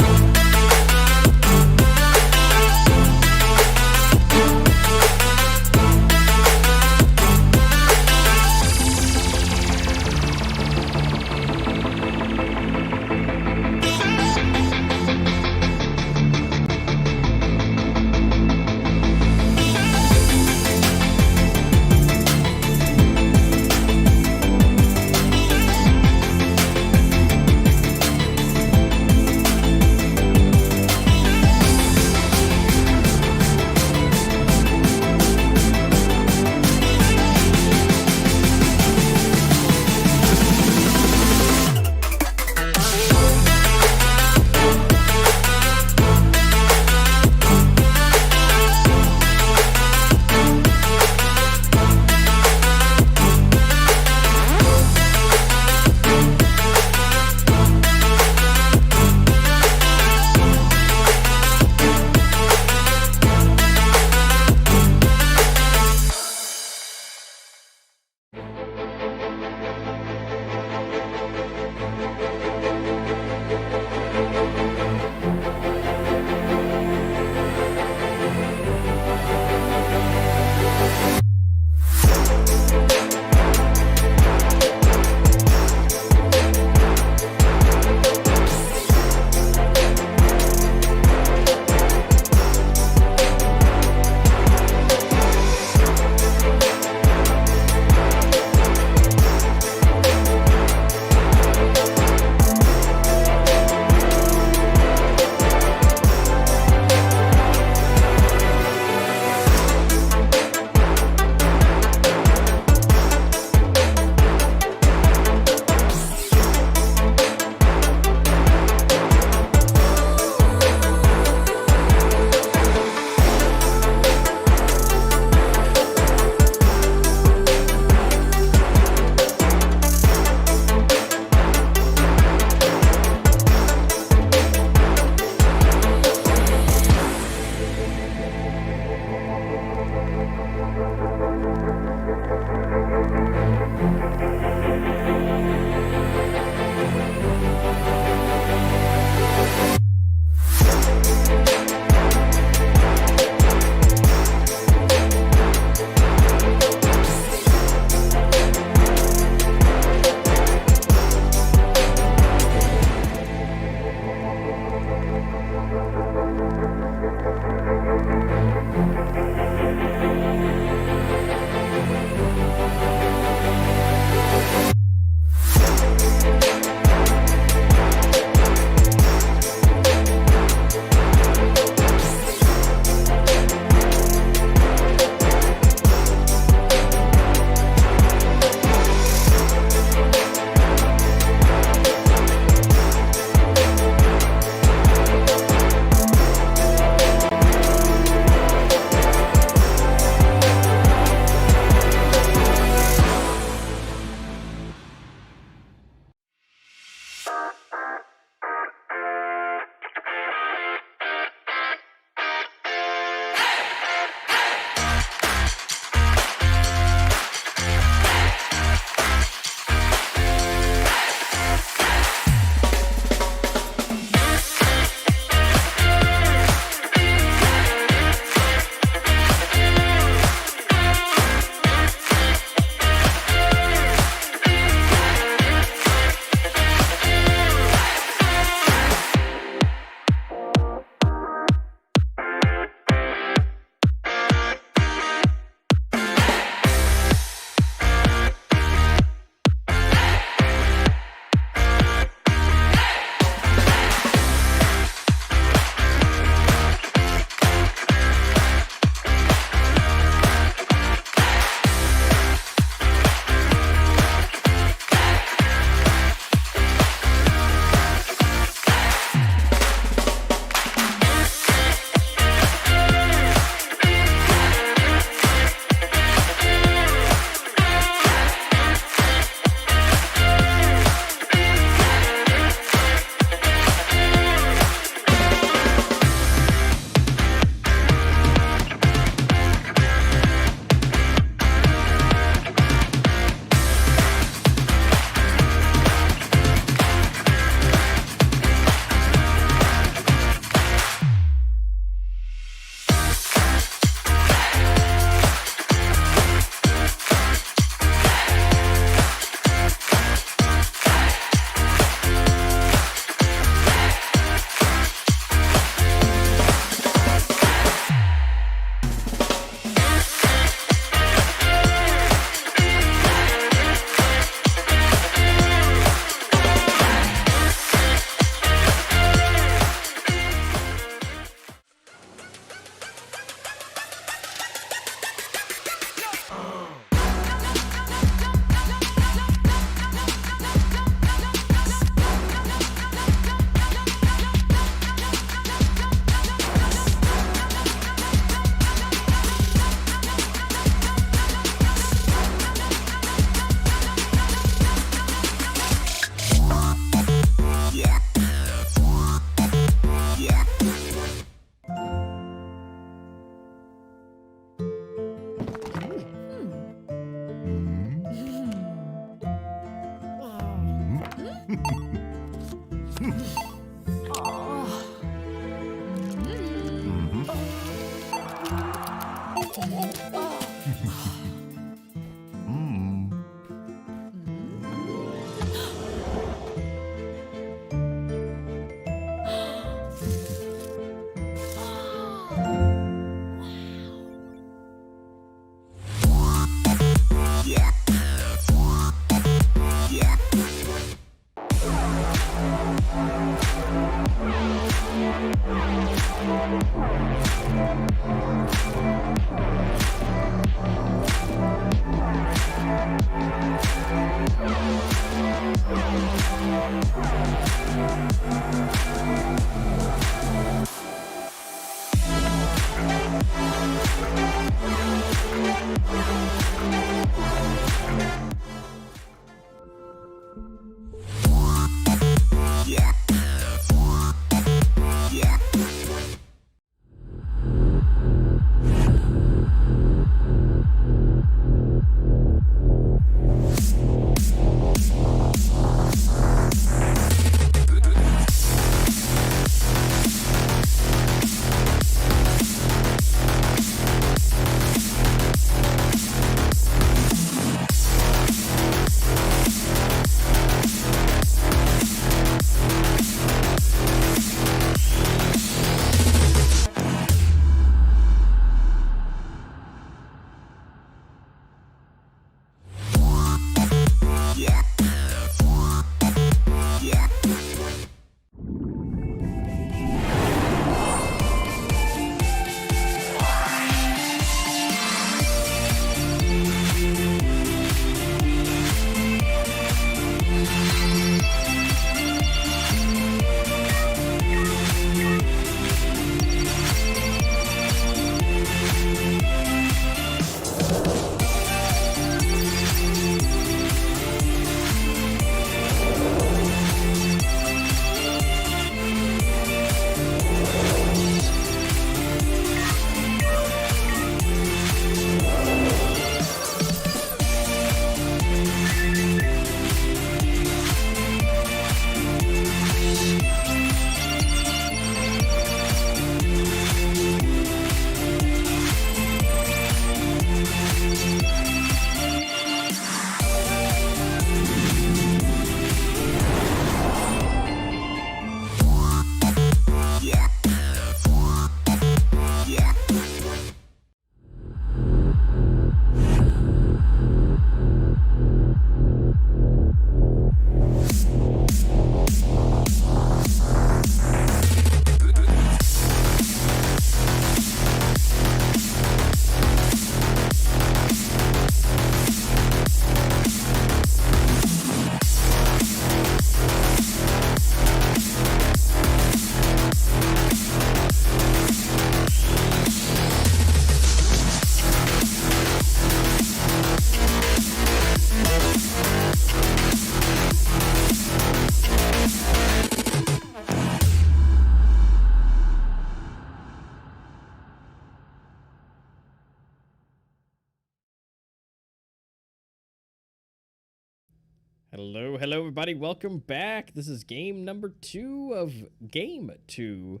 Hello, everybody. Welcome back. This is game number 2 of Game 2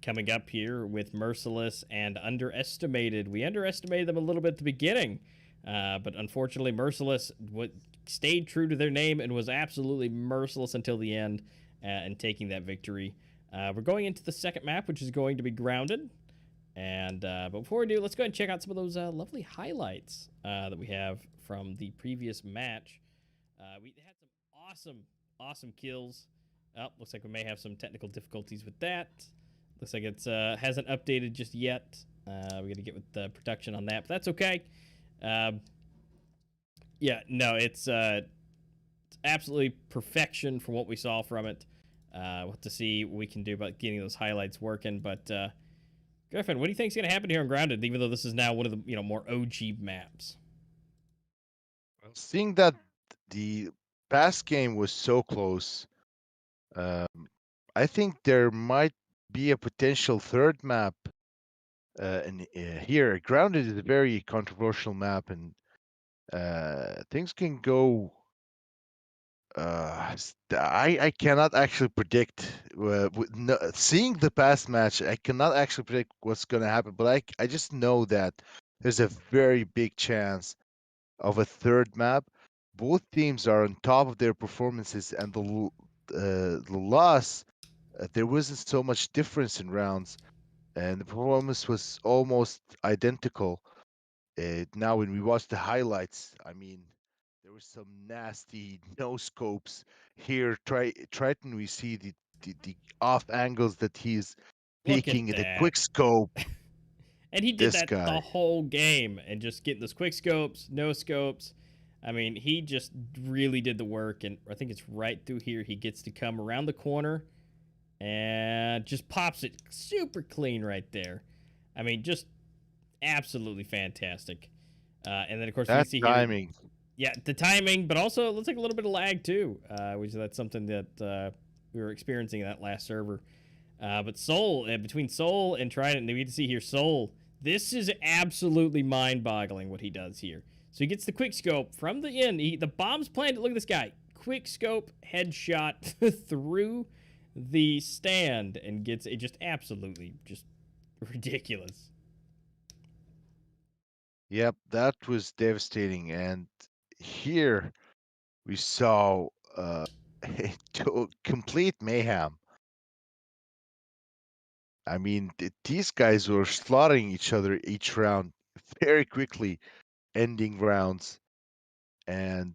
coming up here with Merciless and Underestimated. We underestimated them a little bit at the beginning, but unfortunately Merciless stayed true to their name and was absolutely merciless until the end and taking that victory. We're going into the second map, which is going to be Grounded. And but before we do, let's go ahead and check out some of those lovely highlights that we have from the previous match. We had some awesome kills. Oh, looks like we may have some technical difficulties with that. Looks like it's hasn't updated just yet. We got to get with the production on that, but that's okay. Yeah, no, it's absolutely perfection from what we saw from it. We'll have to see what we can do about getting those highlights working. But Griffin, what do you think is going to happen here on Grounded? Even though this is now one of the more OG maps. Seeing that the past game was so close, I think there might be a potential third map. Here, Grounded is a very controversial map, and things can go I cannot actually predict. No, seeing the past match, I cannot actually predict what's going to happen. But I just know that there's a very big chance of a third map. Both teams are on top of their performances, and the loss, there wasn't so much difference in rounds, and the performance was almost identical. Now, when we watch the highlights, I mean, there were some nasty no scopes here. Triton, we see the off angles that he's Look at peeking at a that. quick scope. And he did This that guy. the whole game and just getting those quick scopes, no scopes. I mean, he just really did the work. And I think it's right through here. He gets to come around the corner and just pops it super clean right there. I mean, just absolutely fantastic. And then, of course, we That see here. timing. Yeah, the timing, but also it looks like a little bit of lag too, which that's something that we were experiencing in that last server. But Soul, between Soul and Trident, we get to see here Soul. This is absolutely mind-boggling what he does here. So he gets the quick scope from the end. The bomb's planted. Look at this guy. Quick scope headshot through the stand and gets it just absolutely just ridiculous. Yep, that was devastating. And here we saw complete mayhem. I mean, these guys were slaughtering each other each round very quickly, ending rounds, and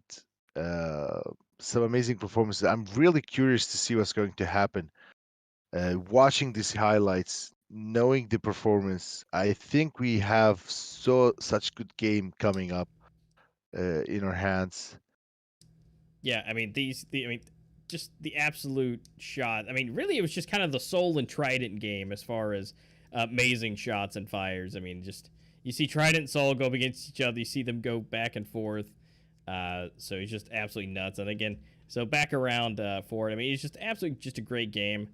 uh, some amazing performances. I'm really curious to see what's going to happen. Watching these highlights, knowing the performance, I think we have such good game coming up in our hands. Yeah, I mean just the absolute shot. I mean, really, it was just kind of the Soul and Trident game as far as amazing shots and fires. I mean, just you see Trident and Soul go up against each other. You see them go back and forth. So it's just absolutely nuts. And again, so back around for it. I mean, it's just absolutely just a great game.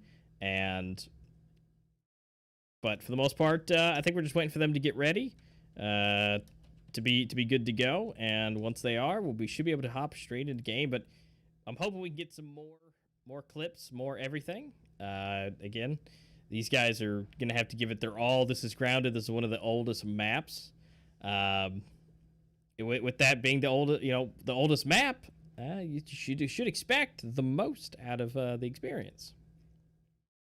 But for the most part, I think we're just waiting for them to get ready. To be good to go, and once they are, we should be able to hop straight into game. But I'm hoping we can get some more clips, more everything. Again, these guys are gonna have to give it their all. This is grounded. This is one of the oldest maps. With that being the oldest map, you should expect the most out of the experience.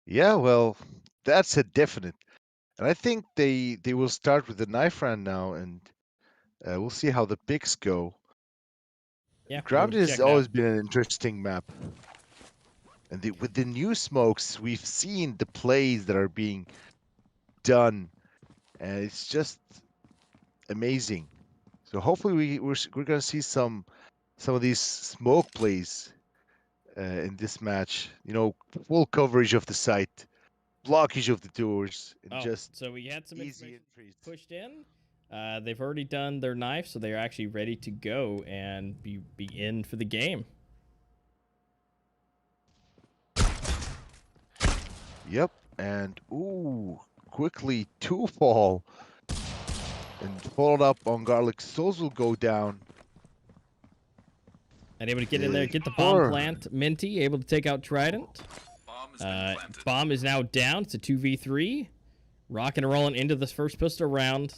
Yeah, well, that's a definite. And I think they will start with the knife round now, and we'll see how the picks go. Yeah, we'll Grounded has check it out. always been an interesting map. And with the new smokes, we've seen the plays that are being done, and it's just amazing. So hopefully we're going to see some of these smoke plays in this match. You know, full coverage of the site, blockage of the doors, and just So we had some easy information entries. pushed in. They've already done their knife, so they're actually ready to go and be in for the game. Yep, and ooh, quickly two fall, and followed up on Garlic Souls will go down. And able to get in there, get the bomb plant. Minty able to take out Trident. Bomb has been planted. Bomb is now down. It's a 2v3. Rocking and rolling into this first pistol round.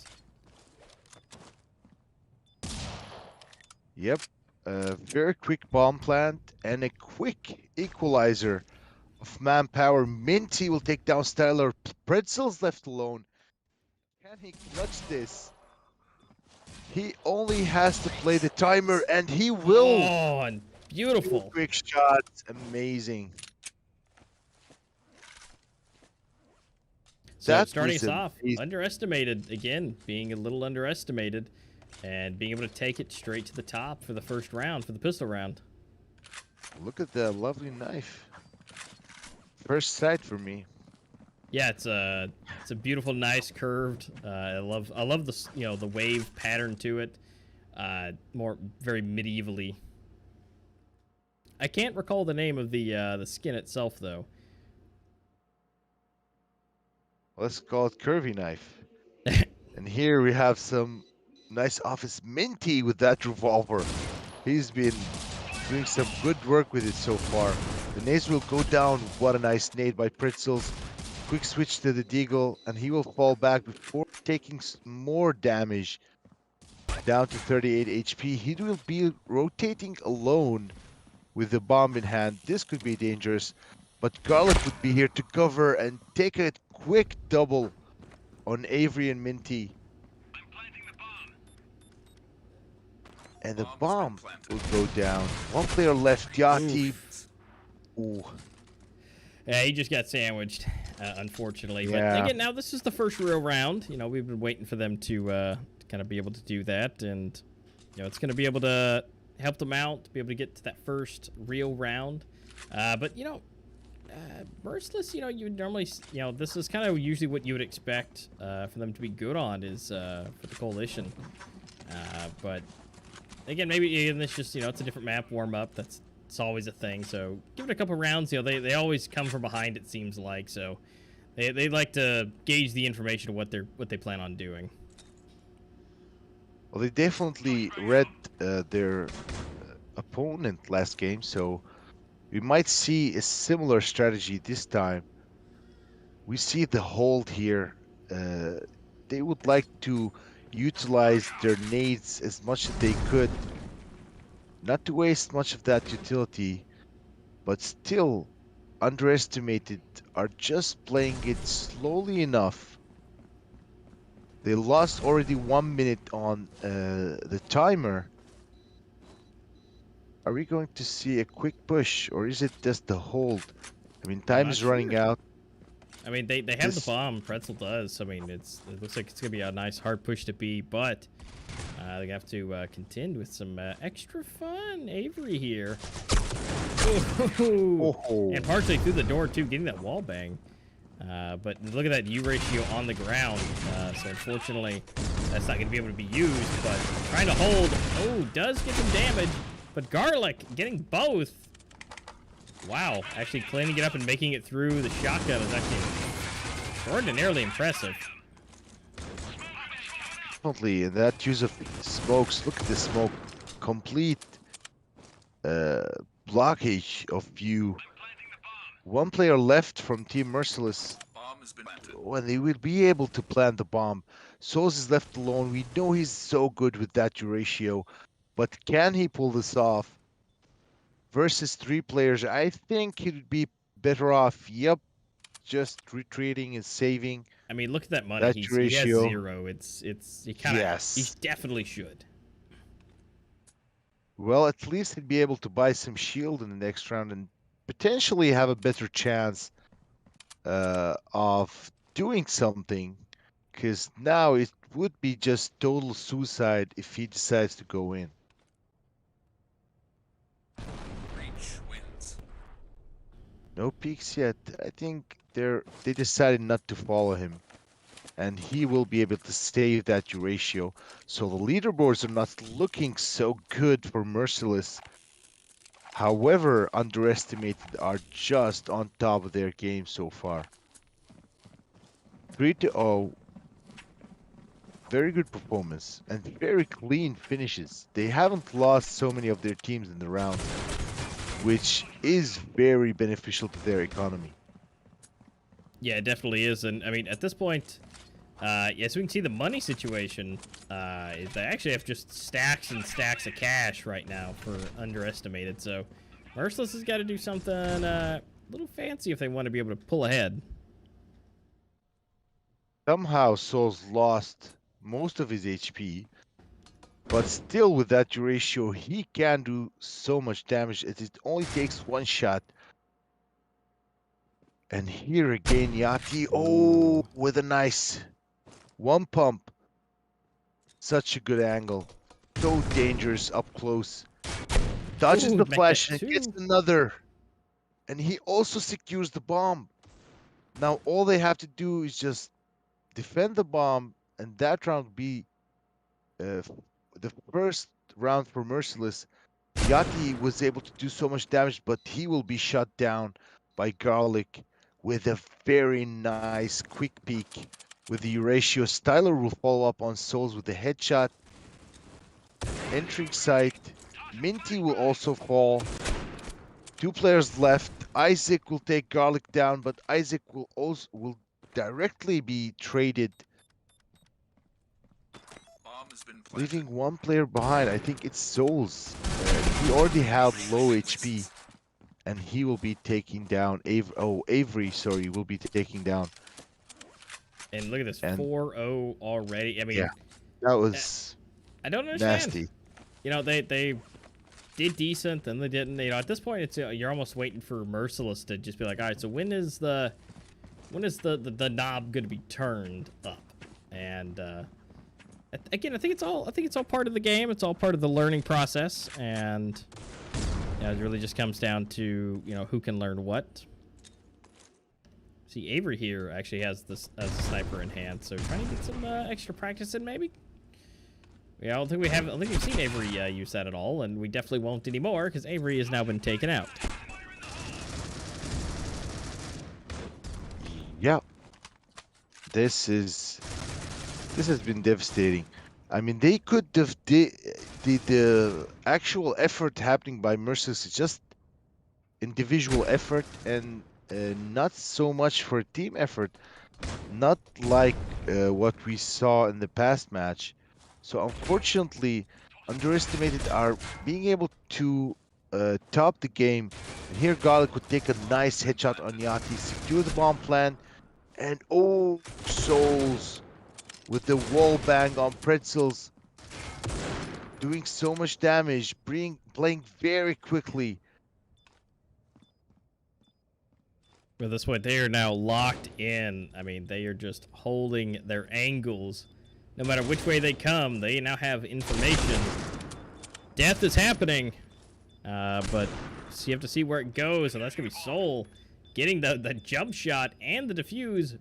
Yep, a very quick bomb plant and a quick equalizer of manpower. Minty will take down Styler. Pretzel's left alone. Can he clutch this? He only has to play the timer, and he will. Oh, and beautiful. Quick shots, amazing. So That starting was us off, amazing. underestimated again, being a little underestimated, and being able to take it straight to the top for the first round, for the pistol round. Look at the lovely knife. First sight for me. Yeah, it's a beautiful, nice curved. I love the the wave pattern to it. More very medievally. I can't recall the name of the skin itself though. Let's call it curvy knife. And here we have some nice office Minty with that revolver. He's been doing some good work with it so far. The nades will go down. What a nice nade by Pritzels. Quick switch to the Deagle, and he will fall back before taking more damage. Down to 38 HP. He will be rotating alone with the bomb in hand. This could be dangerous, but Garlic would be here to cover and take a quick double on Avery and Minty. And the bomb will go down. One player left, Yachty. Ooh. Yeah, he just got sandwiched, unfortunately. Yeah. But again, now this is the first real round. You know, we've been waiting for them to kind of be able to do that, and you know, it's going to be able to help them out to be able to get to that first real round. But you know, Merciless, you know, you would normally, you know, this is kind of usually what you would expect for them to be good on is for the Coalition. But again, maybe it's just, you know, it's a different map warm up. It's always a thing. So give it a couple rounds. You know, they always come from behind. It seems like so. They like to gauge the information of what they plan on doing. Well, they definitely read their opponent last game, so we might see a similar strategy this time. We see the hold here. They would like to utilize their nades as much as they could, not to waste much of that utility, but still underestimated, are just playing it slowly enough. They lost already 1 minute on the timer. Are we going to see a quick push, or is it just the hold? I mean, time is running out. I mean, they have the bomb. Pretzel does. I mean, it looks like it's gonna be a nice hard push to beat, but they have to contend with some extra fun. Avery here. Ooh. Oh. And partially through the door too, getting that wall bang. But look at that U ratio on the ground. So unfortunately, that's not gonna be able to be used. But trying to hold. Oh, does get some damage. But Garlic getting both. Wow, actually cleaning it up and making it through the shotgun is actually extraordinarily impressive. Definitely, and that use of smokes. Look at the smoke. Complete blockage of view. One player left from Team Merciless. Bomb has been planted. When they will be able to plant the bomb. Souls is left alone. We know he's so good with that U ratio, but can he pull this off? Versus 3 players, I think he'd be better off. Yep, just retreating and saving. I mean, look at that money. That He has ratio. 0. He kind of. Yes. He definitely should. Well, at least he'd be able to buy some shield in the next round and potentially have a better chance of doing something. Because now it would be just total suicide if he decides to go in. Reach wins. No peaks yet. I think they decided not to follow him. And he will be able to save that U ratio. So the leaderboards are not looking so good for Merciless. However, underestimated are just on top of their game so far. 3-0. Very good performance and very clean finishes. They haven't lost so many of their teams in the round, which is very beneficial to their economy. Yeah, it definitely is. And I mean, at this point, yes, we can see the money situation. Is they actually have just stacks and stacks of cash right now for underestimated. So Merciless has got to do something a little fancy if they want to be able to pull ahead. Somehow Souls lost most of his HP, but still with that U ratio, he can do so much damage. It only takes 1 shot. And here again, Yachty, oh, with a nice 1 pump. Such a good angle. So dangerous up close. Dodges the flash and gets another. And he also secures the bomb. Now all they have to do is just defend the bomb, and that round be the first round for Merciless. Yachty was able to do so much damage, but he will be shut down by Garlic with a very nice quick peek with the U ratio. Styler will follow up on Souls with a headshot. Entering sight. Minty will also fall. 2 players left. Isaac will take Garlic down, but Isaac will directly be traded, Bomb has been planted. leaving 1 player behind. I think it's Souls. He already had low HP, and he will be taking down Avery. Sorry, will be taking down. And look at this, And 4-0 already. I mean, yeah, that was I don't understand. nasty. You know, they did decent, then they didn't. You know, at this point, it's you're almost waiting for Merciless to just be like, all right, so when is the knob going to be turned up? And again, I think it's all part of the game. It's all part of the learning process, and it really just comes down to who can learn what. See, Avery here actually has this as a sniper in hand, so trying to get some extra practice in maybe. Yeah, I don't think we've seen Avery use that at all, and we definitely won't anymore because Avery has now been taken out. Yeah, this has been devastating. I mean, they could have the actual effort happening by Merciless is just individual effort and not so much for team effort, not like what we saw in the past match. So unfortunately, underestimated are being able to top the game. And here Garlic would take a nice headshot on Yati, secure the bomb plant, and oh, Souls with the wall bang on Pretzels, doing so much damage, playing very quickly. At this point, they are now locked in. I mean, they are just holding their angles. No matter which way they come, they now have information. Death is happening, but you have to see where it goes, and that's going to be Soul getting the jump shot and the defuse.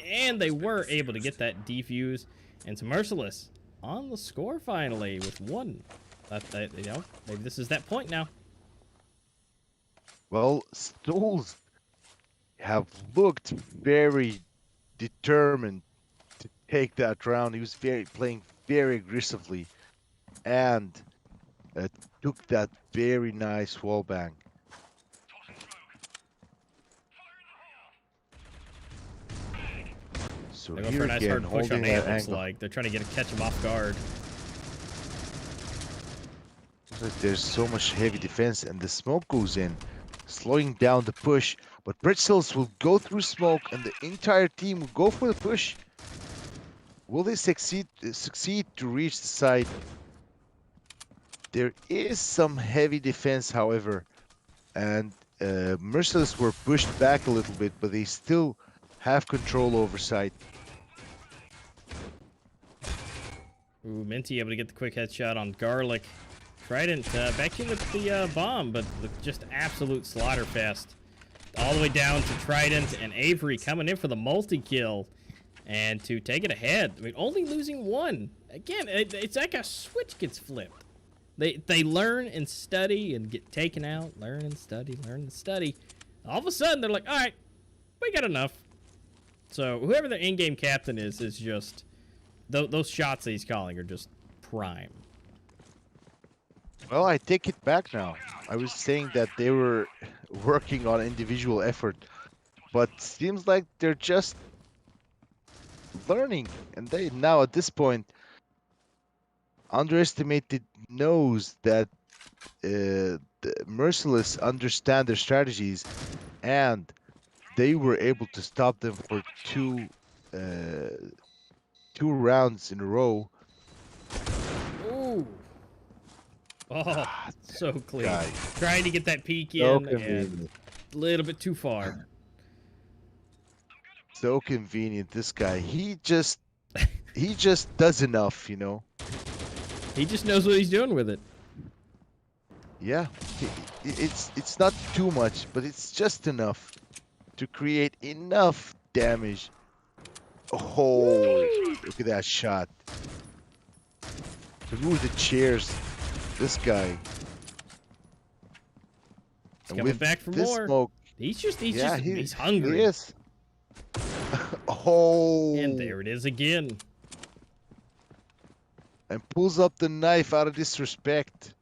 And they were able to get that defuse. And it's Merciless on the score finally with 1. Maybe this is that point now. Well, Souls have looked very determined to take that round. He was playing very aggressively and took that very nice wall bang. So They go here for a nice again, hard push on holding A, that it looks angle. like. They're trying to catch him off guard. Looks like there's so much heavy defense, and the smoke goes in, slowing down the push. But Pretzels will go through smoke, and the entire team will go for the push. Will they succeed to reach the side? There is some heavy defense, however, and Merciless were pushed back a little bit, but they still have control over side. Ooh, Minty able to get the quick headshot on Garlic. Trident back in with the bomb, but just absolute slaughter fest. All the way down to Trident and Avery coming in for the multi-kill. And to take it ahead. I mean, only losing 1. Again, it's like a switch gets flipped. They learn and study and get taken out. Learn and study, learn and study. All of a sudden, they're like, all right, we got enough. So whoever the in-game captain is just... Those shots that he's calling are just prime. Well, I take it back now. I was saying that they were working on individual effort, but seems like they're just learning, and they now at this point underestimated knows that the Merciless understand their strategies, and they were able to stop them for two rounds in a row. Ooh. Oh, so clean. Guy. Trying to get that peek So in and convenient. a little bit too far. So convenient. This guy, he just does enough, you know. He just knows what he's doing with it. Yeah, it's not too much, but it's just enough to create enough damage. Oh, look at that shot. Through the chairs. This guy. He's coming back for more. Smoke, He's hungry. He is. Oh. And there it is again. And pulls up the knife out of disrespect.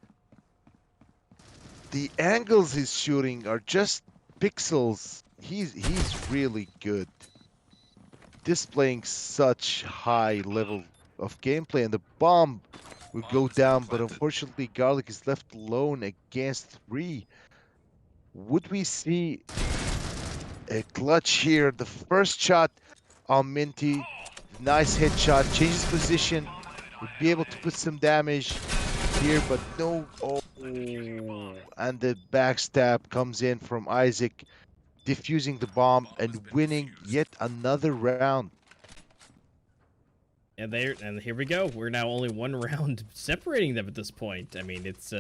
the angles he's shooting are just pixels. He's really good, displaying such high level of gameplay, and the bomb will go down, but unfortunately Garlic is left alone against 3. Would we see a clutch here? The first shot on Minty, nice headshot, changes position, would be able to put some damage here, but no. Oh, and the backstab comes in from Isaac, defusing the bomb and winning yet another round. And here we go. We're now only one round separating them at this point. I mean, it's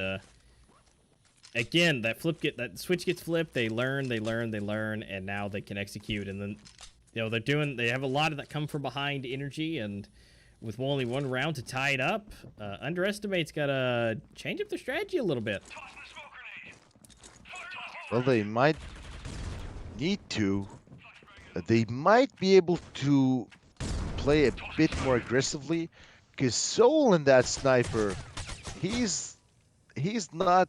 again, that switch gets flipped, they learn, and now they can execute. And then, you know, they have a lot of that come from behind energy, and with only one round to tie it up, Underestimate's got to change up their strategy a little bit. Well, they might need to. They might be able to play a bit more aggressively, because Soul and that sniper, he's not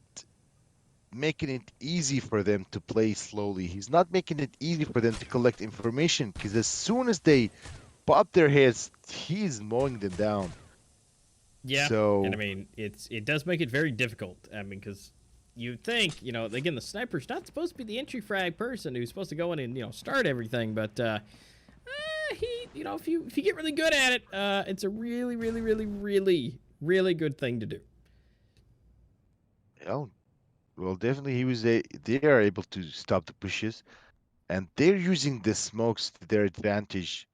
making it easy for them to play slowly. He's not making it easy for them to collect information, because as soon as they pop their heads, he's mowing them down. Yeah, so, and I mean, it does make it very difficult. I mean, because you'd think, you know, again, the sniper's not supposed to be the entry frag person who's supposed to go in and, you know, start everything, but you know, if you get really good at it, it's a really, really, really, really, really good thing to do. Oh, well, definitely they are able to stop the pushes, and they're using the smokes to their advantage.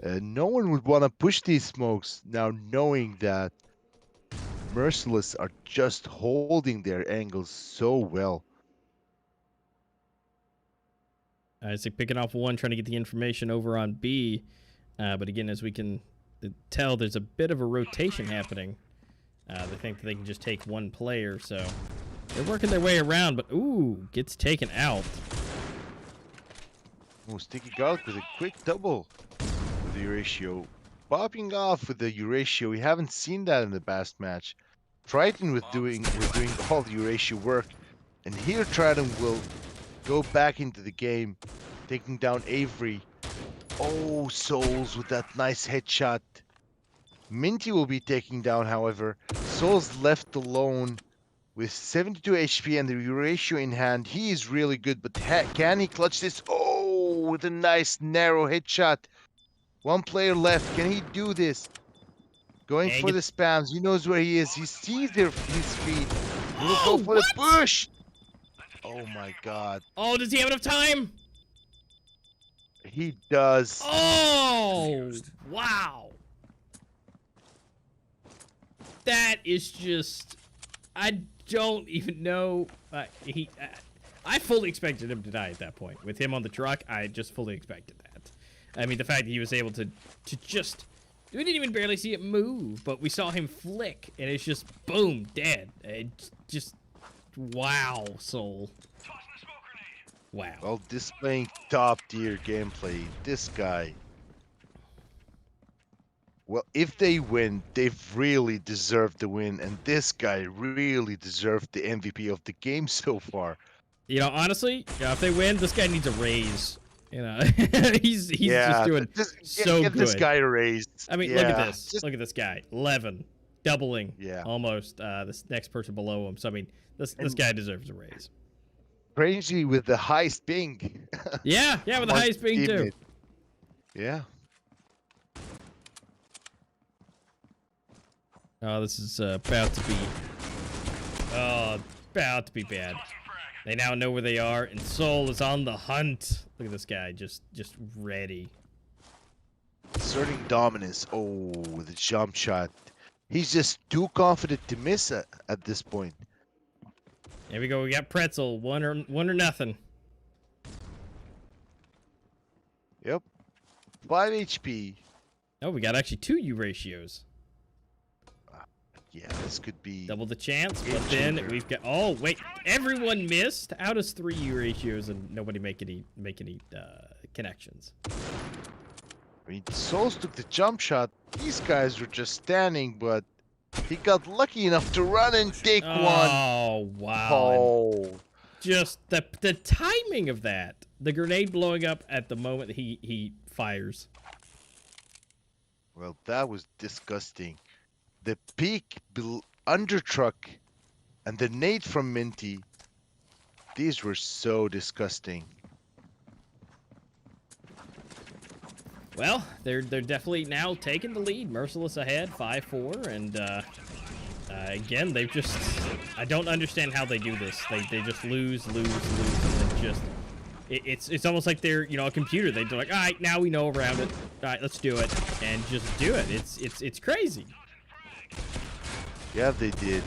No one would want to push these smokes now, knowing that Merciless are just holding their angles so well. Isaac picking off one, trying to get the information over on B. But again, as we can tell, there's a bit of a rotation happening. They think that they can just take one player, so they're working their way around, but ooh, gets taken out. Oh, Sticky Garlic with a quick double with the Euratio. Popping off with the Euratio. We haven't seen that in the past match. Triton was doing all the Euratio work, and here Triton will go back into the game, taking down Avery. Oh, Souls with that nice headshot. Minty will be taking down, however. Souls left alone with 72 HP and the Euratio in hand. He is really good, but can he clutch this? Oh, with a nice narrow headshot. One player left. Can he do this? Going for the spams. He knows where he is. He sees his feet. He will go for the push. Oh my god. Oh, does he have enough time? He does. Oh, wow. That is just, I don't even know. I fully expected him to die at that point. With him on the truck, I just fully expected that. I mean, the fact that he was able to just, we didn't even barely see it move, but we saw him flick, and it's just, boom, dead. It's just, wow, Soul. Wow. Well, displaying top-tier gameplay, this guy. Well, if they win, they've really deserved the win, and this guy really deserved the MVP of the game so far. You know, honestly, if they win, this guy needs a raise. You know, he's just doing so give good. This guy a raise. I mean, look at this. Look at this guy. 11, doubling. Yeah. Almost. This next person below him. So I mean, this guy deserves a raise. Crazy with the highest ping. Yeah, with the highest ping too. Yeah. Oh, this is about to be bad. They now know where they are, and Soul is on the hunt. Look at this guy, just ready. Asserting dominance. Oh, with a jump shot. He's just too confident to miss at this point. Here we go. We got Pretzel. One or nothing. Yep. 5 HP. Oh, we got actually 2 U ratios. Yeah, this could be Double the chance, but then we've got. Oh wait, everyone missed. How does 3 U ratios and nobody make any connections? I mean, Souls took the jump shot. These guys were just standing, but He got lucky enough to run and take one. Oh, wow. Oh, Just the timing of that. The grenade blowing up at the moment he fires. well, that was disgusting. The peak under truck and the nade from Minty, these were so disgusting. Well, they're definitely now taking the lead. Merciless ahead, 5-4, and again, they've just... I don't understand how they do this. They just lose, and then just... It's almost like they're, you know, a computer. They're like, all right, now we know around it. All right, let's do it, and just do it. It's crazy. Yeah, they did.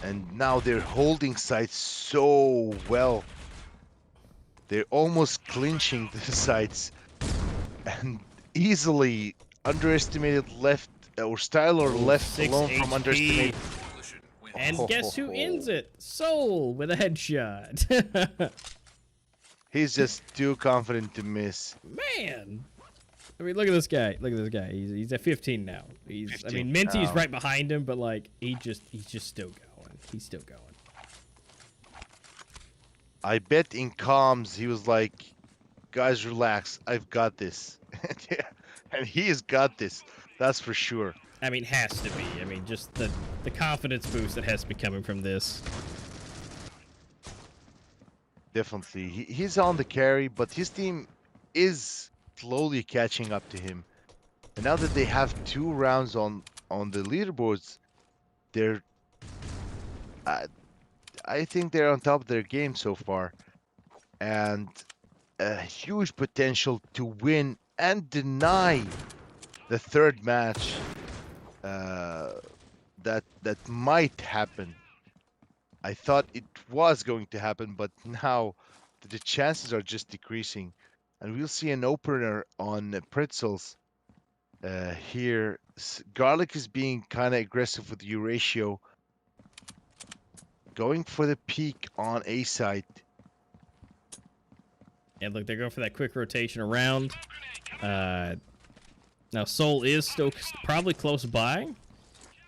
And now they're holding sites so well. They're almost clinching the sites and easily underestimated left, or Styler left 6 alone from HP. underestimated. Coalition wins. And guess who ends it? Soul with a headshot. He's just too confident to miss. Man. I mean, look at this guy. Look at this guy. He's at 15 now. I mean, 15 Minty's now. right behind him, but like he's just still going. He's still going. I bet in comms he was like, guys, relax. I've got this. Yeah, and he has got this. That's for sure. I mean, has to be. I mean, just the confidence boost that has to be coming from this. Definitely. He's on the carry, but his team is slowly catching up to him. And now that they have 2 rounds on the leaderboards, they're... I think they're on top of their game so far. And a huge potential to win and deny the 3rd match that might happen. I thought it was going to happen, but now the chances are just decreasing. And we'll see an opener on Pretzels here. Garlic is being kind of aggressive with Euratio. Going for the peak on A side. And look, they're going for that quick rotation around. Now Soul is still probably close by.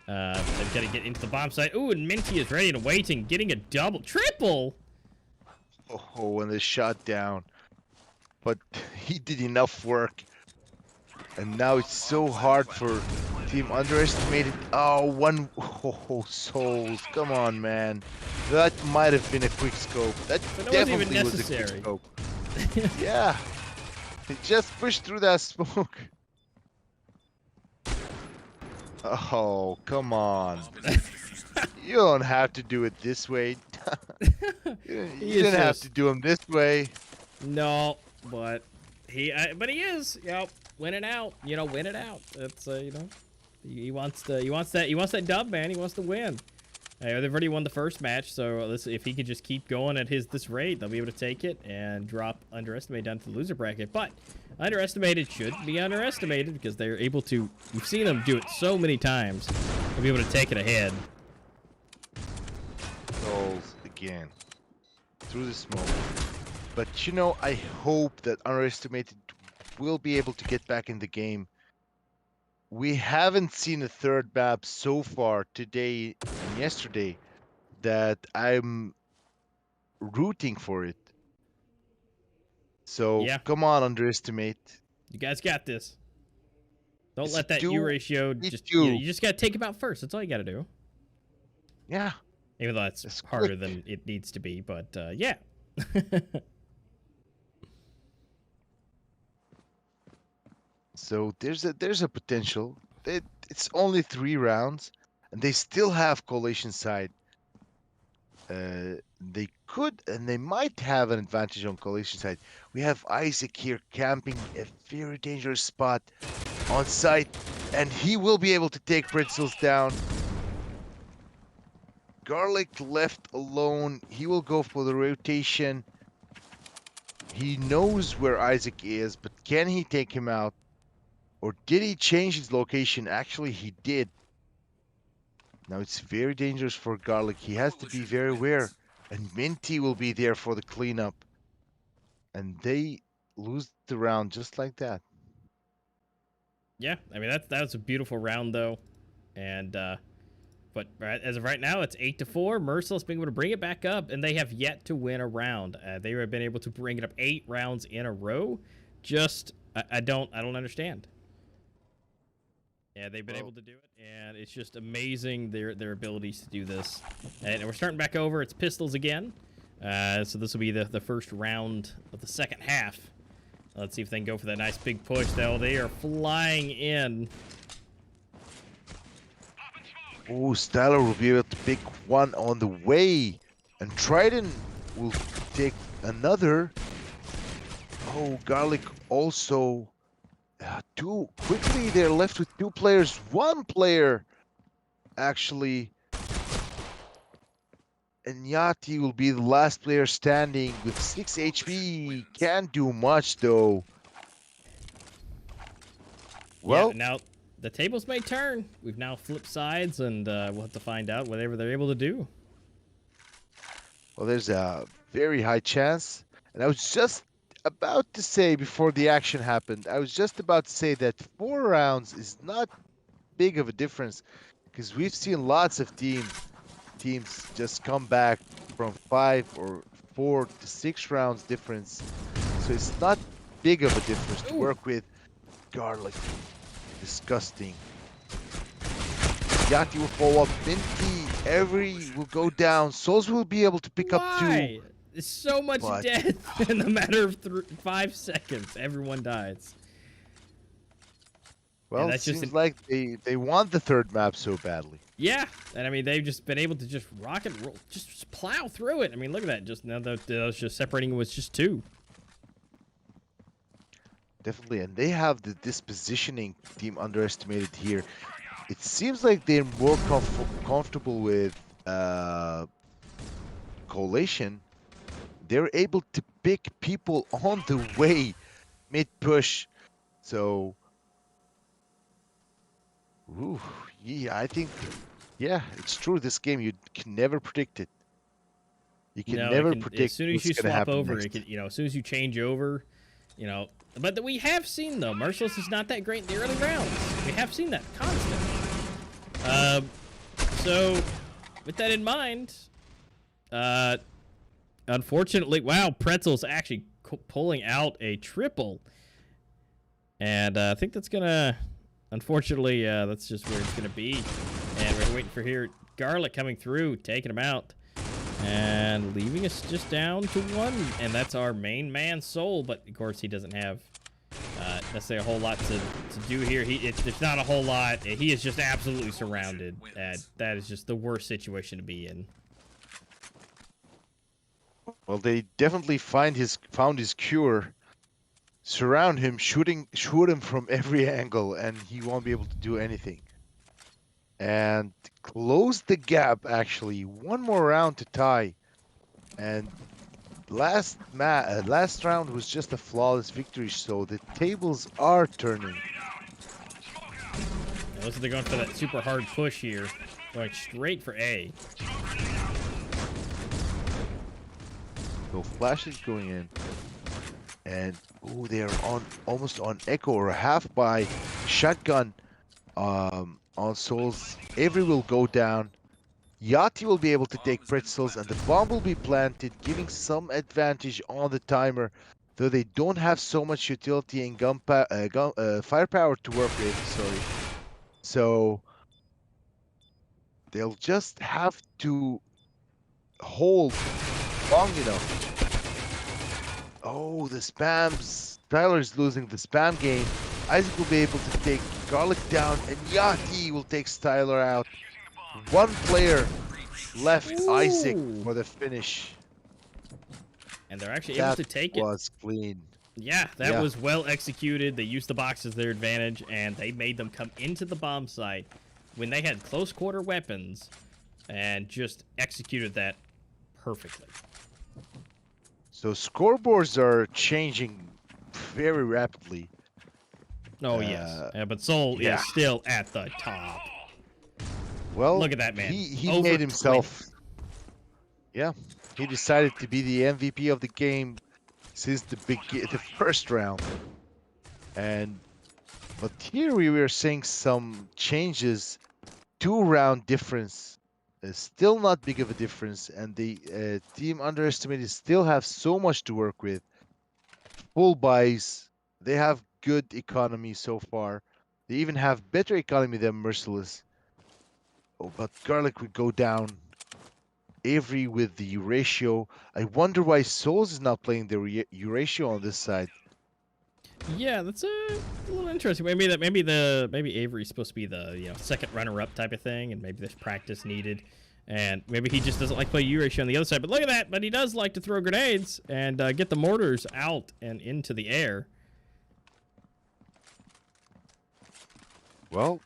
They've got to get into the bomb site. Ooh, and Minty is ready and waiting, getting a triple. Oh, and the shot down. But he did enough work. And now it's so hard for team underestimated. Oh, Souls. Come on, man. That might have been a quick scope. That But that definitely wasn't even was a quick necessary. scope. Yeah. He just pushed through that smoke. Oh, come on. You don't have to do it this way. You didn't have to do him this way. No, but he is, you know, winning out. You know, win it out. That's you know, he wants that dub, man. He wants to win. They've already won the first match, so if he could just keep going at this rate, they'll be able to take it and drop underestimated down to the loser bracket. But underestimated should be underestimated because they're able to. We've seen them do it so many times. They'll be able to take it ahead. Souls again through the smoke. But you know, I hope that underestimated will be able to get back in the game. We haven't seen a 3rd map so far today and yesterday that I'm rooting for it. So Yeah. come on, underestimate. You guys got this. Don't It's let that do- U ratio it's just. do. You just gotta take him out first. That's all you gotta do. Yeah. Even though that's It's harder quick. than it needs to be, but yeah. So there's a potential. It's only 3 rounds, and they still have collation side. They could and they might have an advantage on collation side. We have Isaac here camping a very dangerous spot on site, and he will be able to take Pretzels down. Garlic left alone. He will go for the rotation. He knows where Isaac is, but can he take him out? Or did he change his location? Actually, he did. Now it's very dangerous for Garlic. He has to be very aware. And Minty will be there for the cleanup. And they lose the round just like that. Yeah, I mean that was a beautiful round though, and But as of right now, it's 8-4. Merciless being able to bring it back up, and they have yet to win a round. They have been able to bring it up 8 rounds in a row. Just, I don't understand. Yeah, they've been able to do it, and it's just amazing their abilities to do this. And we're starting back over. It's pistols again. So this will be the first round of the second half. Let's see if they can go for that nice big push. Though they are flying in. Oh, Styler will be able to pick one on the way, and Trident will take another. Oh, Garlic also. Two quickly. They're left with 2 players. 1 player, actually. And Yati will be the last player standing with 6 HP. Can't do much though. Well, Yeah, now the tables may turn. We've now flipped sides, and we'll have to find out whatever they're able to do. well, there's a very high chance. And I was just about to say before the action happened, I was just about to say that 4 rounds is not big of a difference, because we've seen lots of teams just come back from 5 or 4 to 6 rounds difference. So it's not big of a difference to work with. Garlic, disgusting. Yati will follow up. Minty, Every will go down. Souls will be able to pick up 2. There's so much death in a matter of 5 seconds. Everyone dies. Well, it seems like they want the 3rd map so badly. Yeah, and I mean, they've just been able to just rock and roll, just plow through it. I mean, look at that. Just now that was just separating was just 2. Definitely, and they have this positioning team underestimated here. It seems like they're more comfortable with Collation. They're able to pick people on the way mid-push. So, ooh, yeah, I think, yeah, it's true. This game, you can never predict it. You can never predict as soon as you swap over, next. as soon as you change over, But we have seen, though, Merciless is not that great in the early rounds. We have seen that constantly. So, with that in mind, unfortunately, wow, Pretzel's actually pulling out a triple. And I think that's going to, unfortunately, that's just where it's going to be. And we're waiting for here, Garlic coming through, taking him out. And leaving us just down to 1. And that's our main man, Soul. But, of course, he doesn't have necessarily a whole lot to do here. It's not a whole lot. He is just absolutely surrounded. That is just the worst situation to be in. Well, they definitely found his cure. Surround him, shoot him from every angle, and he won't be able to do anything. And close the gap, actually. 1 more round to tie. And last round was just a flawless victory, so the tables are turning. Looks like they're going for that super hard push here. Going straight for A. So Flash is going in. And, oh, they are almost on Echo or a half by Shotgun. On Souls, Avery will go down. Yati will be able to take Pretzels, and the bomb will be planted, giving some advantage on the timer, though they don't have so much utility and firepower to work with. Sorry, so they'll just have to hold long enough. Oh, the spams! Tyler's losing the spam game. Isaac will be able to take Garlic down, and Yati will take Styler out. 1 player left, Isaac, for the finish. And they're actually able to take it. That was clean. Yeah, that was well executed. They used the box as their advantage, and they made them come into the bomb site when they had close quarter weapons and just executed that perfectly. So scoreboards are changing very rapidly. Oh, yes. But Soul is still at the top. Well, look at that man. He made himself. 20. Yeah, he decided to be the MVP of the game since the first round. But here we were seeing some changes 2-round difference is still not big of a difference, and the team underestimated still have so much to work with. Full buys, they have good economy so far. They even have better economy than Merciless. Oh, but Garlic would go down. Avery with the Euratio. I wonder why Souls is not playing the Euratio on this side. Yeah, that's a little interesting. Maybe Avery's supposed to be the second runner-up type of thing, and maybe there's practice needed, and maybe he just doesn't like play Euratio on the other side. But look at that! But he does like to throw grenades and get the mortars out and into the air. Well,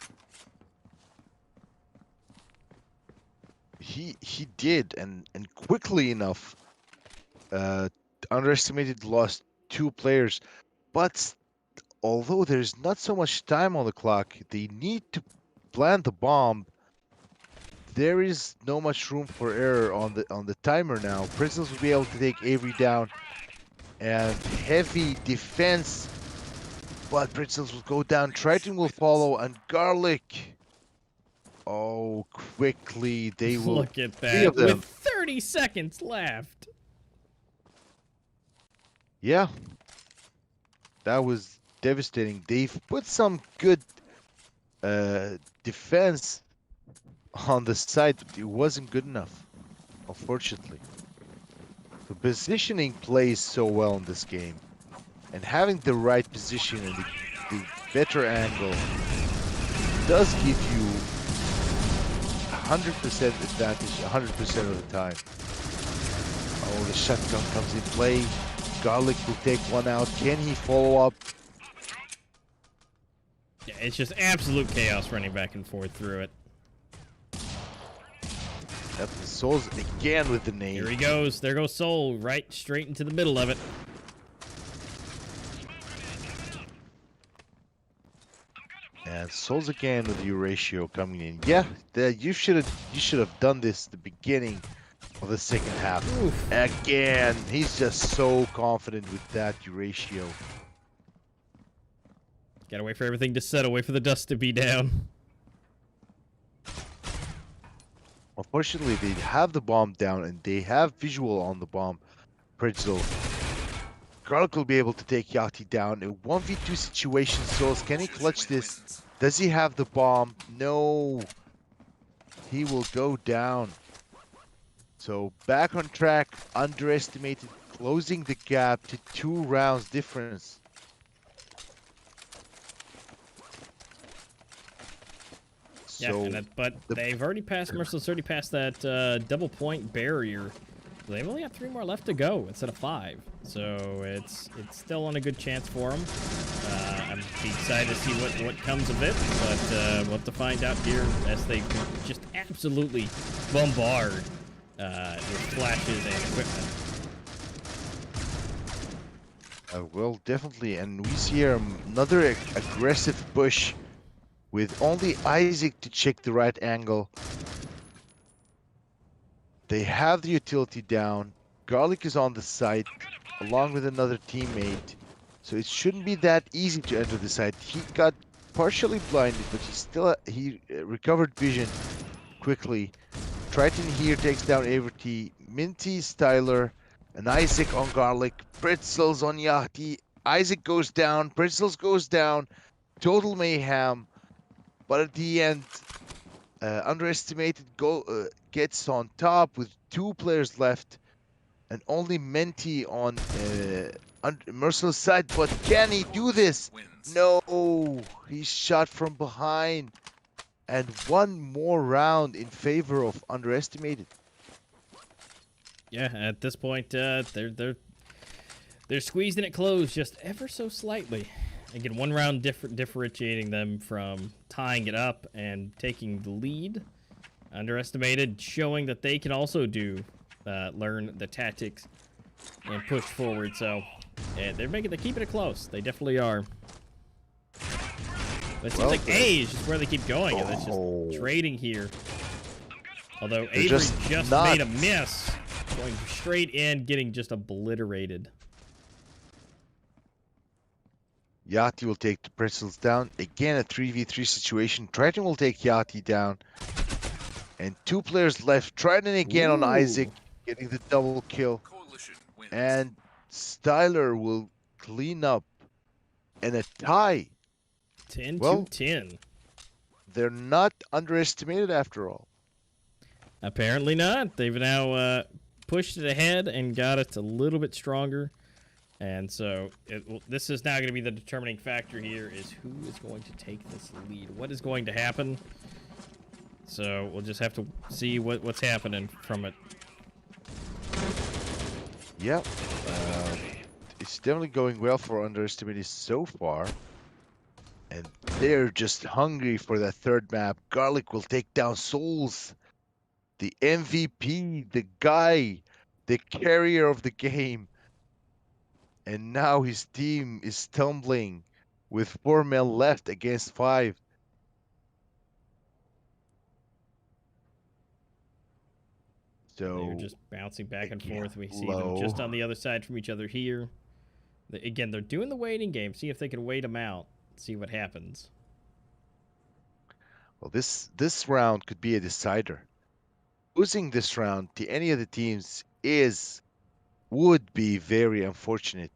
he did, and quickly enough. Underestimated lost 2 players, but although there's not so much time on the clock, they need to plant the bomb. There is no much room for error on the timer now. Prisoners will be able to take Avery down, and heavy defense, but Prisoners will go down. Triton will follow, and Garlic. Oh, quickly they will. Look at 3 that! of them. With 30 seconds left. Yeah, that was devastating. They've put some good defense on the side, but it wasn't good enough, unfortunately. The positioning plays so well in this game, and having the right position and the better angle does give you 100% advantage 100% of the time. Oh, the shotgun comes in play. Garlic will take one out. Can he follow up? Yeah, it's just absolute chaos running back and forth through it. Yep, the Souls again with the nade. Here he goes. There goes Soul, right straight into the middle of it. And Souls again with the Euratio coming in. Yeah, you should have done this at the beginning of the second half. Oof. Again, he's just so confident with that Euratio. Gotta wait for everything to settle, wait for the dust to be down. Unfortunately, they have the bomb down and they have visual on the bomb. Pretzel. Garlic will be able to take Yachty down. A 1v2 situation. Souls, can he clutch this? Does he have the bomb? No. He will go down. So back on track. Underestimated. Closing the gap to 2 rounds difference. Yeah, So but they've already passed, Merciless already passed that double point barrier. They've only got 3 more left to go instead of 5. So it's still on a good chance for them. I'm excited to see what comes of it, but we'll have to find out here as they just absolutely bombard with flashes and equipment. well, definitely. And we see here another aggressive push with only Isaac to check the right angle. They have the utility down. Garlic is on the site along with another teammate. So it shouldn't be that easy to enter the site. He got partially blinded, but he recovered vision quickly. Triton here takes down Averty. Minty, Styler, and Isaac on Garlic. Pretzels on Yachty. Isaac goes down. Pretzels goes down. Total mayhem. But at the end, underestimated gets on top with 2 players left, and only Menti on Merciless side. But can he do this? No, he's shot from behind, and 1 more round in favor of underestimated. Yeah, at this point, they're squeezing it closed just ever so slightly. Again, 1 round differentiating them from tying it up and taking the lead. Underestimated, showing that they can also learn the tactics and push forward. So, yeah, they're keeping it close. They definitely are. But it seems like A is just where they keep going, and it's just trading here. Although Avery just made a miss, going straight in, getting just obliterated. Yachty will take the Pretzels down. Again, a 3v3 situation. Triton will take Yachty down. And 2 players left. Trident again on Isaac, Ooh. getting the double kill. Coalition wins. And Styler will clean up. And a tie. 10 Well, to 10. They're not underestimated after all. Apparently not. They've now pushed it ahead and got it a little bit stronger. And so this is now going to be the determining factor here is who is going to take this lead. What is going to happen? So we'll just have to see what's happening from it. Yep. It's definitely going well for underestimated so far. And they're just hungry for that third map. Garlic will take down Souls. The MVP, the guy, the carrier of the game. And now his team is stumbling with 4 men left against 5. So They're just bouncing back and again, forth. We see low. them just on the other side from each other here. Again, they're doing the waiting game. See if they can wait them out. See what happens. Well, this round could be a decider. Losing this round to any of the teams would be very unfortunate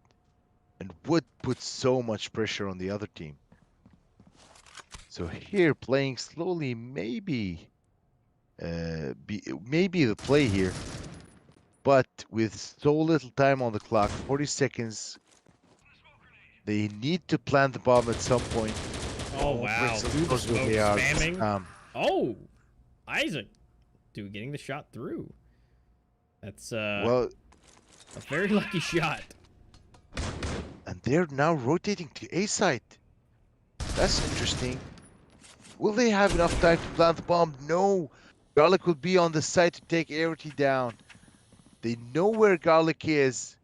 and would put so much pressure on the other team. So here, playing slowly, maybe the play here, but with so little time on the clock, 40 seconds, they need to plant the bomb at some point. Oh, wow. Smoke Spamming. Oh, Isaac. Dude, getting the shot through. That's well, a very lucky shot. and they're now rotating to A site. That's interesting. Will they have enough time to plant the bomb? No. Garlic will be on the site to take Arity down. They know where Garlic is.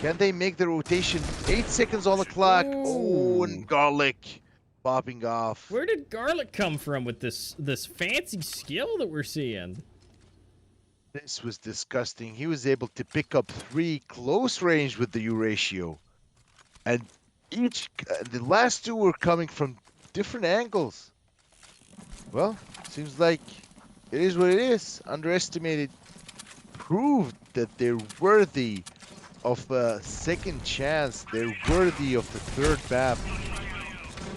Can they make the rotation? 8 seconds on the clock. Oh, and Garlic popping off. Where did Garlic come from with this fancy skill that we're seeing? This was disgusting. He was able to pick up 3 close range with the U ratio. And the last 2 were coming from different angles. Well, seems like it is what it is. Underestimated proved that they're worthy of a second chance. They're worthy of the third map.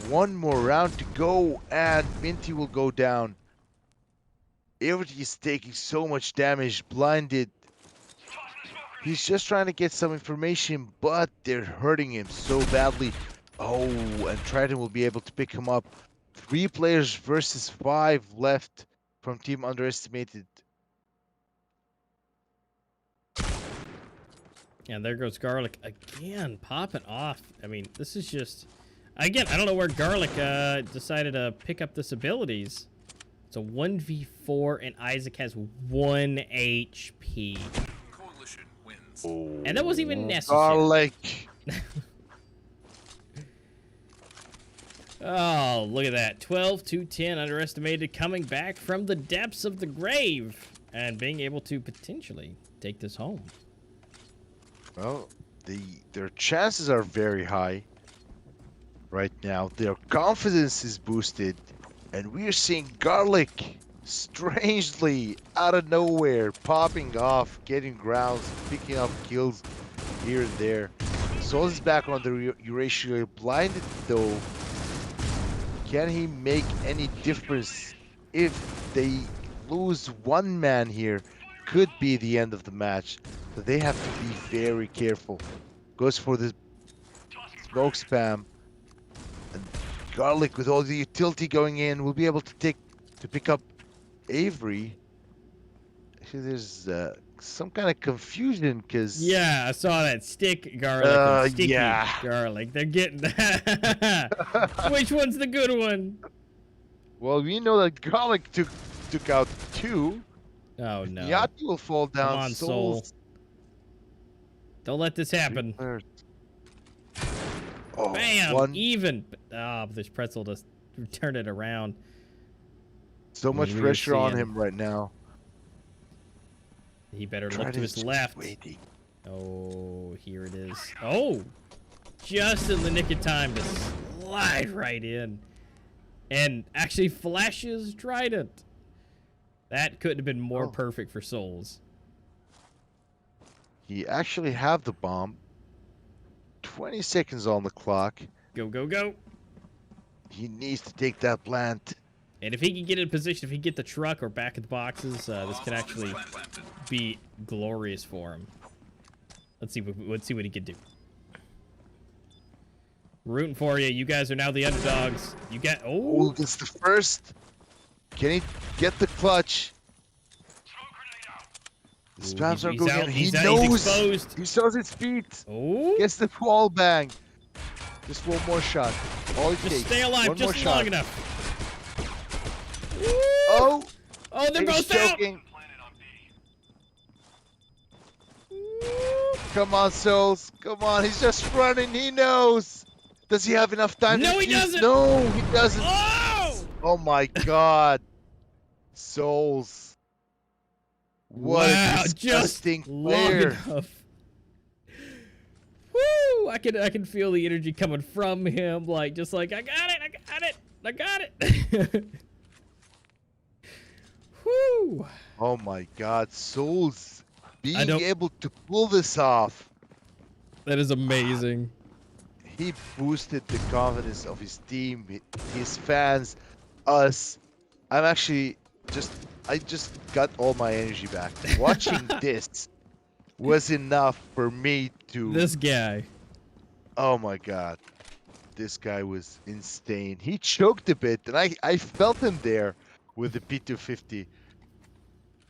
1 more round to go and Minty will go down. Everty is taking so much damage, blinded. He's just trying to get some information, but they're hurting him so badly. Oh, and Trident will be able to pick him up. 3 players versus 5 left from Team Underestimated. And there goes Garlic again, popping off. I mean, this is just... Again, I don't know where Garlic decided to pick up this abilities. It's a 1v4, and Isaac has 1 HP. Coalition wins. Oh, And that wasn't even necessary. Garlic. Oh, look at that. 12 to 10, underestimated, coming back from the depths of the grave and being able to potentially take this home. Well, their chances are very high right now. Their confidence is boosted, and we are seeing Garlic strangely out of nowhere popping off, getting grounds, picking up kills here and there. Souls is back on the Eurasia, blinded though. Can he make any difference? If they lose 1 man here, could be the end of the match. So they have to be very careful. Goes for the smoke spam. And Garlic with all the utility going in will be able to pick up Avery. Actually, there's some kind of confusion because Yeah, I saw that. Stick Garlic and sticky yeah. Garlic. They're getting... Which one's the good one? well, we know that Garlic took out 2. Oh, no. Yati will fall down. Come on, Soul. Don't let this happen. Oh, Bam! 1. Even. Ah, but this pretzel just turned it around. So much We were pressure on seeing- him right now. He better look to Trident's his just left. waiting. Oh, here it is. Oh! Just in the nick of time to slide right in. And actually flashes Trident. That couldn't have been more Oh. perfect for Souls. He actually have the bomb. 20 seconds on the clock. Go, go, go. He needs to take that plant. And if he can get in position, if he can get the truck or back of the boxes, this could actually be glorious for him. Let's see what he can do. Rooting for you. You guys are now the underdogs. You got... Oh, Oh! that's the first. Can he get the clutch? The spams are going in. He knows. He's exposed. He shows his feet. Oh! Gets the wall bang. Just one more shot. All it Just takes. stay alive One more just long shot. enough. Oh! Oh, they're He's both out! choking. Come on, Souls. Come on. He's just running. He knows. Does he have enough time? No, to he defuse? doesn't. No, he doesn't. Oh! Oh my God. Souls. What Wow, a disgusting just long player. enough. Woo! I can feel the energy coming from him, like just like I got it, I got it. Woo! Oh my God, Souls being don't- able to pull this off. That is amazing. He boosted the confidence of his team, his fans, us. I just got all my energy back. Watching this was enough for me to. This guy. Oh my God, this guy was insane. He choked a bit, and I felt him there with the P250.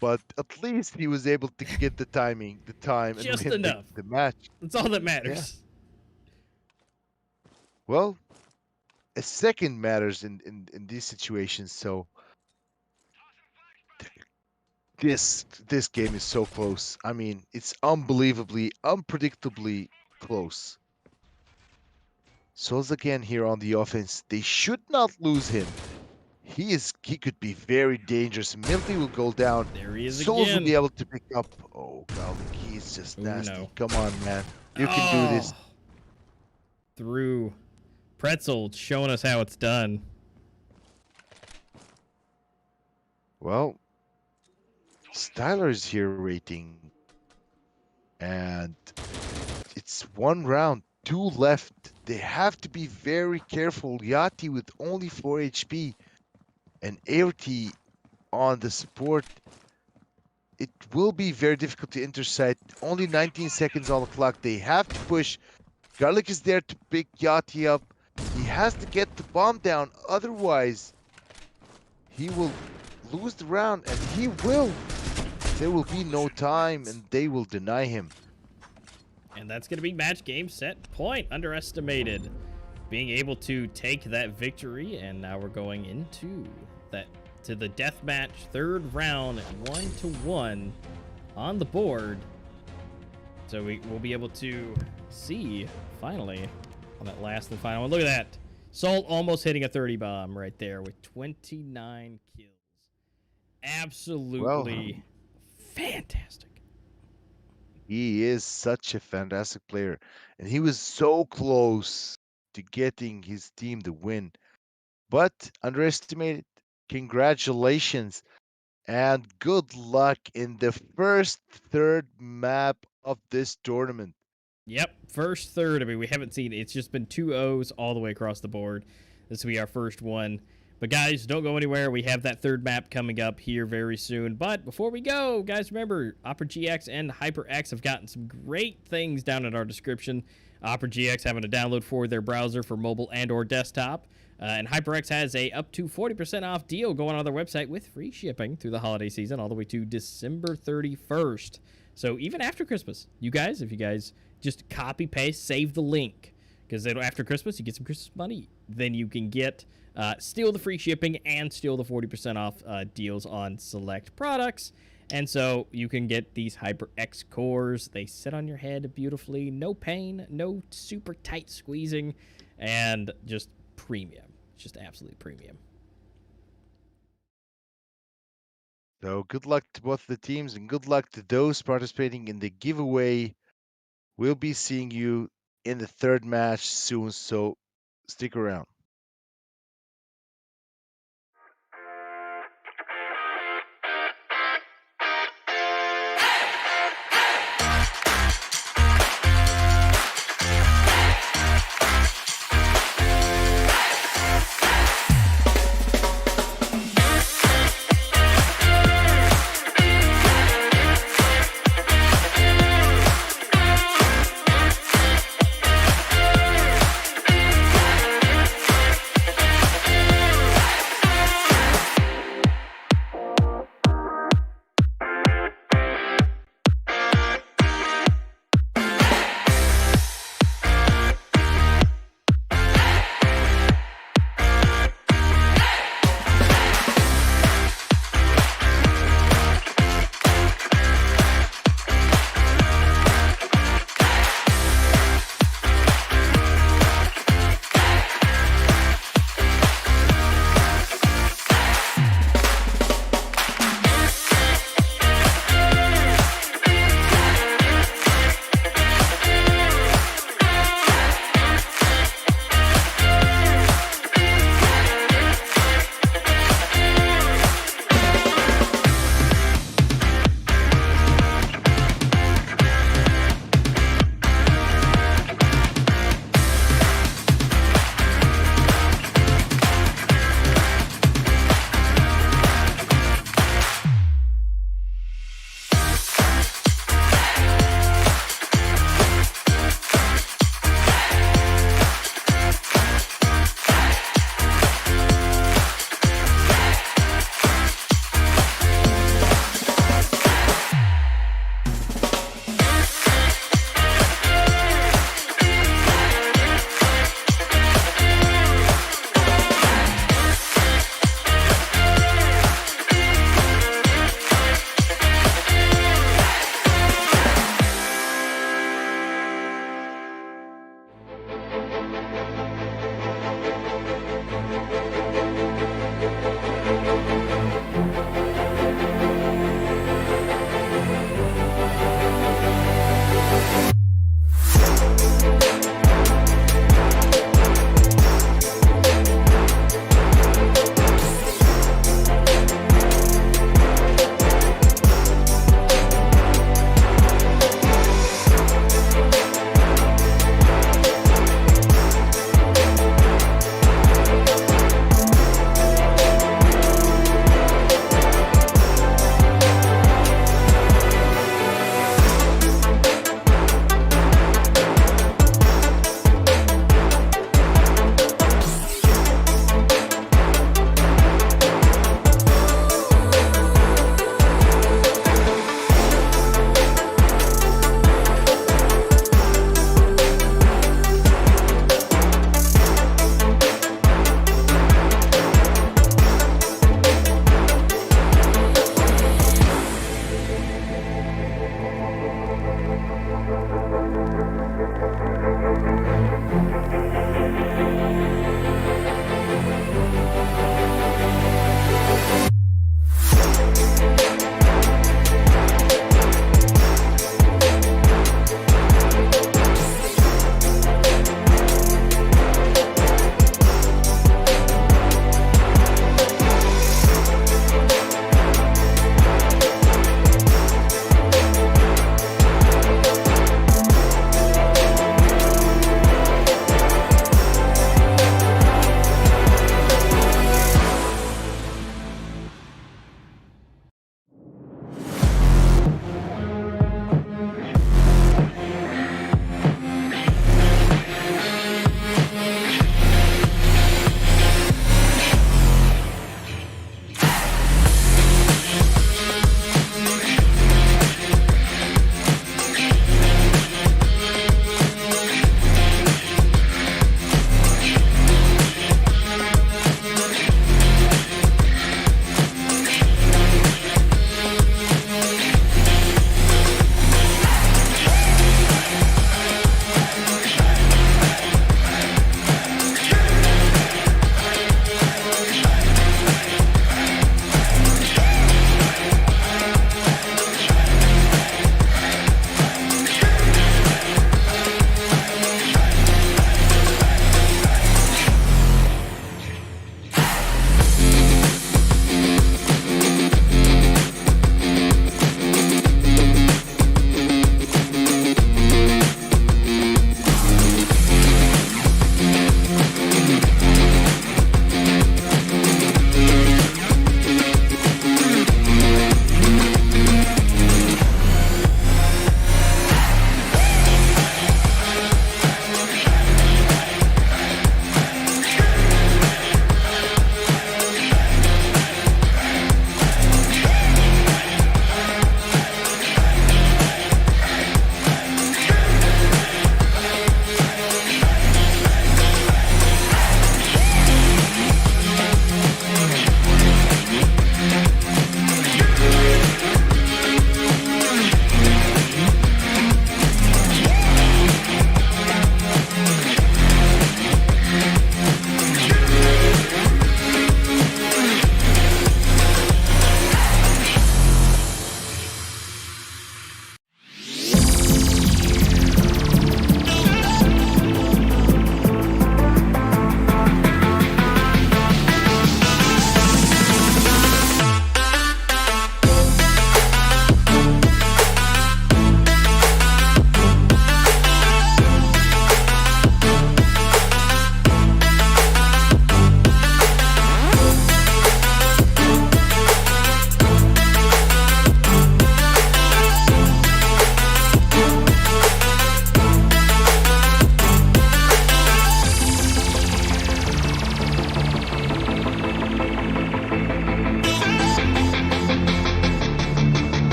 But at least he was able to get the time, Just and win enough. the match. That's all that matters. Well, a second matters in these situations. So this game is so close. I mean, it's unbelievably, unpredictably close. Souls again here on the offense. They should not lose him. He could be very dangerous. Milty will go down. There he is Souls will again. be able to pick up. Oh God, he's just Ooh, nasty. no. Come on, man. You can do this. Oh. Through Pretzel showing us how it's done. Well, Styler's here rating. And it's 1 round, 2 left. They have to be very careful. Yachty with only 4 HP and AOT on the support. It will be very difficult to intercept. Only 19 seconds on the clock. They have to push. Garlic is there to pick Yachty up. He has to get the bomb down. Otherwise, he will lose the round, and he will. There will be no time, and they will deny him. And that's going to be match game set point. Underestimated. Being able to take that victory, and now we're going into the death match, third round, 1-1 on the board. So we'll be able to see finally on that last and final one. Look at that. Salt almost hitting a 30 bomb right there with 29 kills. Absolutely fantastic. He is such a fantastic player, and he was so close to getting his team the win, but underestimated. Congratulations and good luck in the first third map of this tournament. Yep, first third. I mean, we haven't seen it. It's just been 2 O's all the way across the board. This will be our first one. But guys, don't go anywhere. We have that third map coming up here very soon. But before we go, guys, remember, Opera GX and HyperX have gotten some great things down in our description. Opera GX having a download for their browser for mobile and or desktop. And HyperX has a up to 40% off deal going on their website with free shipping through the holiday season all the way to December 31st. So even after Christmas, you guys, if you guys just copy, paste, save the link. Because after Christmas, you get some Christmas money. Then you can get still the free shipping and still the 40% off deals on select products. And so you can get these HyperX cores. They sit on your head beautifully. No pain, no super tight squeezing, and just premium. Just absolutely premium. So good luck to both the teams, and good luck to those participating in the giveaway. We'll be seeing you in the third match soon, so stick around.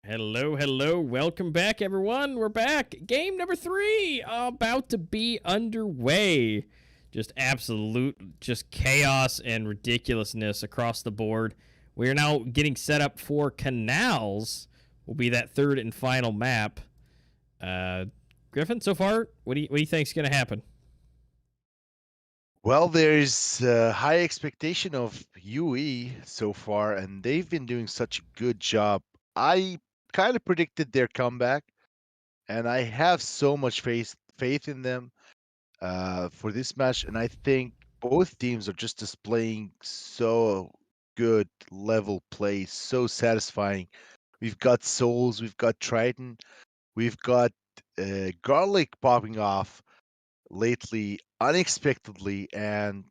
Hello, hello. Welcome back, everyone. We're back. Game number 3 about to be underway. Just absolute, just chaos and ridiculousness across the board. We are now getting set up for Canals. Will be that third and final map. Griffin, so far, what do you think's going to happen? Well, there's high expectation of UE so far, and they've been doing such a good job. I kind of predicted their comeback, and I have so much faith in them for this match. And I think both teams are just displaying so good level play, so satisfying. We've got Souls, we've got Triton, we've got Garlic popping off lately unexpectedly, and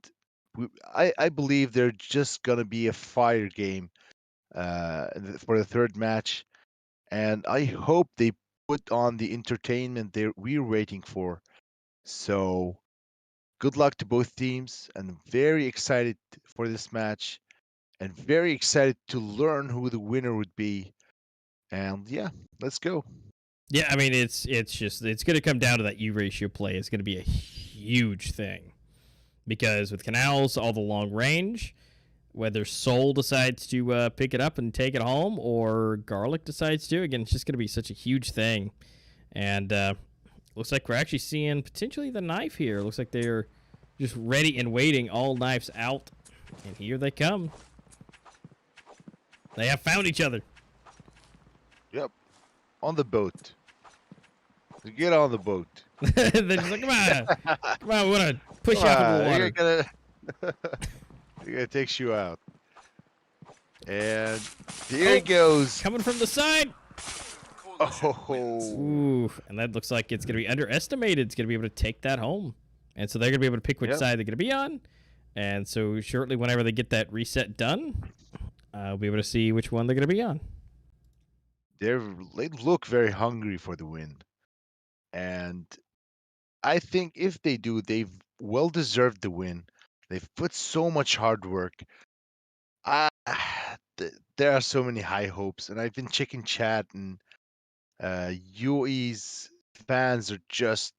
I believe they're just gonna be a fire game for the third match, and I hope they put on the entertainment we're waiting for. So good luck to both teams, and very excited for this match, and very excited to learn who the winner would be. And yeah, let's go. Yeah, I mean it's going to come down to that U ratio play. It's going to be a huge thing because with Canals all the long range, whether Soul decides to pick it up and take it home or Garlic decides to, again, it's just going to be such a huge thing. And looks like we're actually seeing potentially the knife here. Looks like they're just ready and waiting, all knives out, and here they come. They have found each other. Yep. On the boat. Get on the boat. They're just like, come on, we want to push you out of the water. We're gonna take you out. And here it goes. Coming from the side. Coalition wins. Ooh, and that looks like it's going to be underestimated. It's going to be able to take that home. And so they're going to be able to pick which side they're going to be on. And so shortly, whenever they get that reset done, I'll be able to see which one they're going to be on. They look very hungry for the win. And I think if they do, they've well deserved the win. They've put so much hard work. There are so many high hopes, and I've been checking chat, and UE's fans are just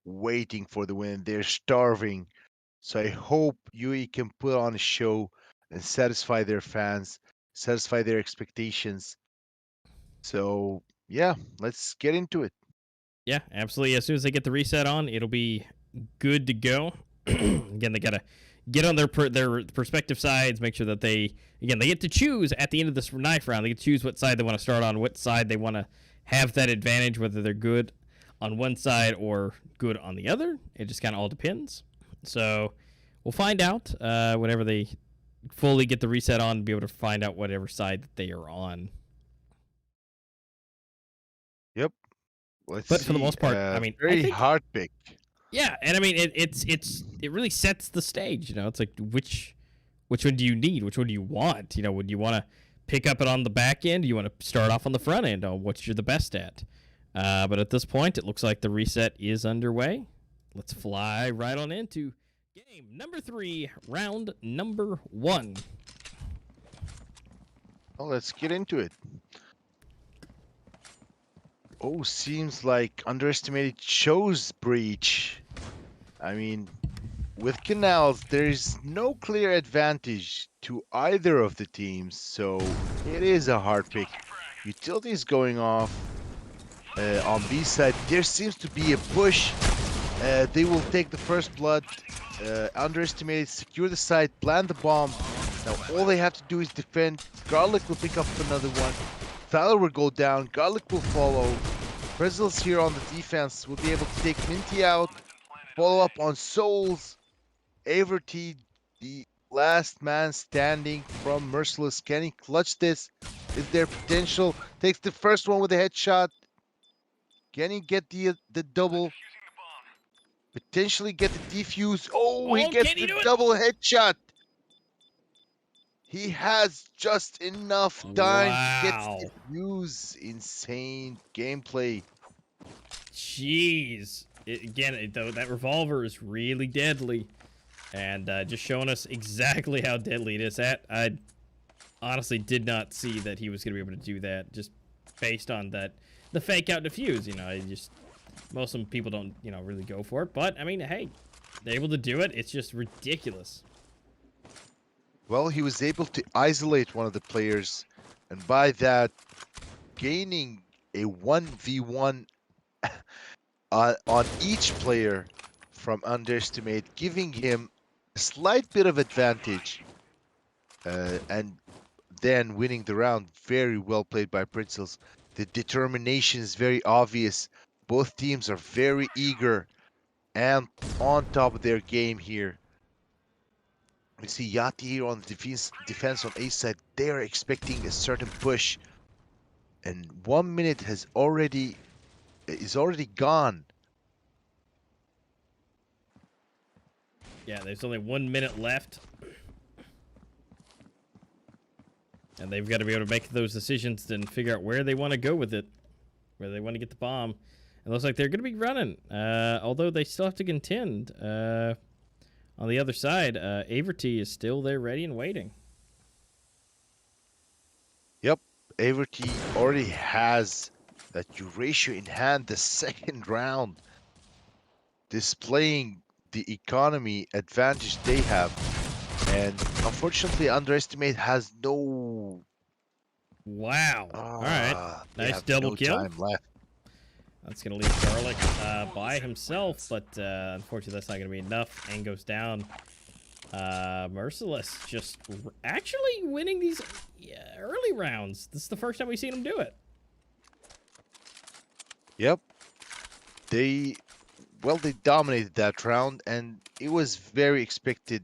waiting for the win. They're starving. So I hope UE can put on a show and satisfy their fans, satisfy their expectations. So yeah, let's get into it. Yeah, absolutely. As soon as they get the reset on, it'll be good to go. Again, they got to get on their perspective sides, make sure that they get to choose at the end of this knife round. They get to choose what side they want to start on, what side they want to have that advantage, whether they're good on one side or good on the other. It just kind of all depends. So we'll find out whenever they fully get the reset on, be able to find out whatever side that they are on. Yep. But for the most part, I mean, very hard pick. Yeah, and I mean, it really sets the stage. You know, it's like which one do you need? Which one do you want? You know, would you want to pick up it on the back end? Do you want to start off on the front end on what you're the best at? But at this point, it looks like the reset is underway. Let's fly right on into game number 3, round number 1. Well, let's get into it. Oh, seems like underestimated chose breach. I mean, with Canals, there is no clear advantage to either of the teams, so it is a hard pick. Utilities going off on B side. There seems to be a push. They will take the first blood. Underestimated, secure the site, plant the bomb. Now all they have to do is defend. Garlic will pick up another one. Fowler will go down. Garlic will follow. Pretzels here on the defense will be able to take Minty out. Follow up on Souls. Averty, the last man standing from Merciless. Can he clutch this? Is there potential? Takes the first one with a headshot. Can he get the double? Potentially get the defuse. Oh, he gets the double headshot. He has just enough time to get the defuse. Insane gameplay. Jeez. That revolver is really deadly. And just showing us exactly how deadly it is. I honestly did not see that he was going to be able to do that just based on the fake out defuse. You know, most of them people don't, really go for it. But, I mean, hey, they're able to do it. It's just ridiculous. Well, he was able to isolate one of the players, and by that, gaining a 1v1 on each player from underestimate, giving him a slight bit of advantage, and then winning the round. Very well played by Pritzels. The determination is very obvious. Both teams are very eager and on top of their game here. We see Yati here on the defense on A side. They are expecting a certain push, and 1 minute is already gone. Yeah, there's only 1 minute left, and they've got to be able to make those decisions and figure out where they want to go with it, where they want to get the bomb. It looks like they're going to be running, although they still have to contend. On the other side, Averty is still there ready and waiting. Yep, Averty already has that Eurasia in hand the second round, displaying the economy advantage they have. And unfortunately, Underestimate has no... Wow. All right. They Nice have double no kill. time left. That's going to leave Garlic by himself, but unfortunately that's not going to be enough. And goes down. Merciless just actually winning these early rounds. This is the first time we've seen him do it. Yep. They dominated that round, and it was very expected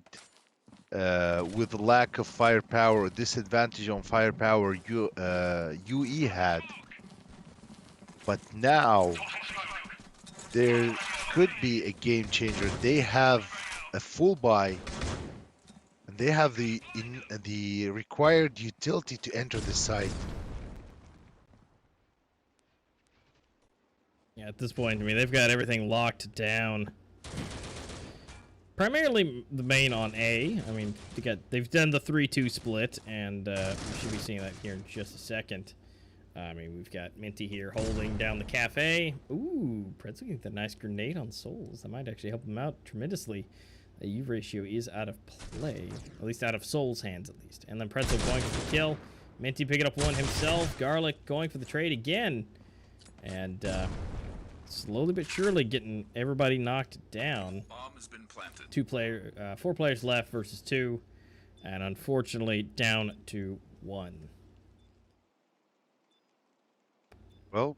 with the lack of firepower, disadvantage on firepower UE had. But now, there could be a game changer. They have a full buy, and they have the required utility to enter the site. Yeah, at this point, I mean, they've got everything locked down. Primarily the main on A. I mean, they've done the 3-2 split, and we should be seeing that here in just a second. I mean, we've got Minty here holding down the cafe. Ooh, Pretzel getting the nice grenade on Souls. That might actually help him out tremendously. The U ratio is out of play, at least out of Souls' hands, at least. And then Pretzel going for the kill. Minty picking up one himself. Garlic going for the trade again. And slowly but surely getting everybody knocked down. Bomb has been planted. 4 players left versus 2, and unfortunately down to 1. Well,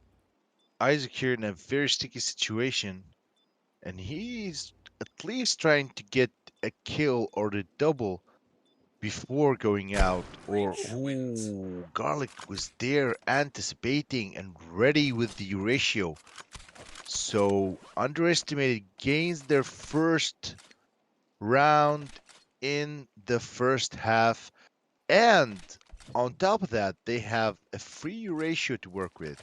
Isaac here in a very sticky situation, and he's at least trying to get a kill or the double before going out. Or, ooh, Garlic was there anticipating and ready with the ratio. So, Underestimated gains their first round in the first half, and on top of that, they have a free ratio to work with.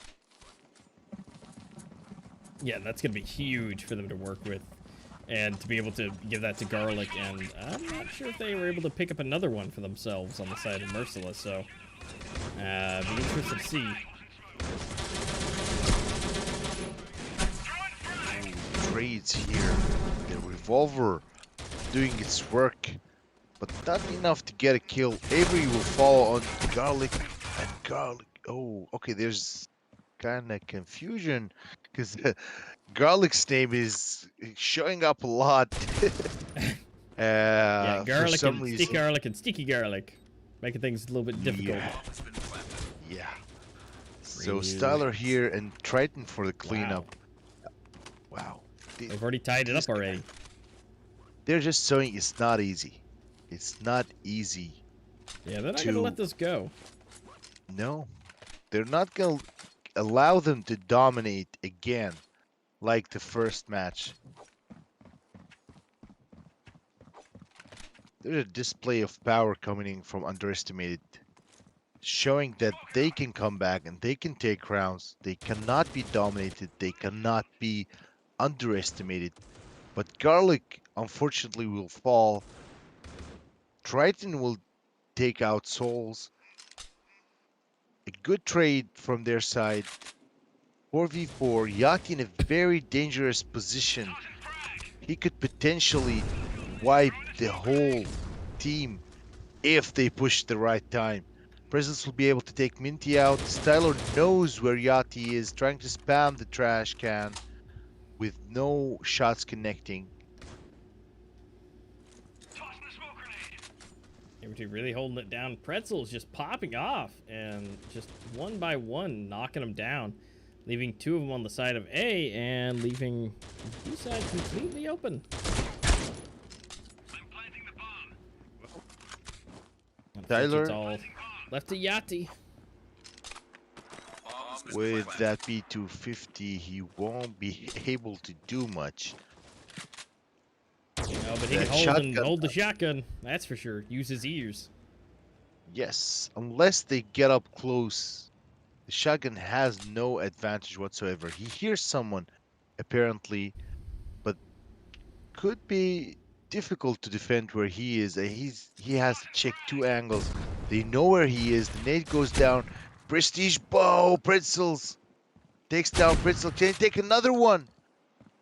Yeah, that's going to be huge for them to work with, and to be able to give that to Garlic, and I'm not sure if they were able to pick up another one for themselves on the side of Merciless, so be interested to see. Trades here. The revolver doing its work, but not enough to get a kill. Avery will fall on Garlic, and Garlic... Oh, okay, there's kind of confusion, because Garlic's name is showing up a lot. Yeah, Garlic for some and reason. Sticky Garlic and Sticky Garlic, making things a little bit difficult. Yeah. So Styler here and Triton for the cleanup. Wow. They've already tied it up already. They're just showing it's not easy. It's not easy. Yeah, they're not going to let this go. No. They're not going to allow them to dominate again like the first match. There's a display of power coming in from Underestimated, showing that they can come back and they can take rounds. They cannot be dominated. They cannot be underestimated. But Garlic, unfortunately, will fall. Triton will take out Souls. A good trade from their side. 4v4. Yachty in a very dangerous position. He could potentially wipe the whole team if they push the right time. Presence will be able to take Minty out. Styler knows where Yachty is, trying to spam the trash can with no shots connecting. Everybody really holding it down. Pretzel's just popping off and just one by one knocking them down, leaving 2 of them on the side of A and leaving the B side completely open. Tyler, it's all left to Yachty. with that B250, he won't be able to do much. No, but he can hold the shotgun. That's for sure. Use his ears. Yes, unless they get up close, the shotgun has no advantage whatsoever. He hears someone, apparently, but could be difficult to defend where he is. He has to check 2 angles. They know where he is. The nade goes down. Prestige bow, Pretzels. Takes down Pretzel. Can he take another one?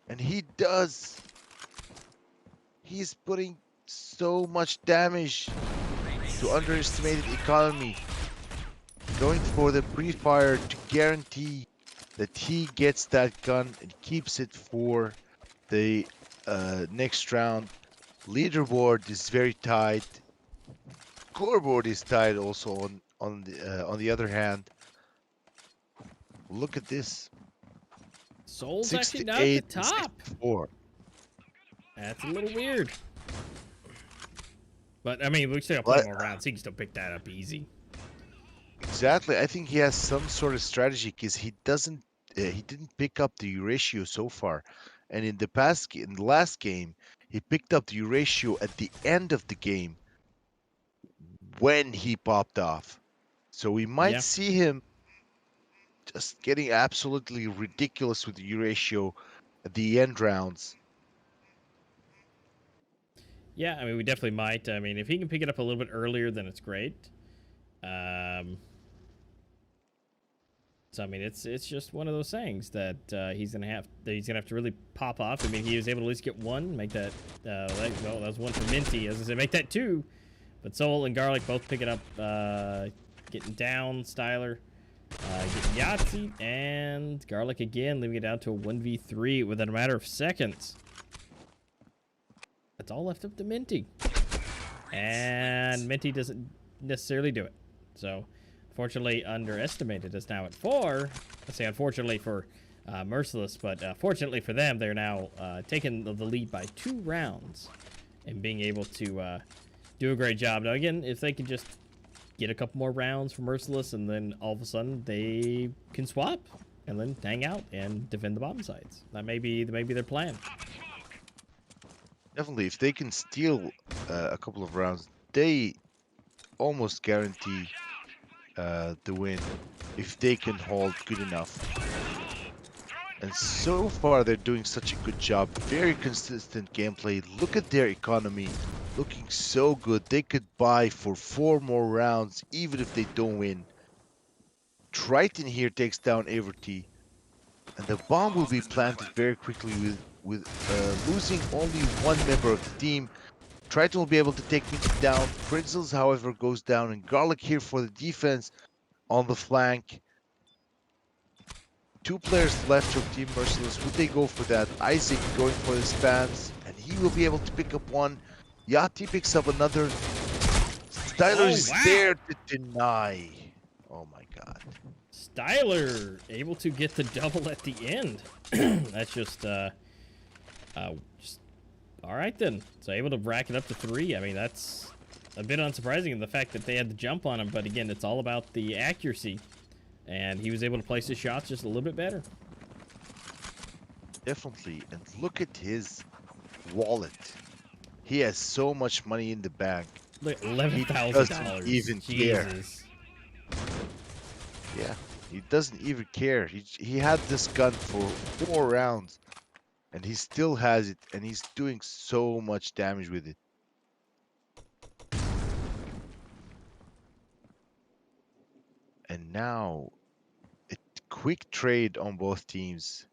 And he does. He's putting so much damage to underestimated economy. Going for the pre-fire to guarantee that he gets that gun and keeps it for the next round. Leaderboard is very tight. Scoreboard is tight also on the other hand. Look at this. Soul's actually not at the 68 and top. 64. That's a little weird. But I mean, we still got plenty more rounds. He can still pick that up easy. Exactly. I think he has some sort of strategy because he didn't pick up the ratio so far, and in the last game, he picked up the ratio at the end of the game when he popped off. So we might see him just getting absolutely ridiculous with the ratio at the end rounds. Yeah, I mean, we definitely might. I mean, if he can pick it up a little bit earlier, then it's great. So I mean, it's just one of those things that he's gonna have to really pop off. I mean, he was able to at least get one, make that. Well, that was one for Minty, as I said, make that two. But Soul and Garlic both pick it up, getting down. Styler getting Yahtzee, and Garlic again, leaving it down to a 1v3 within a matter of seconds. That's all left up to Minty, and Minty doesn't necessarily do it. So. Fortunately, underestimated is now at 4. I say unfortunately for Merciless, but fortunately for them, they're now taking the lead by 2 rounds and being able to do a great job. Now, again, if they can just get a couple more rounds for Merciless, and then all of a sudden they can swap and then hang out and defend the bottom sides. That may be their plan. Definitely, if they can steal a couple of rounds, they almost guarantee the win if they can hold good enough. And so far they're doing such a good job. Very consistent gameplay. Look at their economy, looking so good. They could buy for 4 more rounds even if they don't win. Triton here takes down Averty, and the bomb will be planted very quickly with losing only 1 member of the team. Triton will be able to take me down. Pritzels, however, goes down, and Garlic here for the defense on the flank. 2 players left from Team Merciless. Would they go for that? Isaac going for the spans, and he will be able to pick up one. Yati picks up another. Styler is there to deny. Oh my god. Styler able to get the double at the end. That's just all right then. So able to rack it up to 3. I mean, that's a bit unsurprising in the fact that they had the jump on him, but again, it's all about the accuracy, and he was able to place his shots just a little bit better. Definitely, and look at his wallet. He has so much money in the bank. Look, $11,000. He doesn't even care. Jesus. Yeah, he doesn't even care. He had this gun for 4 rounds. And he still has it, and he's doing so much damage with it. And now, a quick trade on both teams.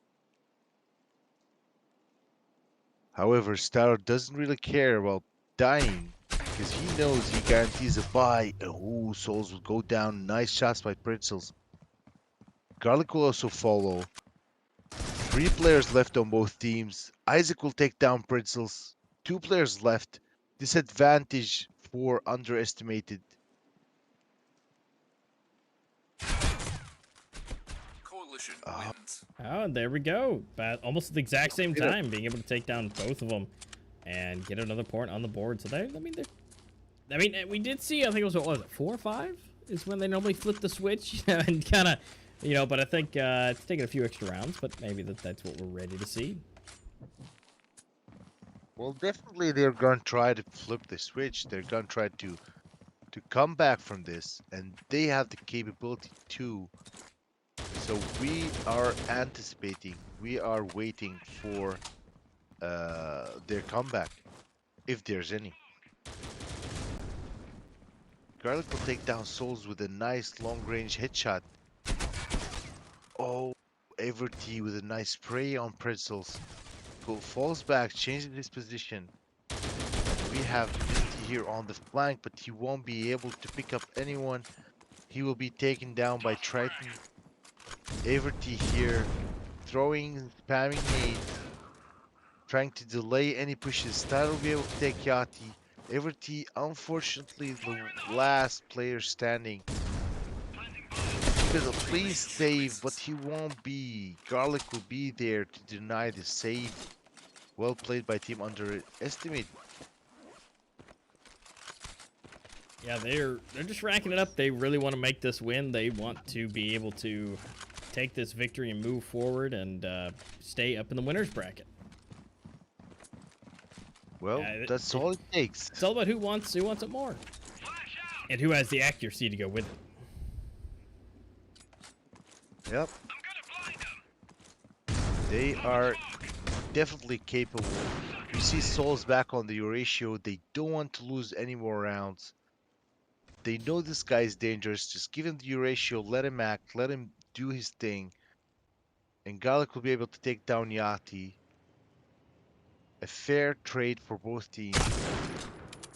However, Styler doesn't really care about dying, because he knows he guarantees a buy. Oh, Souls will go down. Nice shots by Pritzels. Garlic will also follow. 3 players left on both teams. Isaac will take down Pritzels. 2 players left. Disadvantage for underestimated. Coalition wins. Oh, there we go. But almost at the exact same time, being able to take down both of them and get another point on the board. So they, I mean, we did see. I think it was, what was it, 4 or 5 is when they normally flip the switch and kind of. You know, but I think it's taking a few extra rounds, but maybe that's what we're ready to see. Well, definitely they're going to try to flip the switch. They're going to try to come back from this, and they have the capability to. So we are anticipating, we are waiting for their comeback, if there's any. Garlic will take down Souls with a nice long-range headshot. Oh, Everty with a nice spray on pretzels. Falls back, changes his position. We have Misty here on the flank, but he won't be able to pick up anyone. He will be taken down by Triton. Everty here, throwing, spamming nades, trying to delay any pushes. Styler will be able to take Yachty. Everty, unfortunately, the last player standing. Because a please save, but he won't be. Garlic will be there to deny the save. Well played by Team Underestimate. Yeah, they're just racking it up. They really want to make this win. They want to be able to take this victory and move forward and stay up in the winners bracket. Well, that's all it takes. It's all about who wants it more, and who has the accuracy to go with it. Yep. They are definitely capable. You see Souls back on the Euratio. They don't want to lose any more rounds. They know this guy is dangerous. Just give him the Euratio, let him act, let him do his thing. And Garlic will be able to take down Yachty. A fair trade for both teams.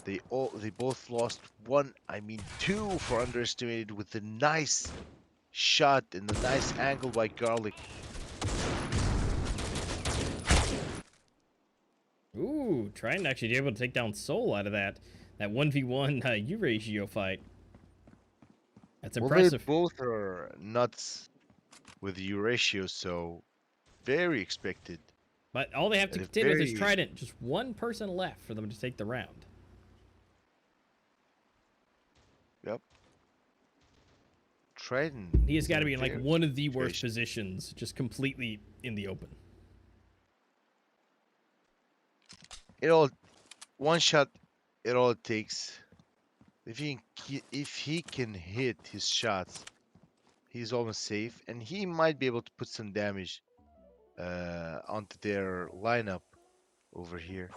They both lost two for Underestimated with a nice shot and a nice angle by Garlic. Ooh, trying to actually be able to take down Soul out of that 1v1 U-ratio fight. That's impressive. They both are nuts with the Euratio, so very expected. But all they have to contend with is Trident. Just one person left for them to take the round. Yep. Trident. He has got to be in like one of the worst positions, just completely in the open. One shot, all it takes. If he can hit his shots, he's almost safe, and he might be able to put some damage onto their lineup over here.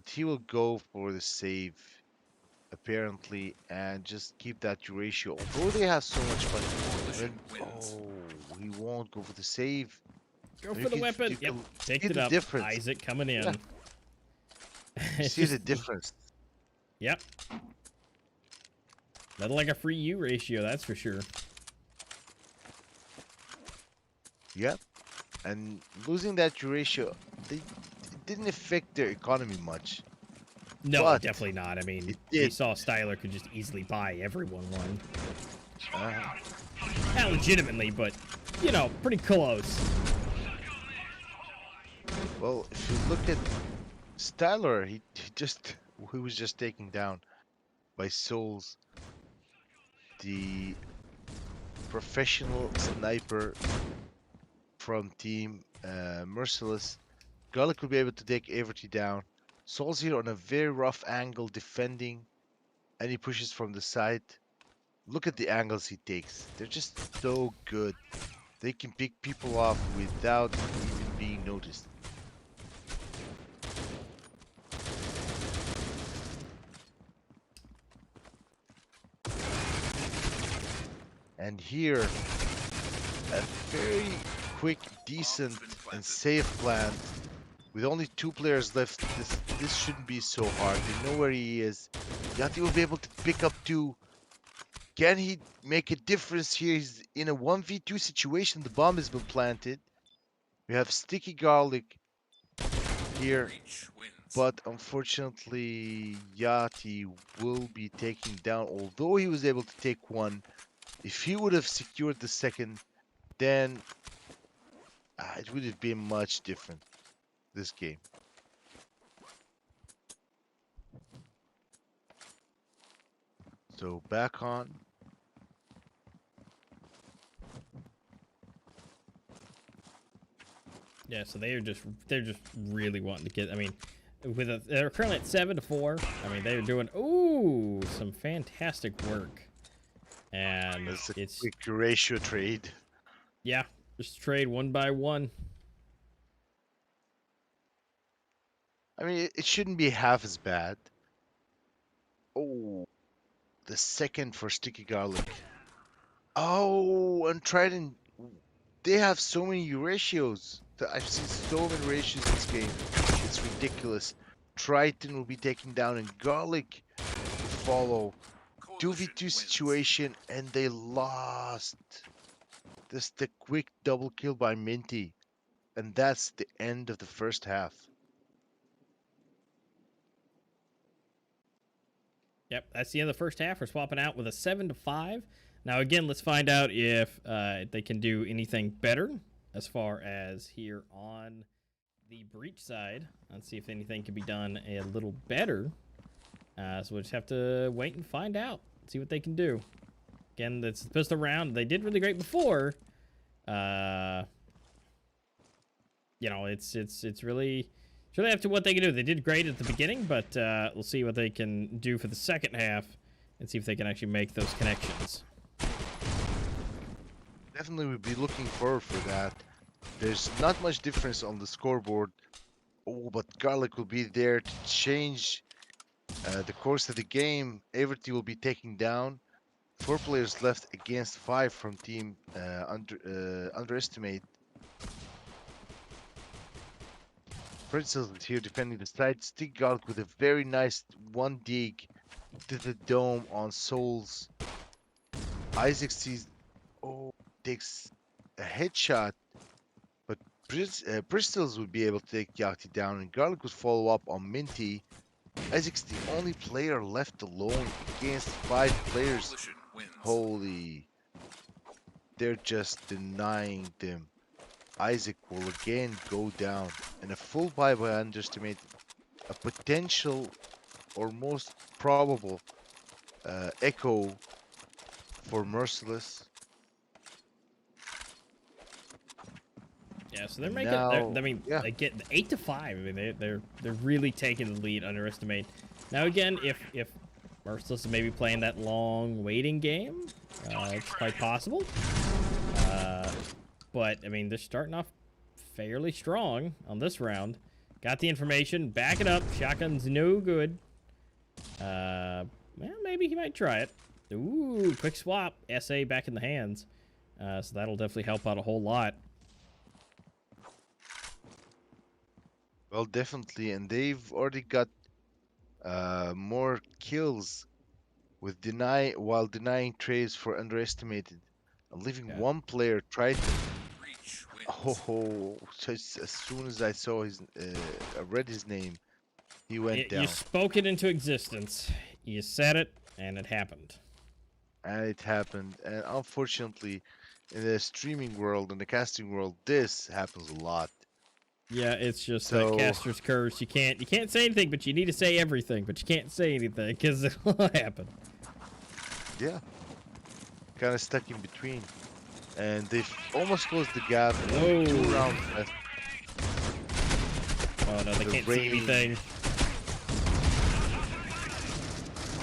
He will go for the save, apparently, and just keep that ratio. Although they have so much fun, he won't go for the save. Go for the weapon. Yep, picked it up. Difference. Isaac coming in. Yeah. See the difference. Yep. Nothing like a free U ratio, that's for sure. Yep. And losing that ratio, it didn't affect their economy much. No, definitely not. I mean, they saw Styler could just easily buy everyone one. Not legitimately, but, you know, pretty close. Well, if you look at Styler, he was just taken down by Souls, the professional sniper from Team Merciless. Garlic will be able to take Everty down. Souls here on a very rough angle defending, and he pushes from the side. Look at the angles he takes. They're just so good. They can pick people off without even being noticed. And here, a very quick, decent, and safe plan. With only 2 players left, this shouldn't be so hard. They know where he is. Yachty will be able to pick up 2. Can he make a difference here? He's in a 1v2 situation. The bomb has been planted. We have Sticky Garlic here. But unfortunately, Yachty will be taken down. Although he was able to take 1. If he would have secured the second, then it would have been much different, this game. So back on. Yeah, so they're just really wanting to get. I mean, they're currently at 7-4. I mean, they're doing some fantastic work. And it's a quick ratio trade. Yeah, just trade 1 by 1. I mean, it shouldn't be half as bad. Oh, the second for Sticky Garlic. Oh, and Trident they have so many ratios. I've seen so many ratios in this game. It's ridiculous. Triton will be taken down and Garlic will follow. Coalition 2v2 wins. situation and they lost. This the quick double kill by Minty. And that's the end of the first half. Yep, that's the end of the first half. We're swapping out with a 7-5. Now, again, let's find out if they can do anything better as far as here on the breach side. Let's see if anything can be done a little better. So we'll just have to wait and find out. See what they can do. Again, it's supposed to round. They did really great before. You know, it's really up to what they can do. They did great at the beginning, but we'll see what they can do for the second half and see if they can actually make those connections. Definitely would be looking forward for that. There's not much difference on the scoreboard. Oh, but Garlic will be there to change the course of the game. Everty will be taken down. 4 players left against 5 from team underestimate. Princess is here defending the side. Stick Garlic with a very nice one dig to the dome on Souls. Isaac sees, takes a headshot, but Bristles would be able to take Yachty down, and Garlic would follow up on Minty. Isaac's the only player left alone against 5 players. Coalition wins. Holy, they're just denying them. Isaac will again go down, and a full buy by underestimate, a potential or most probable echo for Merciless. Yeah, so they're making. Now, I mean, yeah. they get 8-5. I mean, they're really taking the lead. Underestimate. Now again, if Merciless is maybe playing that long waiting game, it's quite possible. But I mean, they're starting off fairly strong on this round. Got the information, back it up. Shotgun's no good. Well, maybe he might try it. Ooh, quick swap. SA back in the hands. So that'll definitely help out a whole lot. Well, definitely, and they've already got more kills with while denying trades for underestimated, and leaving Yeah. one player try to. Breach wins. Oh, just as soon as I saw I read his name, he went down, You spoke it into existence. You said it, and it happened. and it happened. And unfortunately, in the streaming world and the casting world, this happens a lot. Yeah, it's just So- that caster's curse. You can't say anything, but you need to say everything. But you can't say anything because it'll happen. Yeah, kind of stuck in between, and they've almost closed the gap. Only 2 Oh. rounds left. Oh no, they The can't see rain. anything.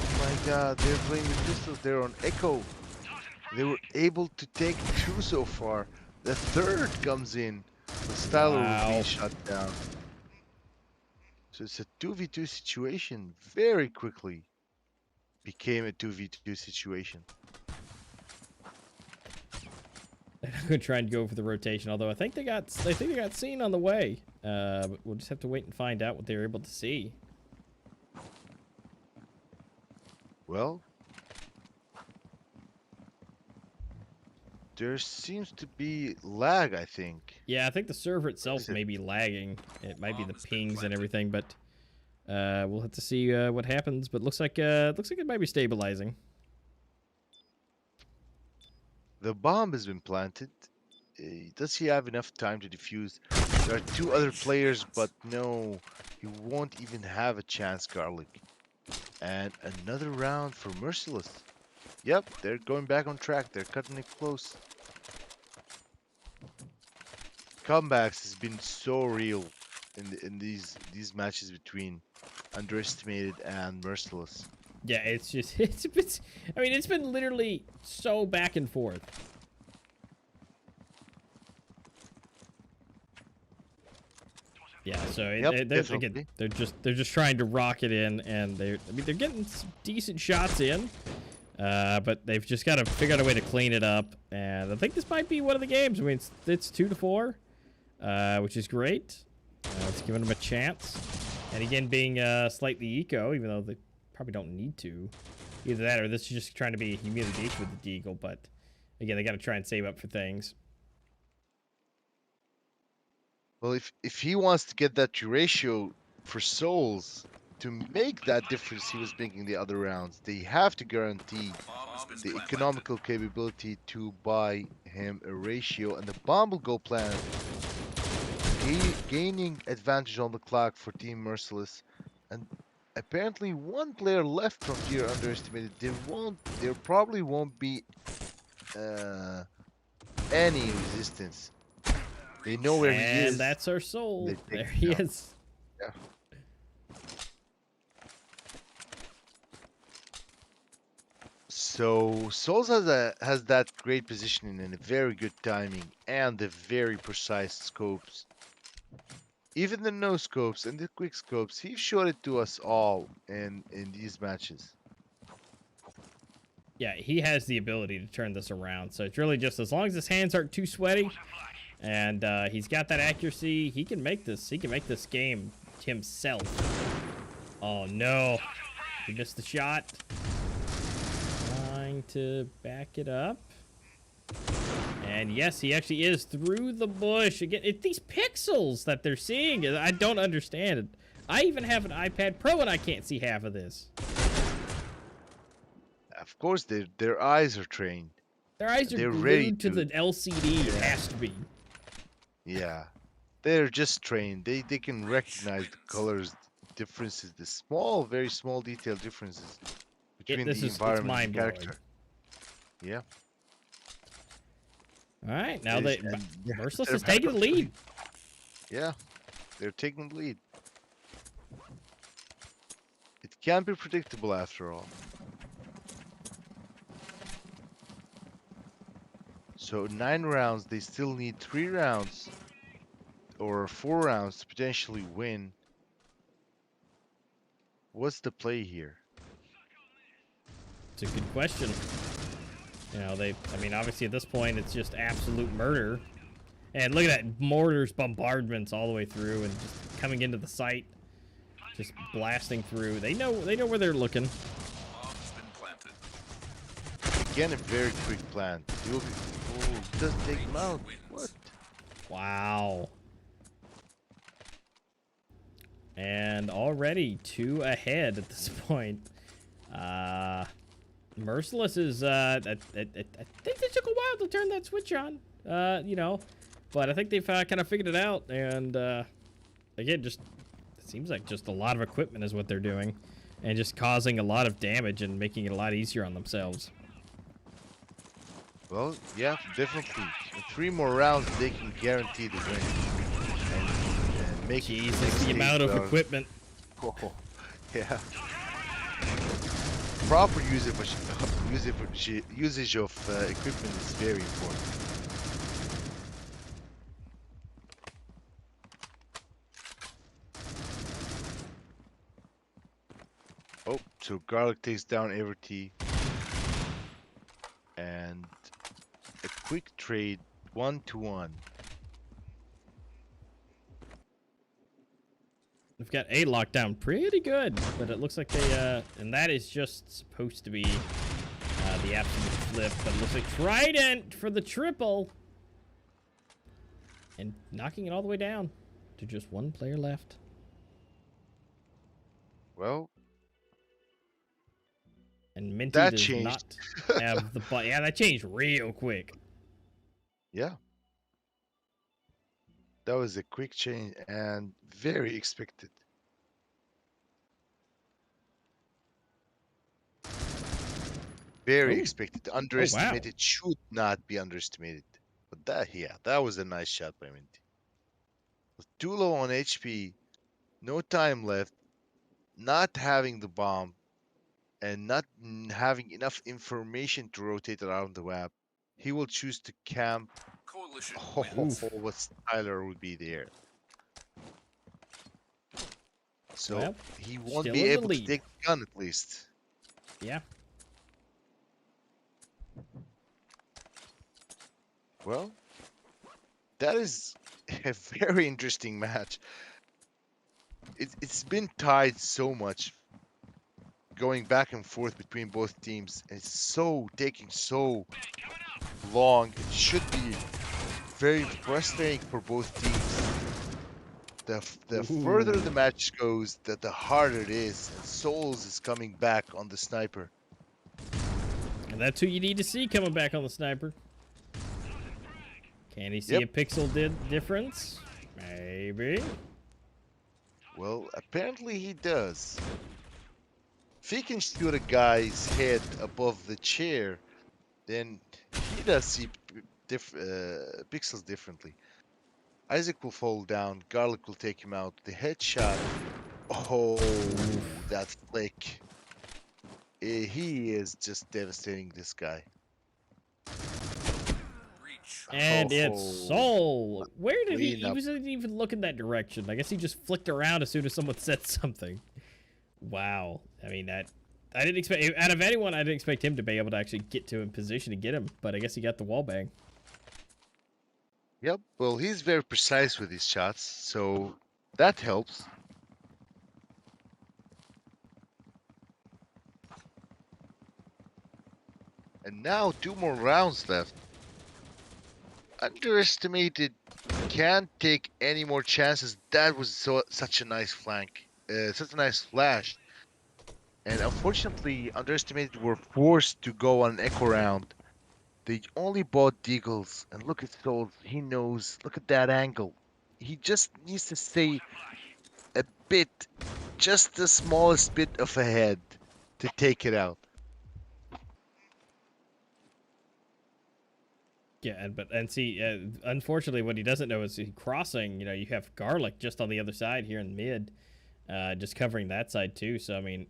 Oh my God, they're playing with pistols. They're on Echo. They were able to take 2 so far. The 3rd comes in. The Styler will Wow. be shut down. So it's a 2v2 situation. Very quickly became a 2v2 situation. They're not gonna try and go for the rotation. Although I think they got seen on the way. But we'll just have to wait and find out what they were able to see. Well, there seems to be lag, I think. Yeah, I think the server itself is it? may be lagging. It might be the Bomb has been pings and planted. everything, but we'll have to see what happens. But looks like it might be stabilizing. The bomb has been planted. Does he have enough time to defuse? There are 2 other players, but no, he won't even have a chance, Garlic. And another round for Merciless. Yep, they're going back on track. They're cutting it close. Comebacks has been so real in these matches between underestimated and Merciless. Yeah, it's just I mean, it's been literally so back and forth. Yeah, so Yep, again, definitely. they're just trying to rock it in, and they're getting decent shots in. But they've just got to figure out a way to clean it up. And I think this might be one of the games. I mean, it's 2-4, which is great. It's giving them a chance. And again, being slightly eco, even though they probably don't need to. Either that or this is just trying to be humiliation with the deagle. But again, they got to try and save up for things. Well, if he wants to get that ratio for souls to make that difference he was making the other rounds, they have to guarantee the economical capability to buy him a ratio, and the bomb will go planet, gaining advantage on the clock for Team Merciless. And apparently one player left from tier underestimated. There probably won't be any resistance. They know where he is. And that's our soul. There he is. Yeah. So Souls has that great positioning and a very good timing and the very precise scopes. Even the no scopes and the quick scopes, he showed it to us all in these matches. Yeah, he has the ability to turn this around. So it's really just as long as his hands aren't too sweaty, and he's got that accuracy, he can make this. He can make this game himself. Oh no, he missed the shot. Trying to back it up. And yes, he actually is through the bush. Again, it's these pixels that they're seeing. I don't understand it. I even have an iPad Pro and I can't see half of this. Of course, their eyes are trained. Their eyes are glued to the LCD. It has to be. Yeah, they're just trained. They can recognize the colors differences, the small, very small detail differences between the environment and the character. Yeah. All right, now Merciless is taking the lead. Yeah, they're taking the lead. It can't be predictable after all. So 9 rounds, they still need 3 rounds or 4 rounds to potentially win. What's the play here? It's a good question. You know, I mean, obviously at this point, it's just absolute murder. And look at that, mortars, bombardments all the way through and just coming into the site. Just blasting through. They know where they're looking. Again, a very quick plan. Oh, he doesn't take him out. What? Wow. And already 2 ahead at this point. Merciless is, I think they took a while to turn that switch on, you know, but I think they've kind of figured it out, and, again, just, it seems like just a lot of equipment is what they're doing, and just causing a lot of damage and making it a lot easier on themselves. Well, yeah, definitely. In 3 more rounds, they can guarantee the win. And make Jesus, the amount of equipment. Oh, yeah. Proper usage of equipment is very important. Oh, so Garlic takes down Everty. And a quick trade 1-1. We've got A lockdown pretty good, but it looks like they, and that is just supposed to be the absolute flip, but it looks like Trident for the triple. And knocking it all the way down to just 1 player left. Well, and Minty that does changed. not have the button. Yeah, that changed real quick. Yeah. That was a quick change and very expected. Very expected. Underestimated. Should not be underestimated. But that was a nice shot by Minty. Too low on HP, no time left, not having the bomb, and not having enough information to rotate around the map. He will choose to camp. What Tyler would be there. So he won't be able to take the gun at least. Yeah. Well, that is a very interesting match. It's been tied so much, going back and forth between both teams. It's so taking so long. It should be very frustrating for both teams. The further Ooh. the match goes, the harder it is. And Souls is coming back on the sniper. And that's who you need to see coming back on the sniper. Can he see Yep. a pixel difference? Maybe. Well, apparently he does. If he can shoot a guy's head above the chair, then he does see pixels differently. Isaac will fall down. Garlic will take him out. The headshot. Oh, that flick. He is just devastating this guy. Breach. And it's Soul. Where did he? Clean He up. wasn't even looking that direction. I guess he just flicked around as soon as someone said something. Wow. I mean, I didn't expect, out of anyone, I didn't expect him to be able to actually get to in position to get him. But I guess he got the wall bang. Yep. Well, he's very precise with his shots, so that helps. And now 2 more rounds left. Underestimated. Can't take any more chances. That was such a nice flank. Such a nice flash. And unfortunately, Underestimated were forced to go on an echo round. They only bought Deagles. And look at Souls. He knows. Look at that angle. He just needs to stay a bit, just the smallest bit of ahead to take it out. Yeah, and see, unfortunately, what he doesn't know is he crossing. You know, you have Garlic just on the other side here in mid, just covering that side too. So I mean,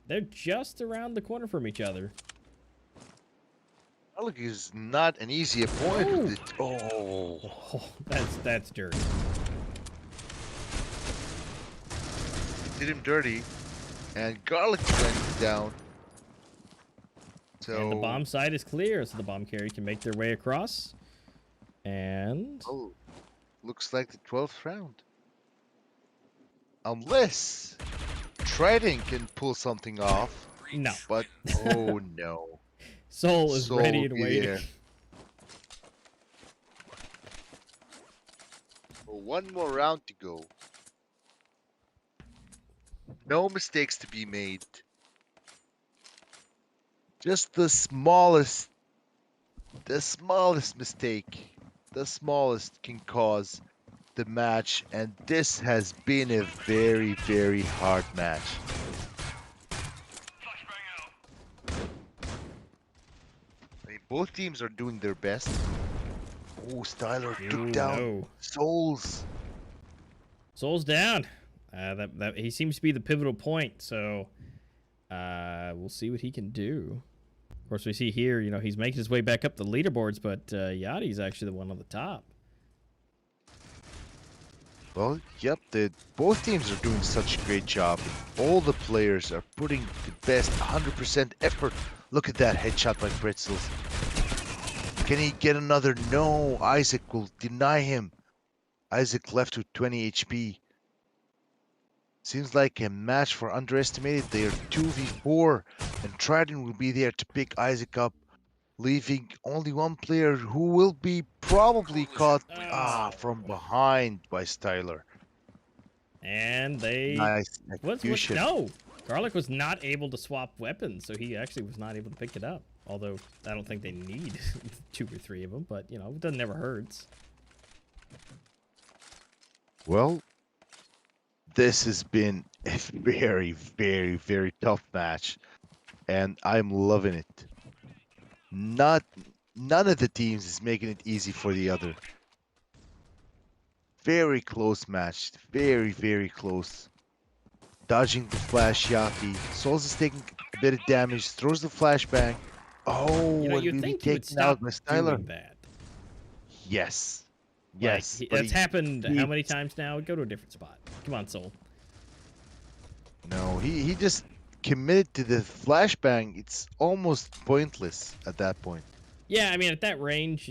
they're just around the corner from each other. Garlic is not an easy opponent. Oh. Oh, that's dirty. Did him dirty, and Garlic went down. So And the bomb side is clear, so the bomb carrier can make their way across. And oh, looks like the 12th round. Unless Trident can pull something off, no, but oh no. Soul is Soul ready will and be waiting. there. Well, 1 more round to go. No mistakes to be made. Just the smallest mistake, the smallest can cause the match, and this has been a very, very hard match. I mean, both teams are doing their best. Oh, Styler took Ooh, down no. Souls. Soul's down. That he seems to be the pivotal point. So we'll see what he can do. Of course, we see here, you know, he's making his way back up the leaderboards, but Yachty's actually the one on the top. Well, yep, both teams are doing such a great job. All the players are putting the best 100% effort. Look at that headshot by Pretzels. Can he get another? No, Isaac will deny him. Isaac left with 20 HP. Seems like a match for Underestimated. They are 2v4, and Trident will be there to pick Isaac up, leaving only one player who will be probably caught from behind by Styler. And they Nice what execution. no, Garlic was not able to swap weapons, so he actually was not able to pick it up. Although I don't think they need 2 or 3 of them, but you know, it never hurts. Well, this has been a very, very, very tough match, and I'm loving it. None of the teams is making it easy for the other. Very close match. Very, very close. Dodging the flash Yaki. Souls is taking a bit of damage. Throws the flashbang. Oh, You know, and you'd will be think he would taken out stop by Styler. doing that. Yes. Like, Yes. but that's happened he- how many times now? Go to a different spot. Come on, Soul. No, he just committed to the flashbang. It's almost pointless at that point. Yeah, I mean, at that range,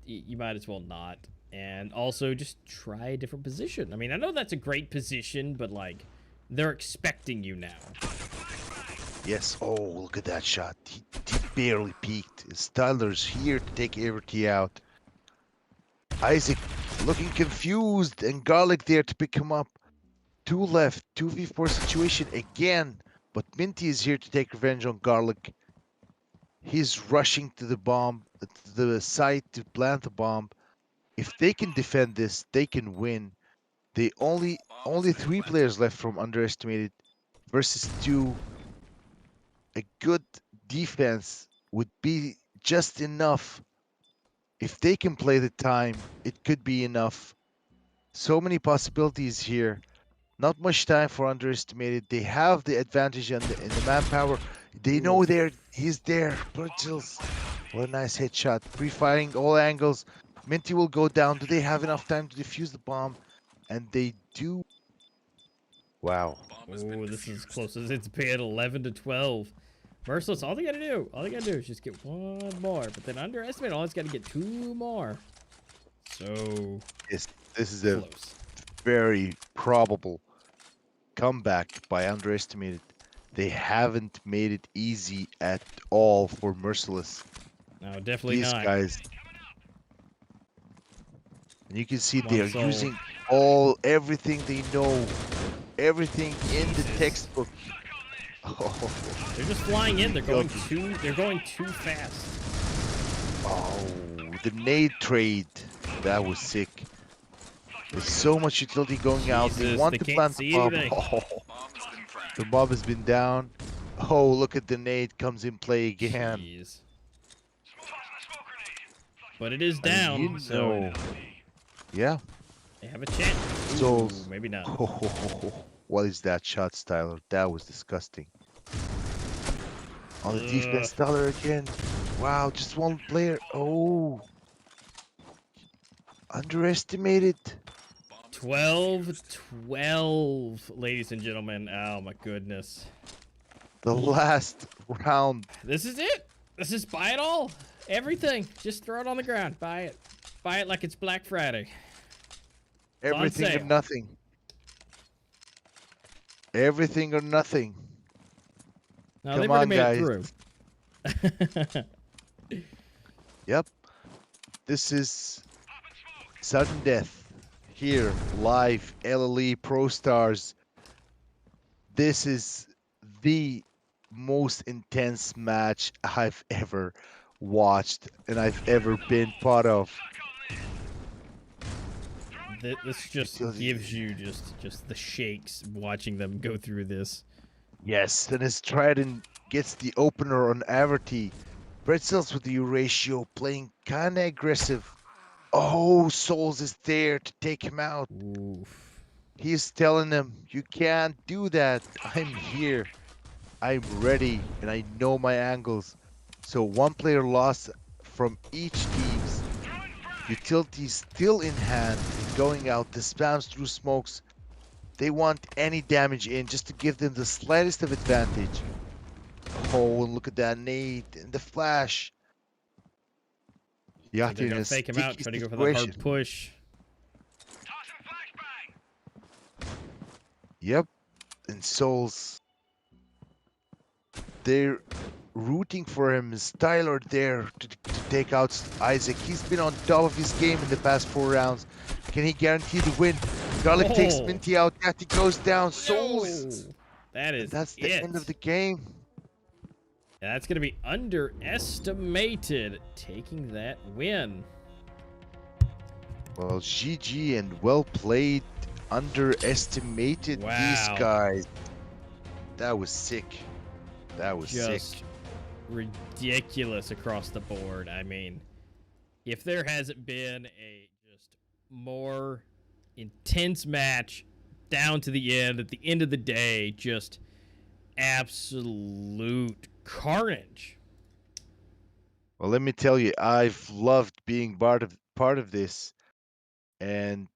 you might as well not. And also just try a different position. I mean, I know that's a great position, but like they're expecting you now. Yes. Oh, look at that shot. He barely peeked. Styler's here to take everything out. Isaac looking confused, and Garlic there to pick him up. 2 left, 2v4 situation again. But Minty is here to take revenge on Garlic. He's rushing to the bomb, to the site to plant the bomb. If they can defend this, they can win. They only 3 players left from underestimated versus 2. A good defense would be just enough. If they can play the time, it could be enough. So many possibilities here. Not much time for underestimated. They have the advantage in the manpower. They know he's there. Brazils. What a nice headshot. Pre-firing all angles. Minty will go down. Do they have enough time to defuse the bomb? And they do. Wow. Oh, this is as close as it's been. 11 to 12. Merciless, all they gotta do is just get one more. But then underestimate, all it's gotta get 2 more. So This is a close. very probable comeback by underestimated. They haven't made it easy at all for Merciless. No, definitely These not. guys. And you can see One they're soul. using everything they know, everything in the textbook. Oh, They're just flying in. They're going too fast. oh, the nade trade. That was sick. There's so much utility going out. They Jesus, want they to can't plant see the bomb. anything. Oh, the bomb has been down. Oh, look at the nade comes in play again. Jeez. But it is I mean, down, you so know. Yeah. they have a chance. So, Ooh, maybe not. what is that shot, Styler? That was disgusting. On the defense, Styler again. Wow, just one player. Oh. Underestimated. 12-12, ladies and gentlemen. Oh my goodness. The last round. This is it. This is buy it all. Everything. Just throw it on the ground. Buy it. Buy it like it's Black Friday. It's on Everything or sale. nothing. Everything or nothing. No, Come they've already on, made guys. it through. Yep. This is sudden death. Here, live, LLE ProStars. This is the most intense match I've ever watched and I've ever been part of. This just gives you just the shakes watching them go through this. Yes, and his Trident gets the opener on Averty. Pretzels with the Euratio playing kinda aggressive. Oh, Souls is there to take him out. Oof. He's telling him, you can't do that. I'm here. I'm ready, and I know my angles. So 1 player lost from each team's utility still in hand and going out. The spams through smokes. They want any damage in just to give them the slightest of advantage. Oh, and look at that nade and the flash. Like Yachty they're in gonna a fake him out, sticky try to go for the situation. hard push. Yep, and Souls. They're rooting for him. Styler there to take out Isaac. He's been on top of his game in the past 4 rounds. Can he guarantee the win? Garlic takes Minty out. Yachty goes down. Souls. Oh, that is That's the it. end of the game. Yeah, that's gonna be underestimated, taking that win. Well, GG and well played. Underestimated these Wow. guys. That was sick. That was Just sick. ridiculous across the board. I mean, if there hasn't been a just more intense match down to the end, at the end of the day, just absolute carnage. Well, let me tell you, I've loved being part of this, and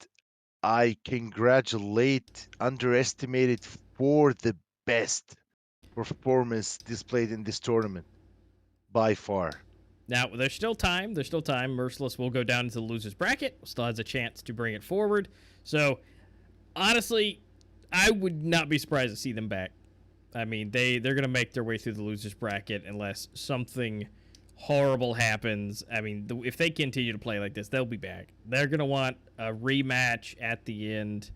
I congratulate Underestimated for the best performance displayed in this tournament by far. Now, there's still time. There's still time. Merciless will go down into the loser's bracket. Still has a chance to bring it forward. So, honestly, I would not be surprised to see them back. I mean, they're going to make their way through the loser's bracket unless something horrible happens. I mean, if they continue to play like this, they'll be back. They're going to want a rematch at the end.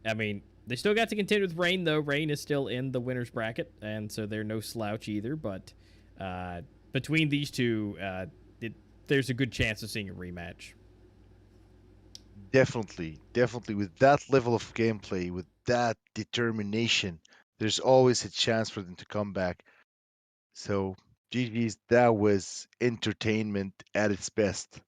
I mean, they still got to contend with Rain, though. Rain is still in the winner's bracket, and so they're no slouch either. But between these two, there's a good chance of seeing a rematch. Definitely. With that level of gameplay, with that determination, there's always a chance for them to come back. So, GG's, that was entertainment at its best.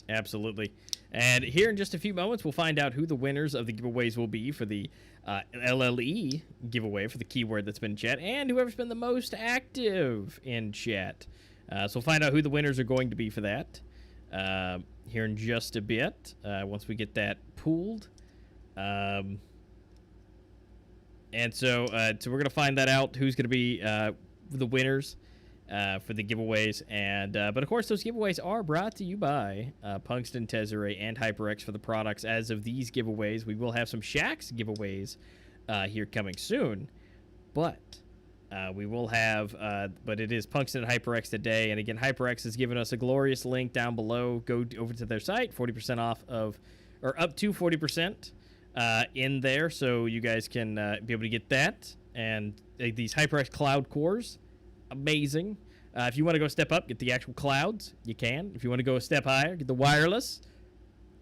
Absolutely. And here in just a few moments, we'll find out who the winners of the giveaways will be for the LLE giveaway for the keyword that's been in chat, and whoever's been the most active in chat. So we'll find out who the winners are going to be for that here in just a bit, once we get that pooled. And so we're going to find that out, who's going to be the winners for the giveaways. And but of course, those giveaways are brought to you by Punkston, Tezarre, and HyperX for the products. As of these giveaways, we will have some Shaxx giveaways here coming soon, but we will have but it is Punkston and HyperX today. And again, HyperX has given us a glorious link down below. Go over to their site, 40% off of, or up to 40% in there, so you guys can be able to get that. And these HyperX Cloud cores, amazing. If you want to go a step up, get the actual clouds, you can. If you want to go a step higher, get the wireless.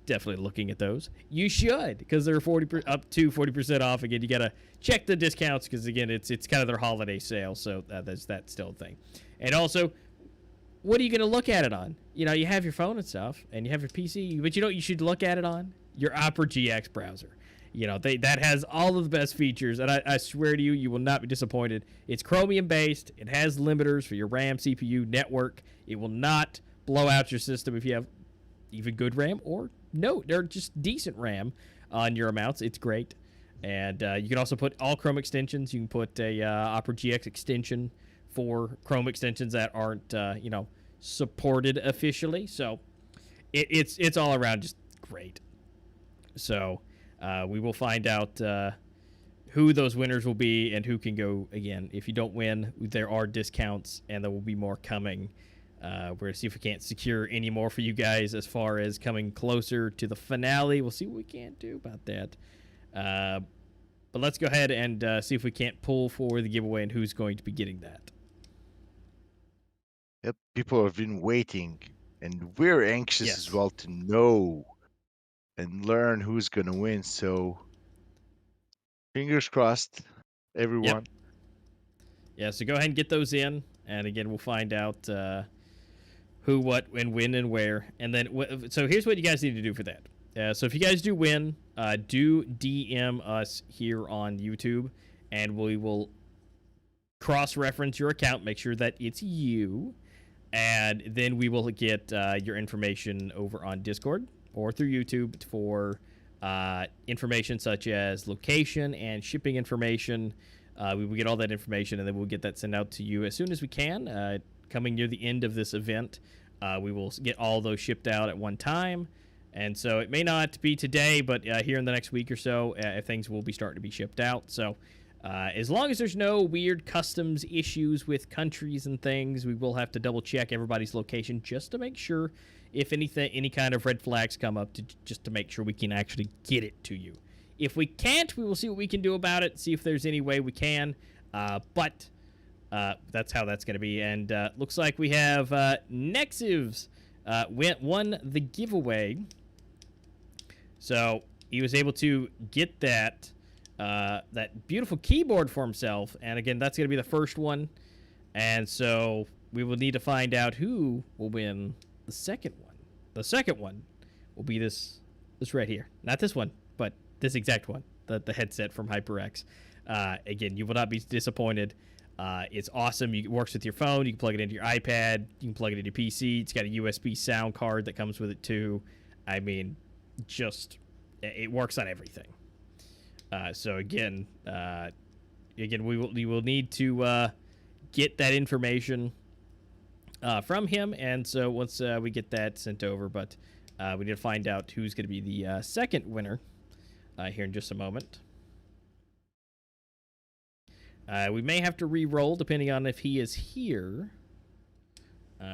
Definitely looking at those. You should, because they're up to 40% off. Again, you got to check the discounts, because again, it's kind of their holiday sale, so that's still a thing. And also, what are you going to look at it on? You know, you have your phone and stuff, and you have your PC, but you know what you should look at it on? Your Opera GX browser. You know, that has all of the best features, and I swear to you, you will not be disappointed. It's Chromium-based. It has limiters for your RAM, CPU, network. It will not blow out your system if you have even good RAM or just decent RAM on your amounts. It's great. And you can also put all Chrome extensions. You can put a Opera GX extension for Chrome extensions that aren't, supported officially. So it's all around just great. So we will find out who those winners will be and who can go. Again, if you don't win, there are discounts, and there will be more coming. We're going to see if we can't secure any more for you guys as far as coming closer to the finale. We'll see what we can do about that. But let's go ahead and see if we can't pull for the giveaway and who's going to be getting that. Yep, people have been waiting, and we're anxious Yes. as well to know and learn who's going to win. So, fingers crossed, everyone. Yep. Yeah, so go ahead and get those in. And again, we'll find out who, what, and when, and where. And then, so here's what you guys need to do for that. So if you guys do win, do DM us here on YouTube, and we will cross-reference your account, make sure that it's you, and then we will get your information over on Discord or through YouTube for information such as location and shipping information. We will get all that information, and then we'll get that sent out to you as soon as we can. Coming near the end of this event, we will get all those shipped out at one time. And so it may not be today, but here in the next week or so, things will be starting to be shipped out. So as long as there's no weird customs issues with countries and things, we will have to double check everybody's location just to make sure if any kind of red flags come up, just to make sure we can actually get it to you. If we can't, we will see what we can do about it, see if there's any way we can. But that's how that's going to be. And looks like we have Nexivs won the giveaway. So he was able to get that beautiful keyboard for himself. And again, that's going to be the first one. And so we will need to find out who will win the second one. The second one will be this right here. Not this one, but this exact one, the headset from HyperX. Again, you will not be disappointed. It's awesome. It works with your phone. You can plug it into your iPad. You can plug it into your PC. It's got a USB sound card that comes with it too. I mean, it works on everything. So again, we will need to get that information from him. And so once we get that sent over, but we need to find out who's going to be the second winner here in just a moment. We may have to re-roll depending on if he is here.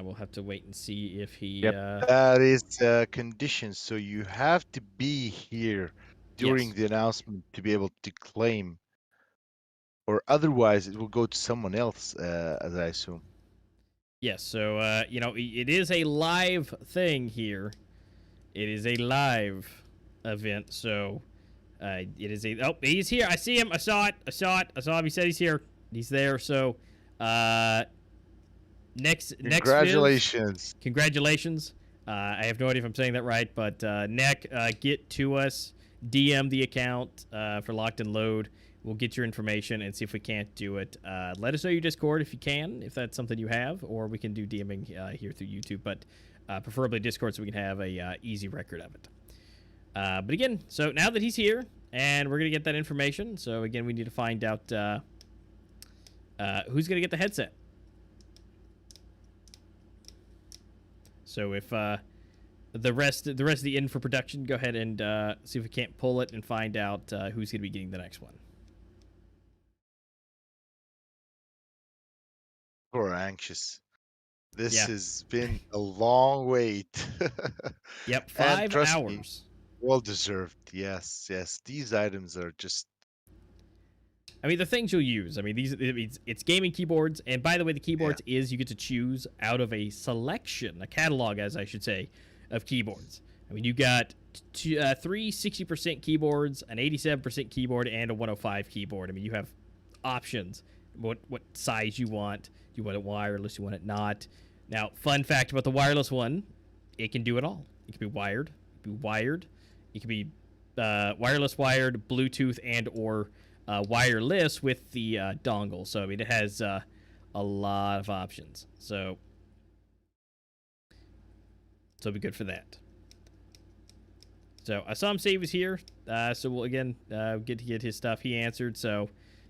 We'll have to wait and see if he... That is a condition. So you have to be here during Yes. the announcement to be able to claim, or otherwise it will go to someone else, as I assume. Yes, so, you know, it is a live thing here. It is a live event, so it is a... Oh, he's here. I see him. I saw it. I saw him. He said he's here. He's there, so... Next Congratulations. Viv, congratulations. I have no idea if I'm saying that right, but Neck, get to us. DM the account for Locked and Load. We'll get your information and see if we can't do it. Let us know your Discord if you can, if that's something you have, or we can do DMing here through YouTube, but preferably Discord so we can have a easy record of it. But again, so now that he's here, and we're going to get that information, so again, we need to find out who's going to get the headset. So if the rest of the in for production, go ahead and see if we can't pull it and find out who's going to be getting the next one. We're anxious. This Yeah. has been a long wait. Yep, And 5 trust me, hours. well deserved. Yes, yes. These items are just... I mean, the things you'll use. I mean, it's gaming keyboards, and by the way, the keyboards is you get to choose out of a selection, a catalog, as I should say, of keyboards. I mean, you got three 60% keyboards, an 87% keyboard, and a 105 keyboard. I mean, you have options. What size you want? Do you want it wireless? Do you want it not? Now, fun fact about the wireless one, it can do it all. It can be wired. It can be wired. It can be wireless, wired, Bluetooth, and or wireless with the dongle. So I mean, it has a lot of options. So it'll be good for that. So I saw him say he was here. So we'll again get to get his stuff. He answered. So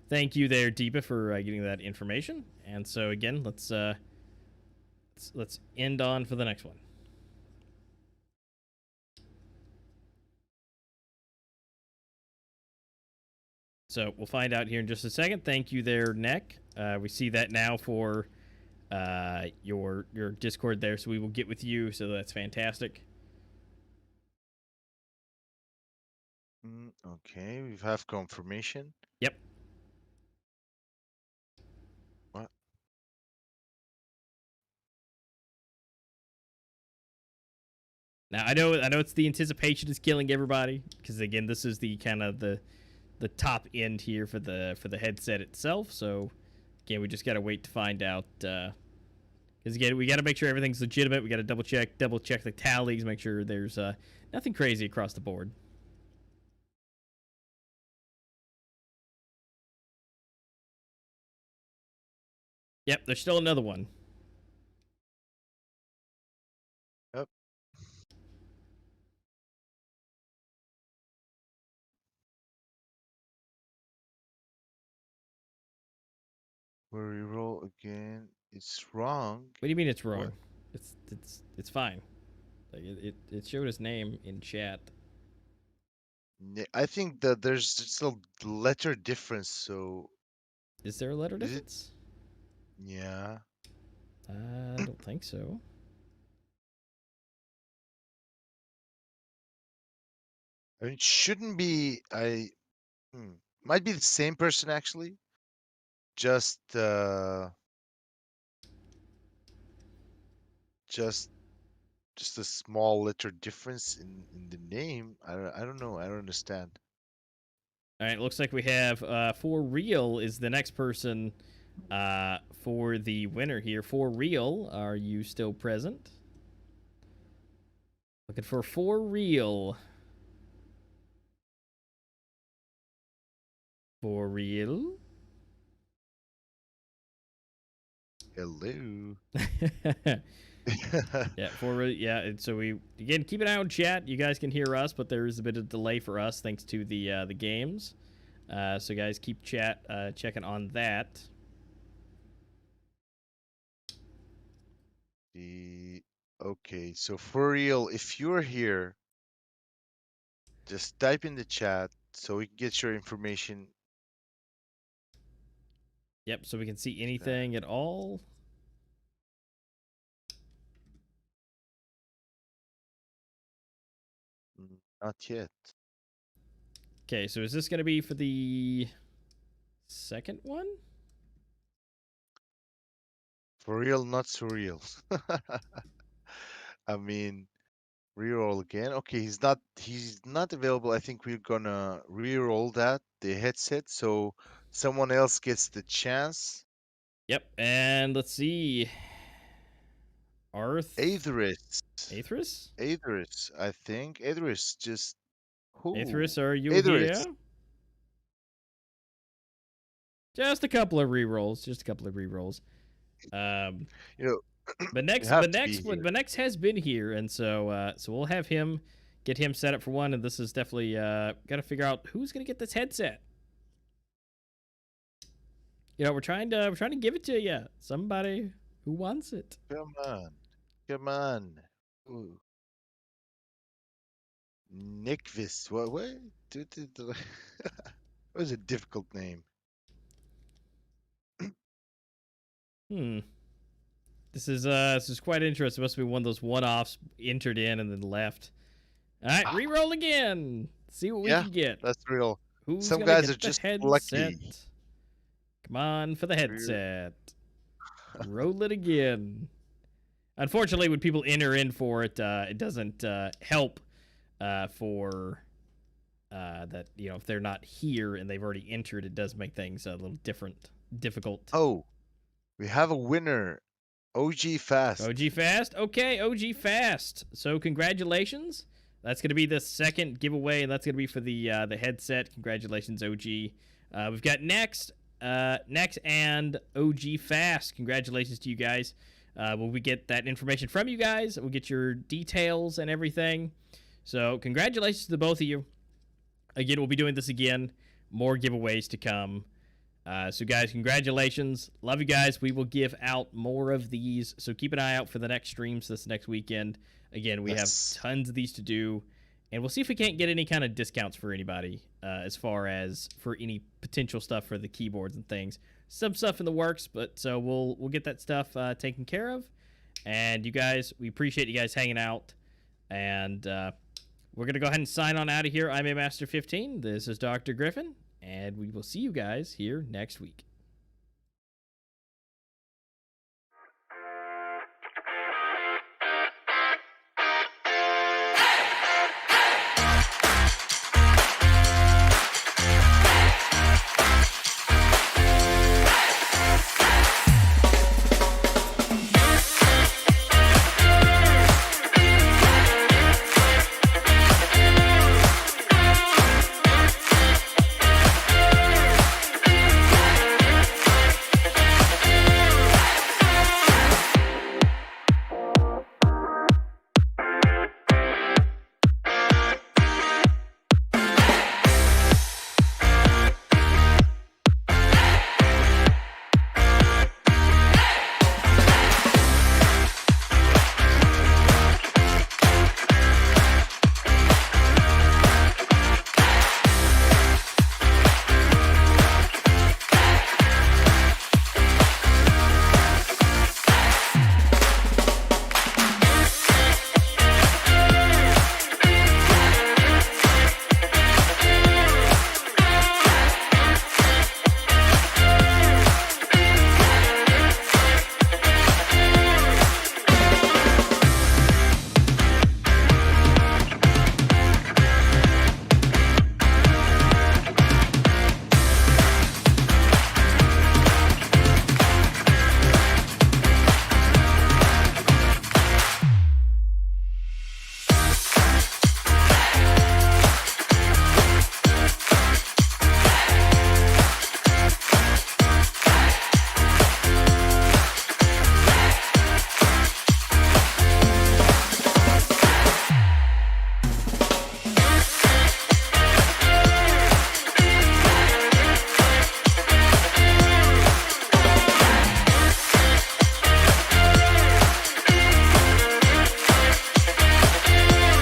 thank you there, Deepa, for getting that information. And so again, let's end on for the next one. So we'll find out here in just a second. Thank you there, Neck. We see that now for your Discord there, so we will get with you. So that's fantastic. Okay, we have confirmation. Yep. What? Now I know it's the anticipation is killing everybody because again, this is the kind of the top end here for the headset itself. So again, we just gotta wait to find out. Because again, we gotta make sure everything's legitimate. We gotta double check the tallies, make sure there's nothing crazy across the board. Yep, there's still another one. Yep. Where we roll again, it's wrong. What do you mean it's wrong? What? It's fine. Like it showed his name in chat. I think that there's still letter difference, so Is there a letter Is it- difference? yeah. I don't think so. I mean, it shouldn't be. Might be the same person actually. Just just a small letter difference in the name. I don't know. I don't understand. All right, looks like we have For Real is the next person for the winner here. For Real, are you still present? Looking for Real. For Real? Hello. Yeah, and so we again keep an eye on chat. You guys can hear us, but there is a bit of delay for us thanks to the games. So guys, keep checking on that. Okay, so for real, if you're here, just type in the chat so we can get your information. Yep, so we can see anything at all. Not yet. Okay, so is this going to be for the second one? For real, not surreal. I mean, reroll again. Okay, he's not available. I think we're gonna reroll the headset, so someone else gets the chance. Yep, and let's see. Arth. Aetherus. Aetherus? Aetherus, I think. Aetherus, just who? Aetherus, are you Aetherus. here? Just a couple of rerolls. Just a couple of rerolls. You know, But you next, have to be here. but next has been here, and so we'll have him get him set up for one. And this is definitely got to figure out who's gonna get this headset. You know, we're trying to give it to you. Somebody who wants it. Come on. Come on. Ooh. Nickvis. What? That was a difficult name. Hmm. This is quite interesting. It must be one of those one-offs entered in and then left. All right, re-roll again. See what we Yeah, can get. that's real. Who's Some gonna guys get are the just headset? lucky. Come on for the headset. Roll it again. Unfortunately, when people enter in for it, it doesn't help for that. You know, if they're not here and they've already entered, it does make things a little difficult. Oh, we have a winner. OG Fast. OG Fast? Okay, OG Fast. So congratulations. That's going to be the second giveaway, and that's going to be for the headset. Congratulations, OG. We've got Next and OG Fast. Congratulations to you guys. Will we get that information from you guys? We'll get your details and everything. So congratulations to the both of you. Again, we'll be doing this again. More giveaways to come. So, guys, congratulations. Love you guys. We will give out more of these. So keep an eye out for the next streams this next weekend. Again, we have tons of these to do. And we'll see if we can't get any kind of discounts for anybody as far as for any potential stuff for the keyboards and things. Some stuff in the works, but so we'll get that stuff taken care of. And you guys, we appreciate you guys hanging out. And we're going to go ahead and sign on out of here. I'm A Master 15. This is Dr. Griffin. And we will see you guys here next week.